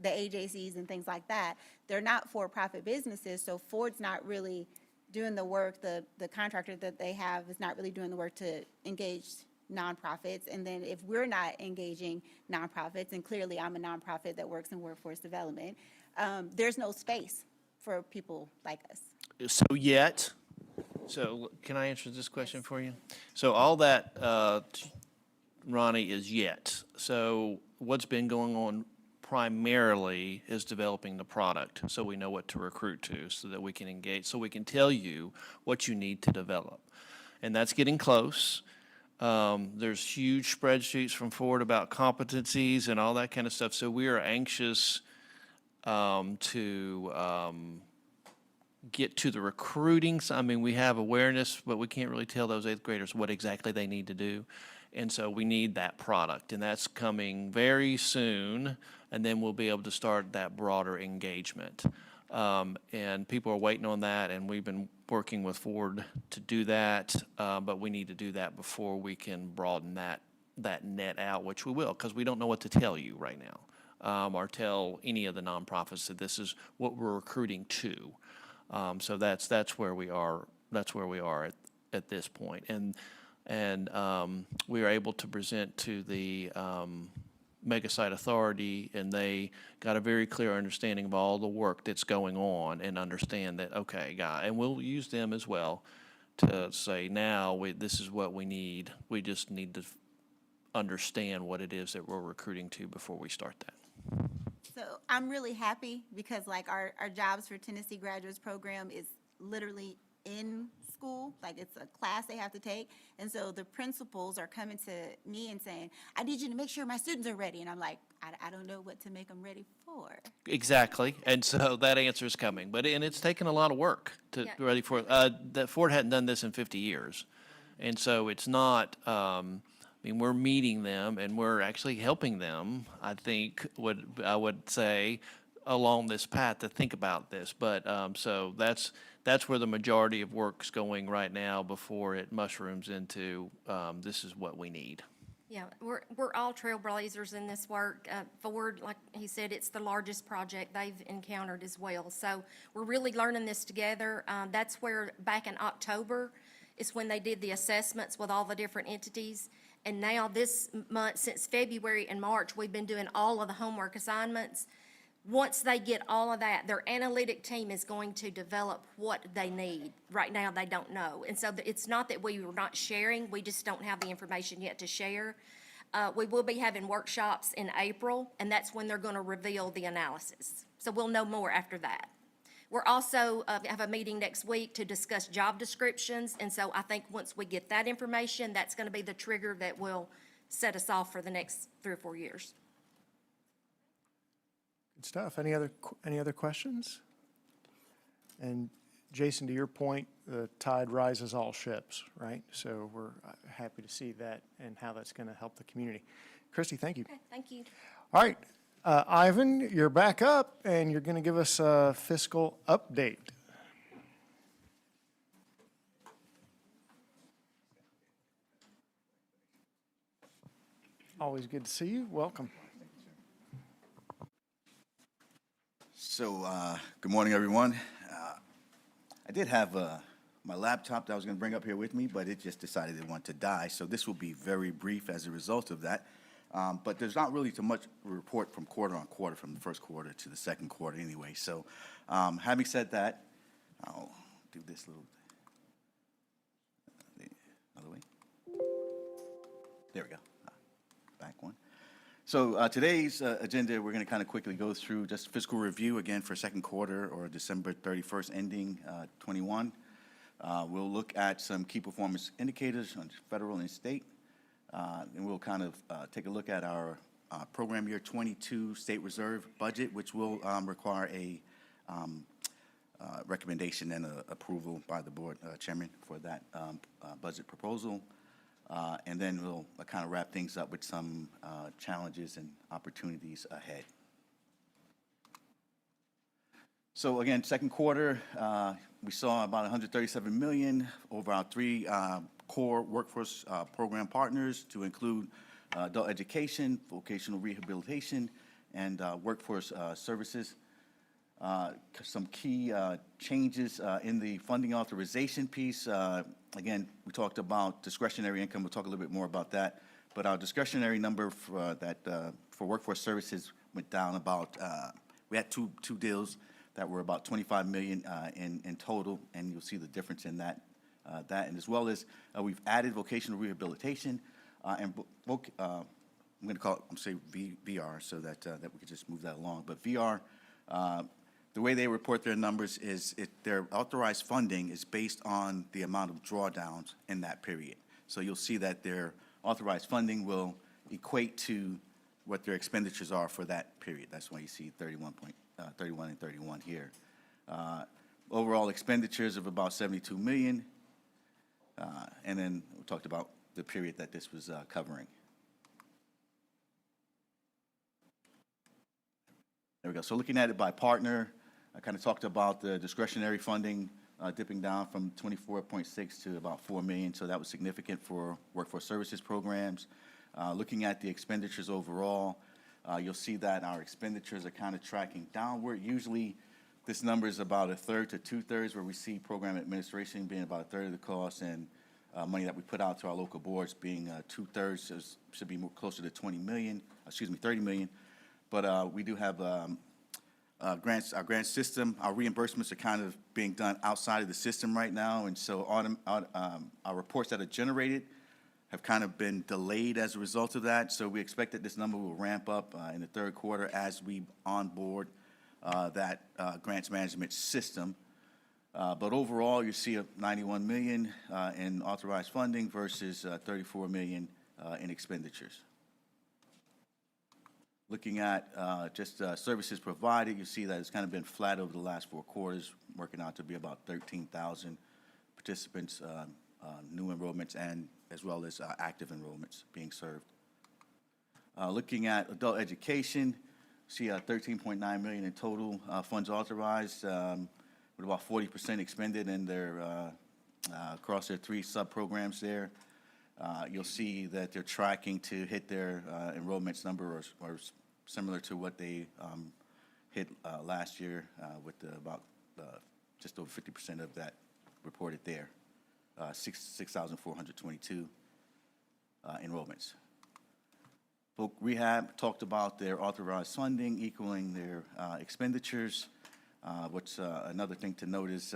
the AJCs and things like that, they're not for-profit businesses, so Ford's not really doing the work, the contractor that they have is not really doing the work to engage nonprofits. And then if we're not engaging nonprofits, and clearly I'm a nonprofit that works in workforce development, there's no space for people like us.
So can I answer this question for you? So all that, Ronnie, is yet. So what's been going on primarily is developing the product so we know what to recruit to, so that we can engage, so we can tell you what you need to develop. And that's getting close. There's huge spreadsheets from Ford about competencies and all that kind of stuff. So we are anxious to get to the recruiting. I mean, we have awareness, but we can't really tell those eighth graders what exactly they need to do. And so we need that product, and that's coming very soon, and then we'll be able to start that broader engagement. And people are waiting on that, and we've been working with Ford to do that, but we need to do that before we can broaden that net out, which we will, because we don't know what to tell you right now, or tell any of the nonprofits that this is what we're recruiting to. So that's where we are. That's where we are at this point. And we were able to present to the Mega Site Authority, and they got a very clear understanding of all the work that's going on, and understand that, okay, and we'll use them as well to say, now this is what we need. We just need to understand what it is that we're recruiting to before we start that.
So I'm really happy because like our Jobs for Tennessee Graduates program is literally in school, like it's a class they have to take. And so the principals are coming to me and saying, I need you to make sure my students are ready. And I'm like, I don't know what to make them ready for.
Exactly. And so that answer is coming. And it's taken a lot of work to be ready for it. That Ford hadn't done this in 50 years. And so it's not, I mean, we're meeting them and we're actually helping them, I think, I would say, along this path to think about this. But so that's where the majority of work's going right now before it mushrooms into this is what we need.
Yeah, we're all trailblazers in this work. Ford, like he said, it's the largest project they've encountered as well. So we're really learning this together. That's where back in October is when they did the assessments with all the different entities. And now this month, since February and March, we've been doing all of the homework assignments. Once they get all of that, their analytic team is going to develop what they need. Right now, they don't know. And so it's not that we were not sharing, we just don't have the information yet to share. We will be having workshops in April, and that's when they're going to reveal the analysis. So we'll know more after that. We're also have a meeting next week to discuss job descriptions, and so I think once we get that information, that's going to be the trigger that will set us off for the next 3 or 4 years.
Good stuff. Any other questions? And Jason, to your point, the tide rises all ships, right? So we're happy to see that and how that's going to help the community. Christy, thank you.
Okay, thank you.
All right, Ivan, you're back up, and you're going to give us a fiscal update. Always good to see you. Welcome.
So, good morning, everyone. I did have my laptop that I was going to bring up here with me, but it just decided it wanted to die. So this will be very brief as a result of that. But there's not really too much report from quarter on quarter, from the first quarter to the second quarter anyway. So having said that, I'll do this little, other way. There we go. Back one. So today's agenda, we're going to kind of quickly go through just fiscal review again for second quarter or December 31st ending 21. We'll look at some key performance indicators on federal and state. And we'll kind of take a look at our program year 22 state reserve budget, which will require a recommendation and approval by the board chairman for that budget proposal. And then we'll kind of wrap things up with some challenges and opportunities ahead. So again, second quarter, we saw about 137 million over our 3 core workforce program partners, to include adult education, vocational rehabilitation, and workforce services. Some key changes in the funding authorization piece. Again, we talked about discretionary income. We'll talk a little bit more about that. But our discretionary number for for workforce services went down about, we had two deals that were about 25 million in total, and you'll see the difference in that. And as well as we've added vocational rehabilitation and I'm going to call it, say VR, so that we could just move that along. But VR, the way they report their numbers is their authorized funding is based on the amount of drawdowns in that period. So you'll see that their authorized funding will equate to what their expenditures are for that period. That's why you see 31 and 31 here. Overall expenditures of about 72 million. And then we talked about the period that this was covering. There we go. So looking at it by partner, I kind of talked about the discretionary funding dipping down from 24.6 to about 4 million. So that was significant for workforce services programs. Looking at the expenditures overall, you'll see that our expenditures are kind of tracking downward. Usually this number is about 1/3 to 2/3, where we see program administration being about 1/3 of the cost, and money that we put out to our local boards being 2/3, so should be more closer to 30 million. But we do have grants, our grant system, our reimbursements are kind of being done outside of the system right now, and so our reports that are generated have kind of been delayed as a result of that. So we expect that this number will ramp up in the third quarter as we onboard that grants management system. But overall, you see a 91 million in authorized funding versus 34 million in expenditures. Looking at just services provided, you see that it's kind of been flat over the last 4 quarters, working out to be about 13,000 participants, new enrollments, and as well as active enrollments being served. Looking at adult education, see 13.9 million in total funds authorized, with about 40% expended in their across their 3 sub-programs there. You'll see that they're tracking to hit their enrollments number or similar to what they hit last year with about just over 50% of that reported there, 6,422 enrollments. Voc Rehab talked about their authorized funding equaling their expenditures. What's another thing to note is,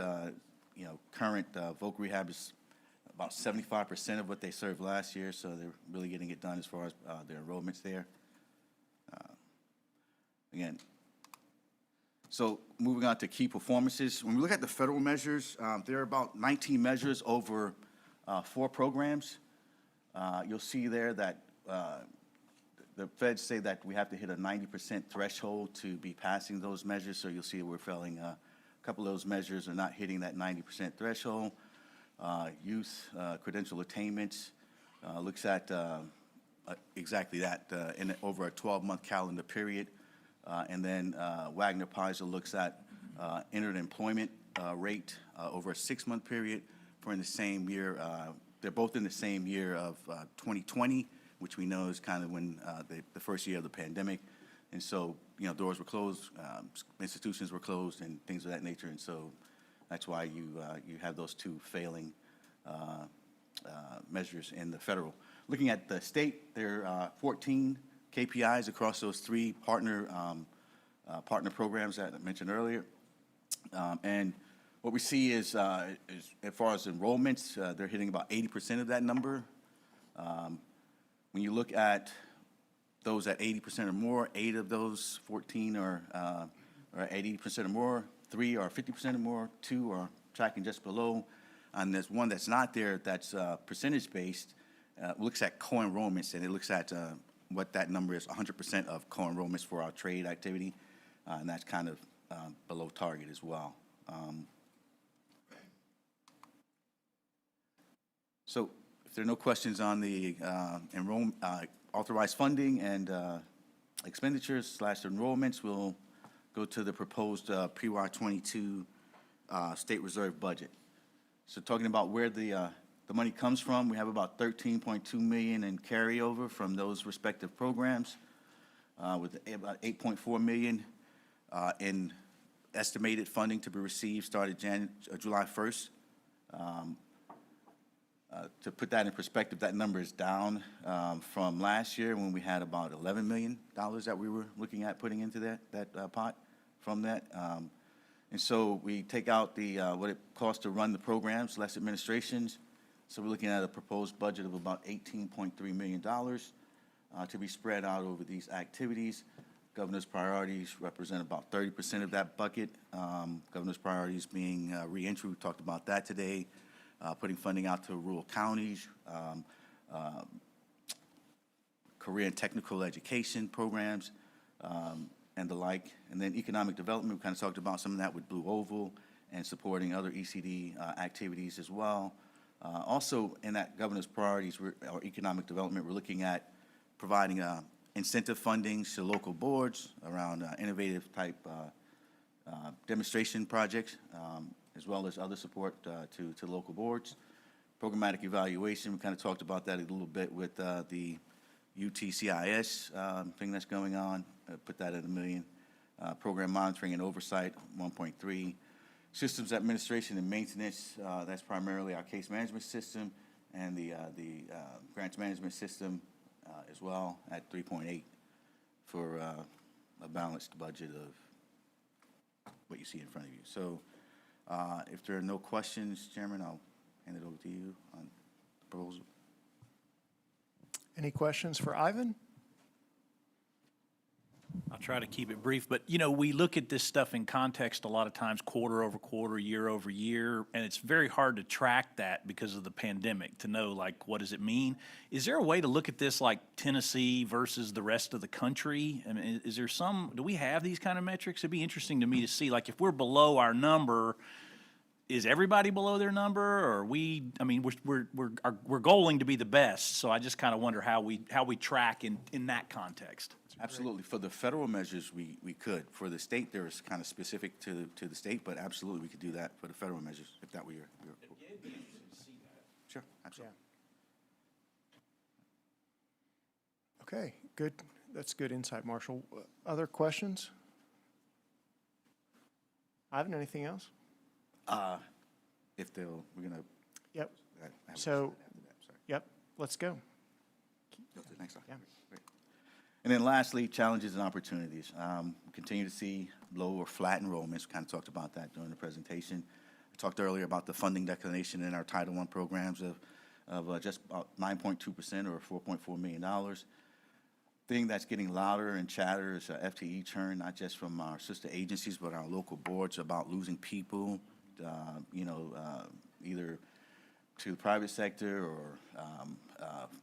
current Voc Rehab is about 75% of what they served last year, so they're really getting it done as far as their enrollments there. Again, so moving on to key performances. When we look at the federal measures, there are about 19 measures over 4 programs. You'll see there that the feds say that we have to hit a 90% threshold to be passing those measures, so you'll see we're failing a couple of those measures are not hitting that 90% threshold. Youth credential attainments looks at exactly that in over a 12-month calendar period. And then Wagner-Pfizer looks at entered employment rate over a 6-month period for in the same year. They're both in the same year of 2020, which we know is kind of when the first year of the pandemic. And so, doors were closed, institutions were closed, and things of that nature. And so that's why you have those 2 failing measures in the federal. Looking at the state, there are 14 KPIs across those 3 partner programs that I mentioned earlier. And what we see is as far as enrollments, they're hitting about 80% of that number. When you look at those at 80% or more, 8 of those 14 are at 80% or more, 3 are 50% or more, 2 are tracking just below, and there's 1 that's not there that's percentage-based, looks at co-enrollments, and it looks at what that number is, 100% of co-enrollments for our trade activity, and that's kind of below target as well. So if there are no questions on the authorized funding and expenditures / enrollments, we'll go to the proposed PY22 state reserve budget. So talking about where the money comes from, we have about 13.2 million in carryover from those respective programs, with about 8.4 million in estimated funding to be received started July 1st. To put that in perspective, that number is down from last year when we had about $11 million that we were looking at putting into that pot from that. And so we take out the what it costs to run the programs, less administrations. So we're looking at a proposed budget of about $18.3 million to be spread out over these activities. Governor's priorities represent about 30% of that bucket. Governor's priorities being reentry, we talked about that today. putting funding out to rural counties, career and technical education programs, and the like. And then economic development, we kind of talked about some of that with Blue Oval and supporting other ECD activities as well. Also, in that governor's priorities or economic development, we're looking at providing incentive fundings to local boards around innovative type demonstration projects, as well as other support to local boards. Programmatic evaluation, we kind of talked about that a little bit with the UTCIS thing that's going on, put that at $1 million. Program monitoring and oversight, 1.3. Systems administration and maintenance, that's primarily our case management system and the grants management system as well at 3.8 for a balanced budget of what you see in front of you. So if there are no questions, Chairman, I'll hand it over to you on the proposal.
Any questions for Ivan?
I'll try to keep it brief, but we look at this stuff in context a lot of times, quarter over quarter, year over year, and it's very hard to track that because of the pandemic to know, like, what does it mean? Is there a way to look at this like Tennessee versus the rest of the country? I mean, do we have these kind of metrics? It'd be interesting to me to see, like, if we're below our number, is everybody below their number, or we're goaling to be the best, so I just kind of wonder how we track in that context.
Absolutely. For the federal measures, we could. For the state, there's kind of specific to the state, but absolutely we could do that for the federal measures, if that were your.
It'd be interesting to see that.
Sure, absolutely.
Okay, good. That's good insight, Marshall. Other questions? Ivan, anything else?
We're gonna.
Yep.
I have a
So,
slide after that, sorry.
yep, let's go.
Go to the next slide.
Yeah.
Great. And then lastly, challenges and opportunities. We continue to see low or flat enrollments. We kind of talked about that during the presentation. I talked earlier about the funding declination in our Title I programs of just about 9.2% or $4.4 million. Thing that's getting louder and chatter is FTE churn, not just from our sister agencies, but our local boards about losing people, either to the private sector or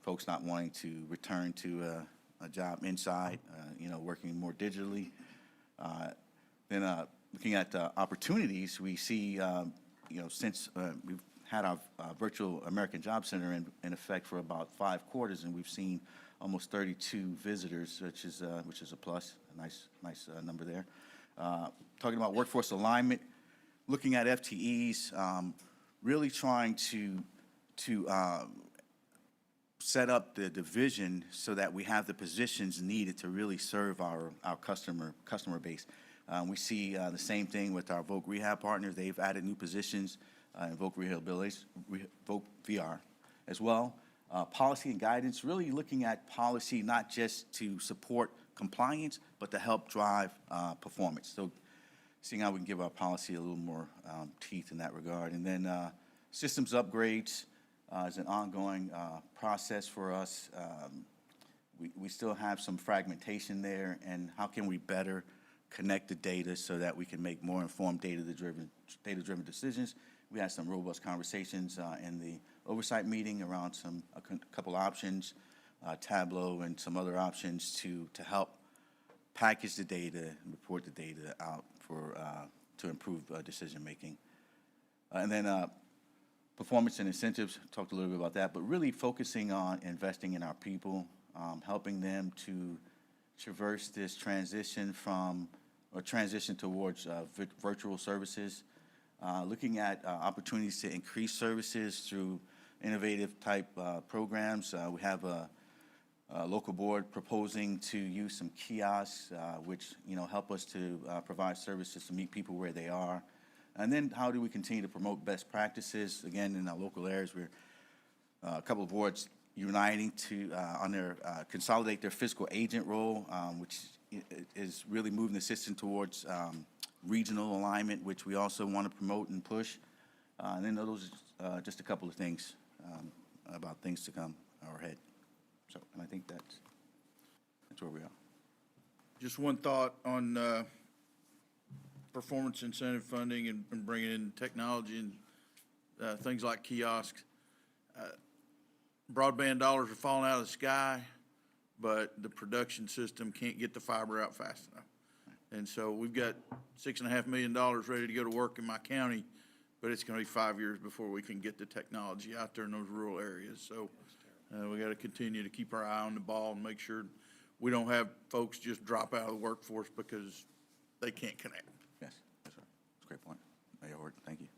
folks not wanting to return to a job inside, working more digitally. Then looking at opportunities, we see, since we've had our virtual American Job Center in effect for about 5 quarters, and we've seen almost 32 visitors, which is a plus, a nice number there. Talking about workforce alignment, looking at FTEs, really trying to set up the division so that we have the positions needed to really serve our customer base. We see the same thing with our Voc Rehab partners. They've added new positions in Voc Rehabilitation, Voc VR as well. Policy and guidance, really looking at policy not just to support compliance, but to help drive performance. So seeing how we can give our policy a little more teeth in that regard. And then systems upgrades is an ongoing process for us. We still have some fragmentation there, and how can we better connect the data so that we can make more informed data-driven decisions. We had some robust conversations in the oversight meeting around a couple options, Tableau and some other options to help package the data and report the data out to improve decision-making. And then performance and incentives, talked a little bit about that, but really focusing on investing in our people, helping them to traverse this transition towards virtual services, looking at opportunities to increase services through innovative type programs. We have a local board proposing to use some kiosks, which help us to provide services to meet people where they are. And then how do we continue to promote best practices? Again, in our local areas, we're a couple of boards uniting to consolidate their fiscal agent role, which is really moving the system towards regional alignment, which we also want to promote and push. And then those are just a couple of things about things to come ahead. So, and I think that's where we are.
Just one thought on performance incentive funding and bringing in technology and things like kiosks. Broadband dollars are falling out of the sky, but the production system can't get the fiber out fast enough. And so we've got $6.5 million ready to go to work in my county, but it's going to be 5 years before we can get the technology out there in those rural areas. So we got to continue to keep our eye on the ball and make sure we don't have folks just drop out of the workforce because they can't connect.
Yes, yes, sir. That's a great point. Mayor Horton, thank you.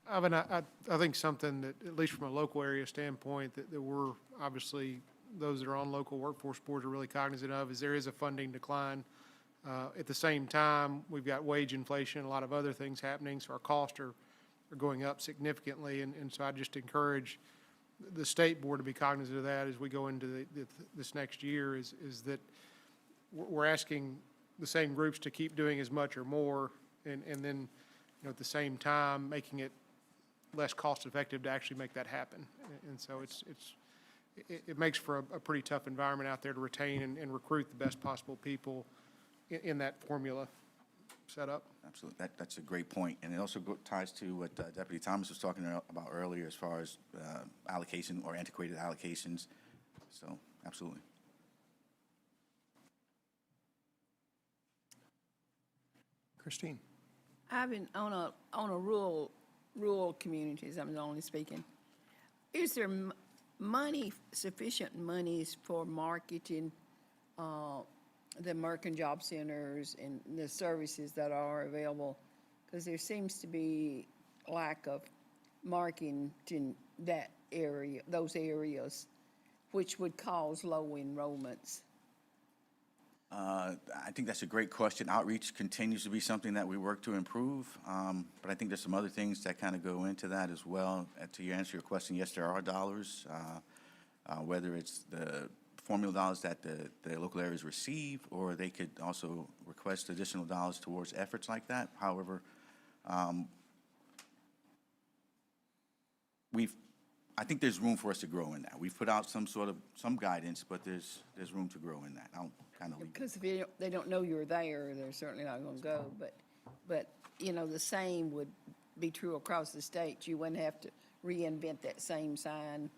Ivan, I think something that, at least from a local area standpoint, that we're obviously, those that are on local workforce boards are really cognizant of, is there is a funding decline. At the same time, we've got wage inflation, a lot of other things happening, so our costs are going up significantly. And so I just encourage the state board to be cognizant of that as we go into this next year, is that we're asking the same groups to keep doing as much or more, and then, at the same time, making it less cost-effective to actually make that happen. And so it makes for a pretty tough environment out there to retain and recruit the best possible people in that formula setup.
Absolutely. That's a great point. And it also ties to what Deputy Thomas was talking about earlier as far as allocation or antiquated allocations. So, absolutely.
Christine.
I've been on a rural communities, I'm only speaking. Is there sufficient monies for marketing the American Job Centers and the services that are available? Because there seems to be lack of marketing in that area, those areas, which would cause low enrollments.
I think that's a great question. Outreach continues to be something that we work to improve, but I think there's some other things that kind of go into that as well. To answer your question, yes, there are dollars, whether it's the formula dollars that the local areas receive, or they could also request additional dollars towards efforts like that. However, I think there's room for us to grow in that. We've put out some guidance, but there's room to grow in that. I'll kind of leave it.
Because if they don't know you're there, they're certainly not going to go. But the same would be true across the state. You wouldn't have to reinvent that same sign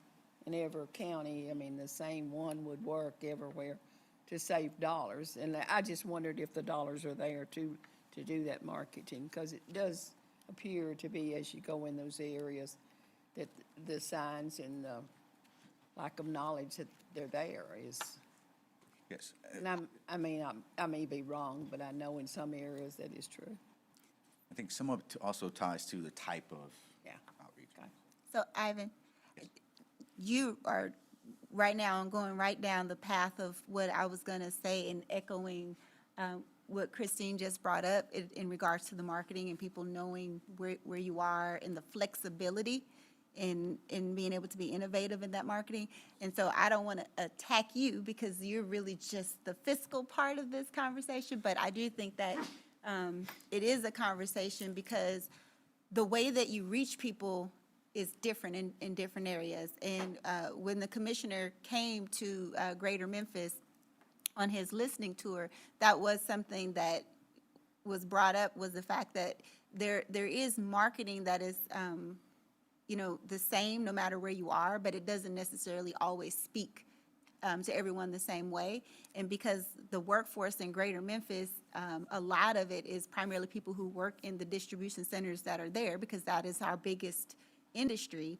in every county. I mean, the same one would work everywhere to save dollars. And I just wondered if the dollars are there to do that marketing, because it does appear to be, as you go in those areas, that the signs and the lack of knowledge that they're there is.
Yes.
And I may be wrong, but I know in some areas that is true.
I think some of it also ties to the type of outreach.
So Ivan, you are right now going right down the path of what I was going to say, and echoing what Christine just brought up in regards to the marketing and people knowing where you are and the flexibility in being able to be innovative in that marketing. And so I don't want to attack you because you're really just the fiscal part of this conversation, but I do think that it is a conversation because the way that you reach people is different in different areas. And when the commissioner came to Greater Memphis on his listening tour, that was something that was brought up, was the fact that there is marketing that is the same no matter where you are, but it doesn't necessarily always speak to everyone the same way. And because the workforce in Greater Memphis, a lot of it is primarily people who work in the distribution centers that are there, because that is our biggest industry.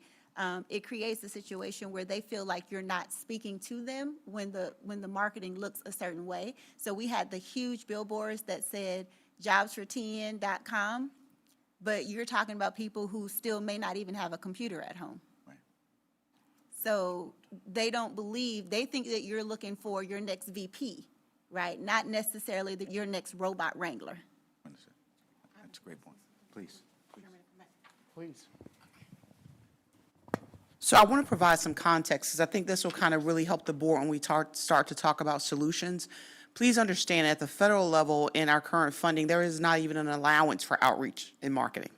It creates a situation where they feel like you're not speaking to them when the marketing looks a certain way. So we had the huge billboards that said jobsfor10.com, but you're talking about people who still may not even have a computer at home.
Right.
So they don't believe, they think that you're looking for your next VP, right? Not necessarily your next robot wrangler.
Understood. That's a great point. Please.
Please.
So I want to provide some context, because I think this will kind of really help the board when we start to talk about solutions. Please understand, at the federal level in our current funding, there is not even an allowance for outreach and marketing.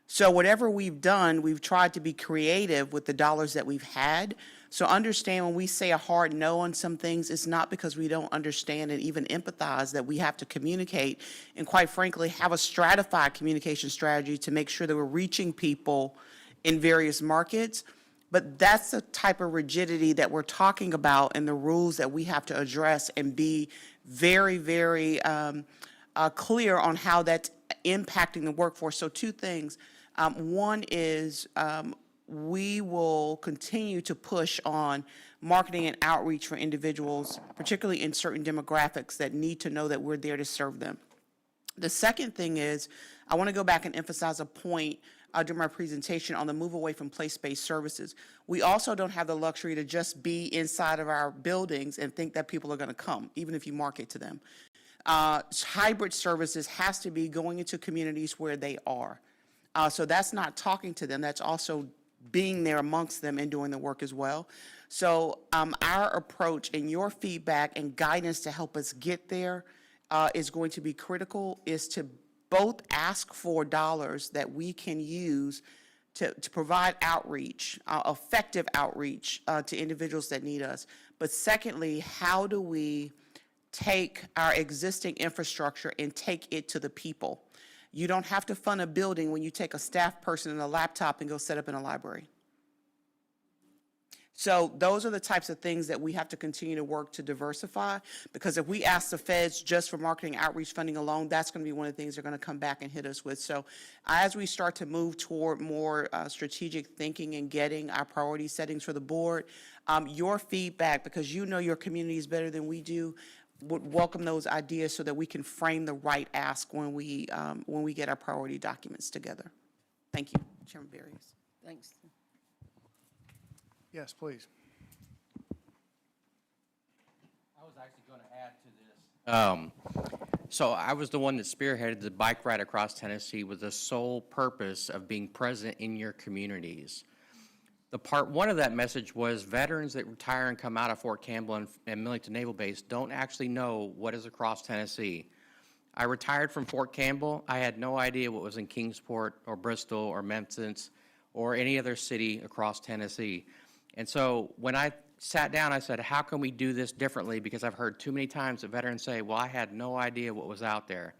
So whatever we've done, we've tried to be creative with the dollars that we've had So understand when we say a hard no on some things, it's not because we don't understand and even empathize that we have to communicate and quite frankly, have a stratified communication strategy to make sure that we're reaching people in various markets. But that's the type of rigidity that we're talking about and the rules that we have to address and be very, very clear on how that's impacting the workforce. So two things. One is we will continue to push on marketing and outreach for individuals, particularly in certain demographics that need to know that we're there to serve them. The second thing is I want to go back and emphasize a point during my presentation on the move away from place-based services. We also don't have the luxury to just be inside of our buildings and think that people are going to come, even if you market to them. Hybrid services has to be going into communities where they are. So that's not talking to them, that's also being there amongst them and doing the work as well. So our approach and your feedback and guidance to help us get there is going to be critical, is to both ask for dollars that we can use to provide outreach, effective outreach to individuals that need us. But secondly, how do we take our existing infrastructure and take it to the people? You don't have to fund a building when you take a staff person and a laptop and go set up in a library. So those are the types of things that we have to continue to work to diversify, because if we ask the feds just for marketing outreach funding alone, that's going to be one of the things they're going to come back and hit us with. So as we start to move toward more strategic thinking and getting our priority settings for the board, your feedback, because you know your communities better than we do, would welcome those ideas so that we can frame the right ask when we get our priority documents together. Thank you, Chairman Berry.
Thanks.
Yes, please.
I was actually going to add to this. So I was the one that spearheaded the bike ride across Tennessee with the sole purpose of being present in your communities. The part one of that message was veterans that retire and come out of Fort Campbell and Millington Naval Base don't actually know what is across Tennessee. I retired from Fort Campbell. I had no idea what was in Kingsport or Bristol or Memphis or any other city across Tennessee. And so when I sat down, I said, how can we do this differently? Because I've heard too many times that veterans say, well, I had no idea what was out there.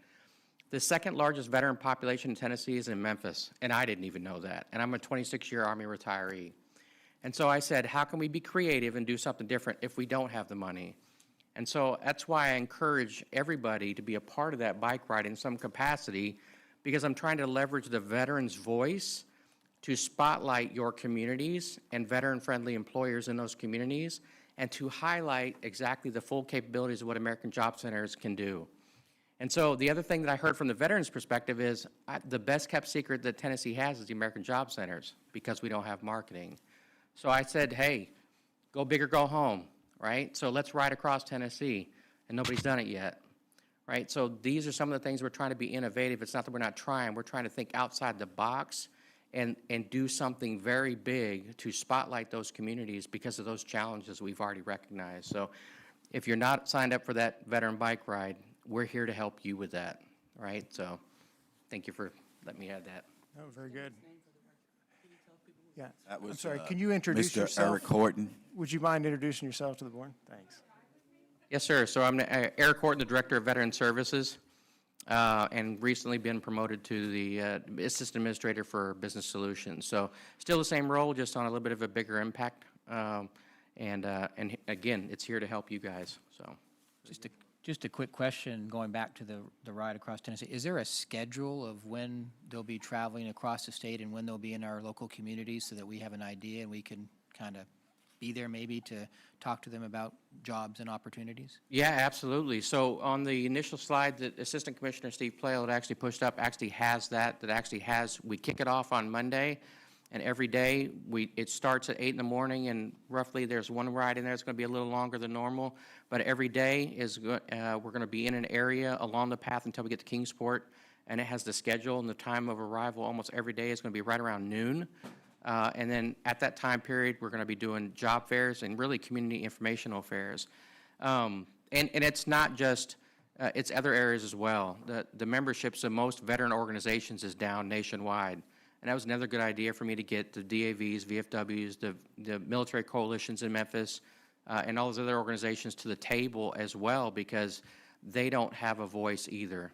The second largest veteran population in Tennessee is in Memphis, and I didn't even know that. And I'm a 26-year Army retiree. And so I said, how can we be creative and do something different if we don't have the money? And so that's why I encourage everybody to be a part of that bike ride in some capacity, because I'm trying to leverage the veteran's voice to spotlight your communities and veteran-friendly employers in those communities, and to highlight exactly the full capabilities of what American Job Centers can do. And so the other thing that I heard from the veterans' perspective is the best kept secret that Tennessee has is the American Job Centers, because we don't have marketing. So I said, hey, go big or go home, right? So let's ride across Tennessee, and nobody's done it yet, right? So these are some of the things we're trying to be innovative. It's not that we're not trying. We're trying to think outside the box and do something very big to spotlight those communities because of those challenges we've already recognized. So if you're not signed up for that veteran bike ride, we're here to help you with that, right? So thank you for letting me add that.
Oh, very good. Yeah,
That was,
I'm sorry, can you introduce
Mr.
yourself?
Eric Horton.
Would you mind introducing yourself to the board? Thanks.
Yes, sir. So I'm Eric Horton, the Director of Veteran Services, and recently been promoted to the Assistant Administrator for Business Solutions. So still the same role, just on a little bit of a bigger impact. And again, it's here to help you guys. So
Just a quick question, going back to the ride across Tennessee. Is there a schedule of when they'll be traveling across the state and when they'll be in our local communities so that we have an idea and we can kind of be there maybe to talk to them about jobs and opportunities?
yeah, absolutely. So on the initial slide that Assistant Commissioner Steve Plale had actually pushed up actually has that actually has, we kick it off on Monday, and every day it starts at 8 in the morning, and roughly there's one ride in there. It's going to be a little longer than normal, but every day is we're going to be in an area along the path until we get to Kingsport, and it has the schedule and the time of arrival. Almost every day is going to be right around noon. And then at that time period, we're going to be doing job fairs and really community informational fairs. And it's not just, it's other areas as well. The memberships of most veteran organizations is down nationwide. And that was another good idea for me to get the DAVs, VFWs, the military coalitions in Memphis, and all those other organizations to the table as well, because they don't have a voice either.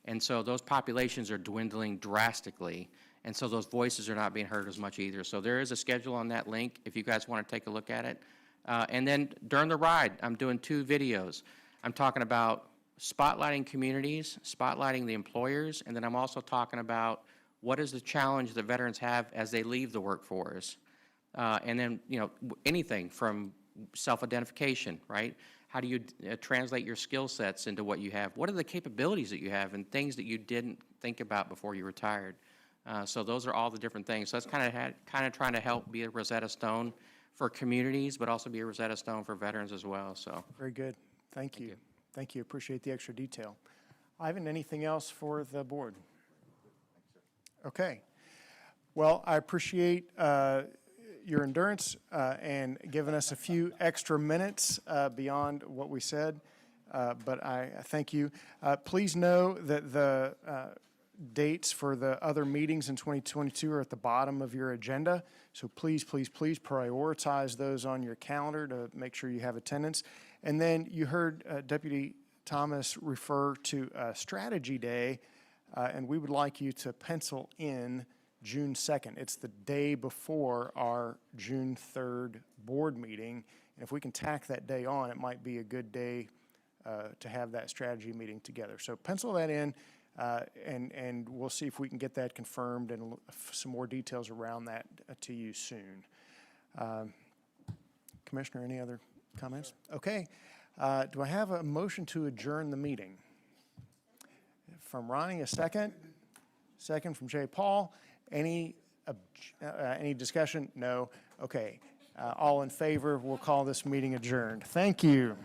And so those populations are dwindling drastically, and so those voices are not being heard as much either. So there is a schedule on that link if you guys want to take a look at it. And then during the ride, I'm doing 2 videos. I'm talking about spotlighting communities, spotlighting the employers, and then I'm also talking about what is the challenge that veterans have as they leave the workforce. And then, you know, anything from self-identification, right? How do you translate your skill sets into what you have? What are the capabilities that you have and things that you didn't think about before you retired? So those are all the different things. So that's kind of trying to help be a Rosetta Stone for communities, but also be a Rosetta Stone for veterans as well. So
Very good. Thank you. Thank you. Appreciate the extra detail. Ivan, anything else for the board? Okay. Well, I appreciate your endurance and giving us a few extra minutes beyond what we said, but I thank you. Please know that the dates for the other meetings in 2022 are at the bottom of your agenda, so please, please, please prioritize those on your calendar to make sure you have attendance. And then you heard Deputy Thomas refer to Strategy Day, and we would like you to pencil in June 2nd. It's the day before our June 3rd board meeting. And if we can tack that day on, it might be a good day to have that strategy meeting together. So pencil that in, and we'll see if we can get that confirmed and some more details around that to you soon. Commissioner, any other comments? Okay. Do I have a motion to adjourn the meeting? From Ronnie, a second. Second from J. Paul. Any discussion? No. Okay. All in favor, we'll call this meeting adjourned. Thank you.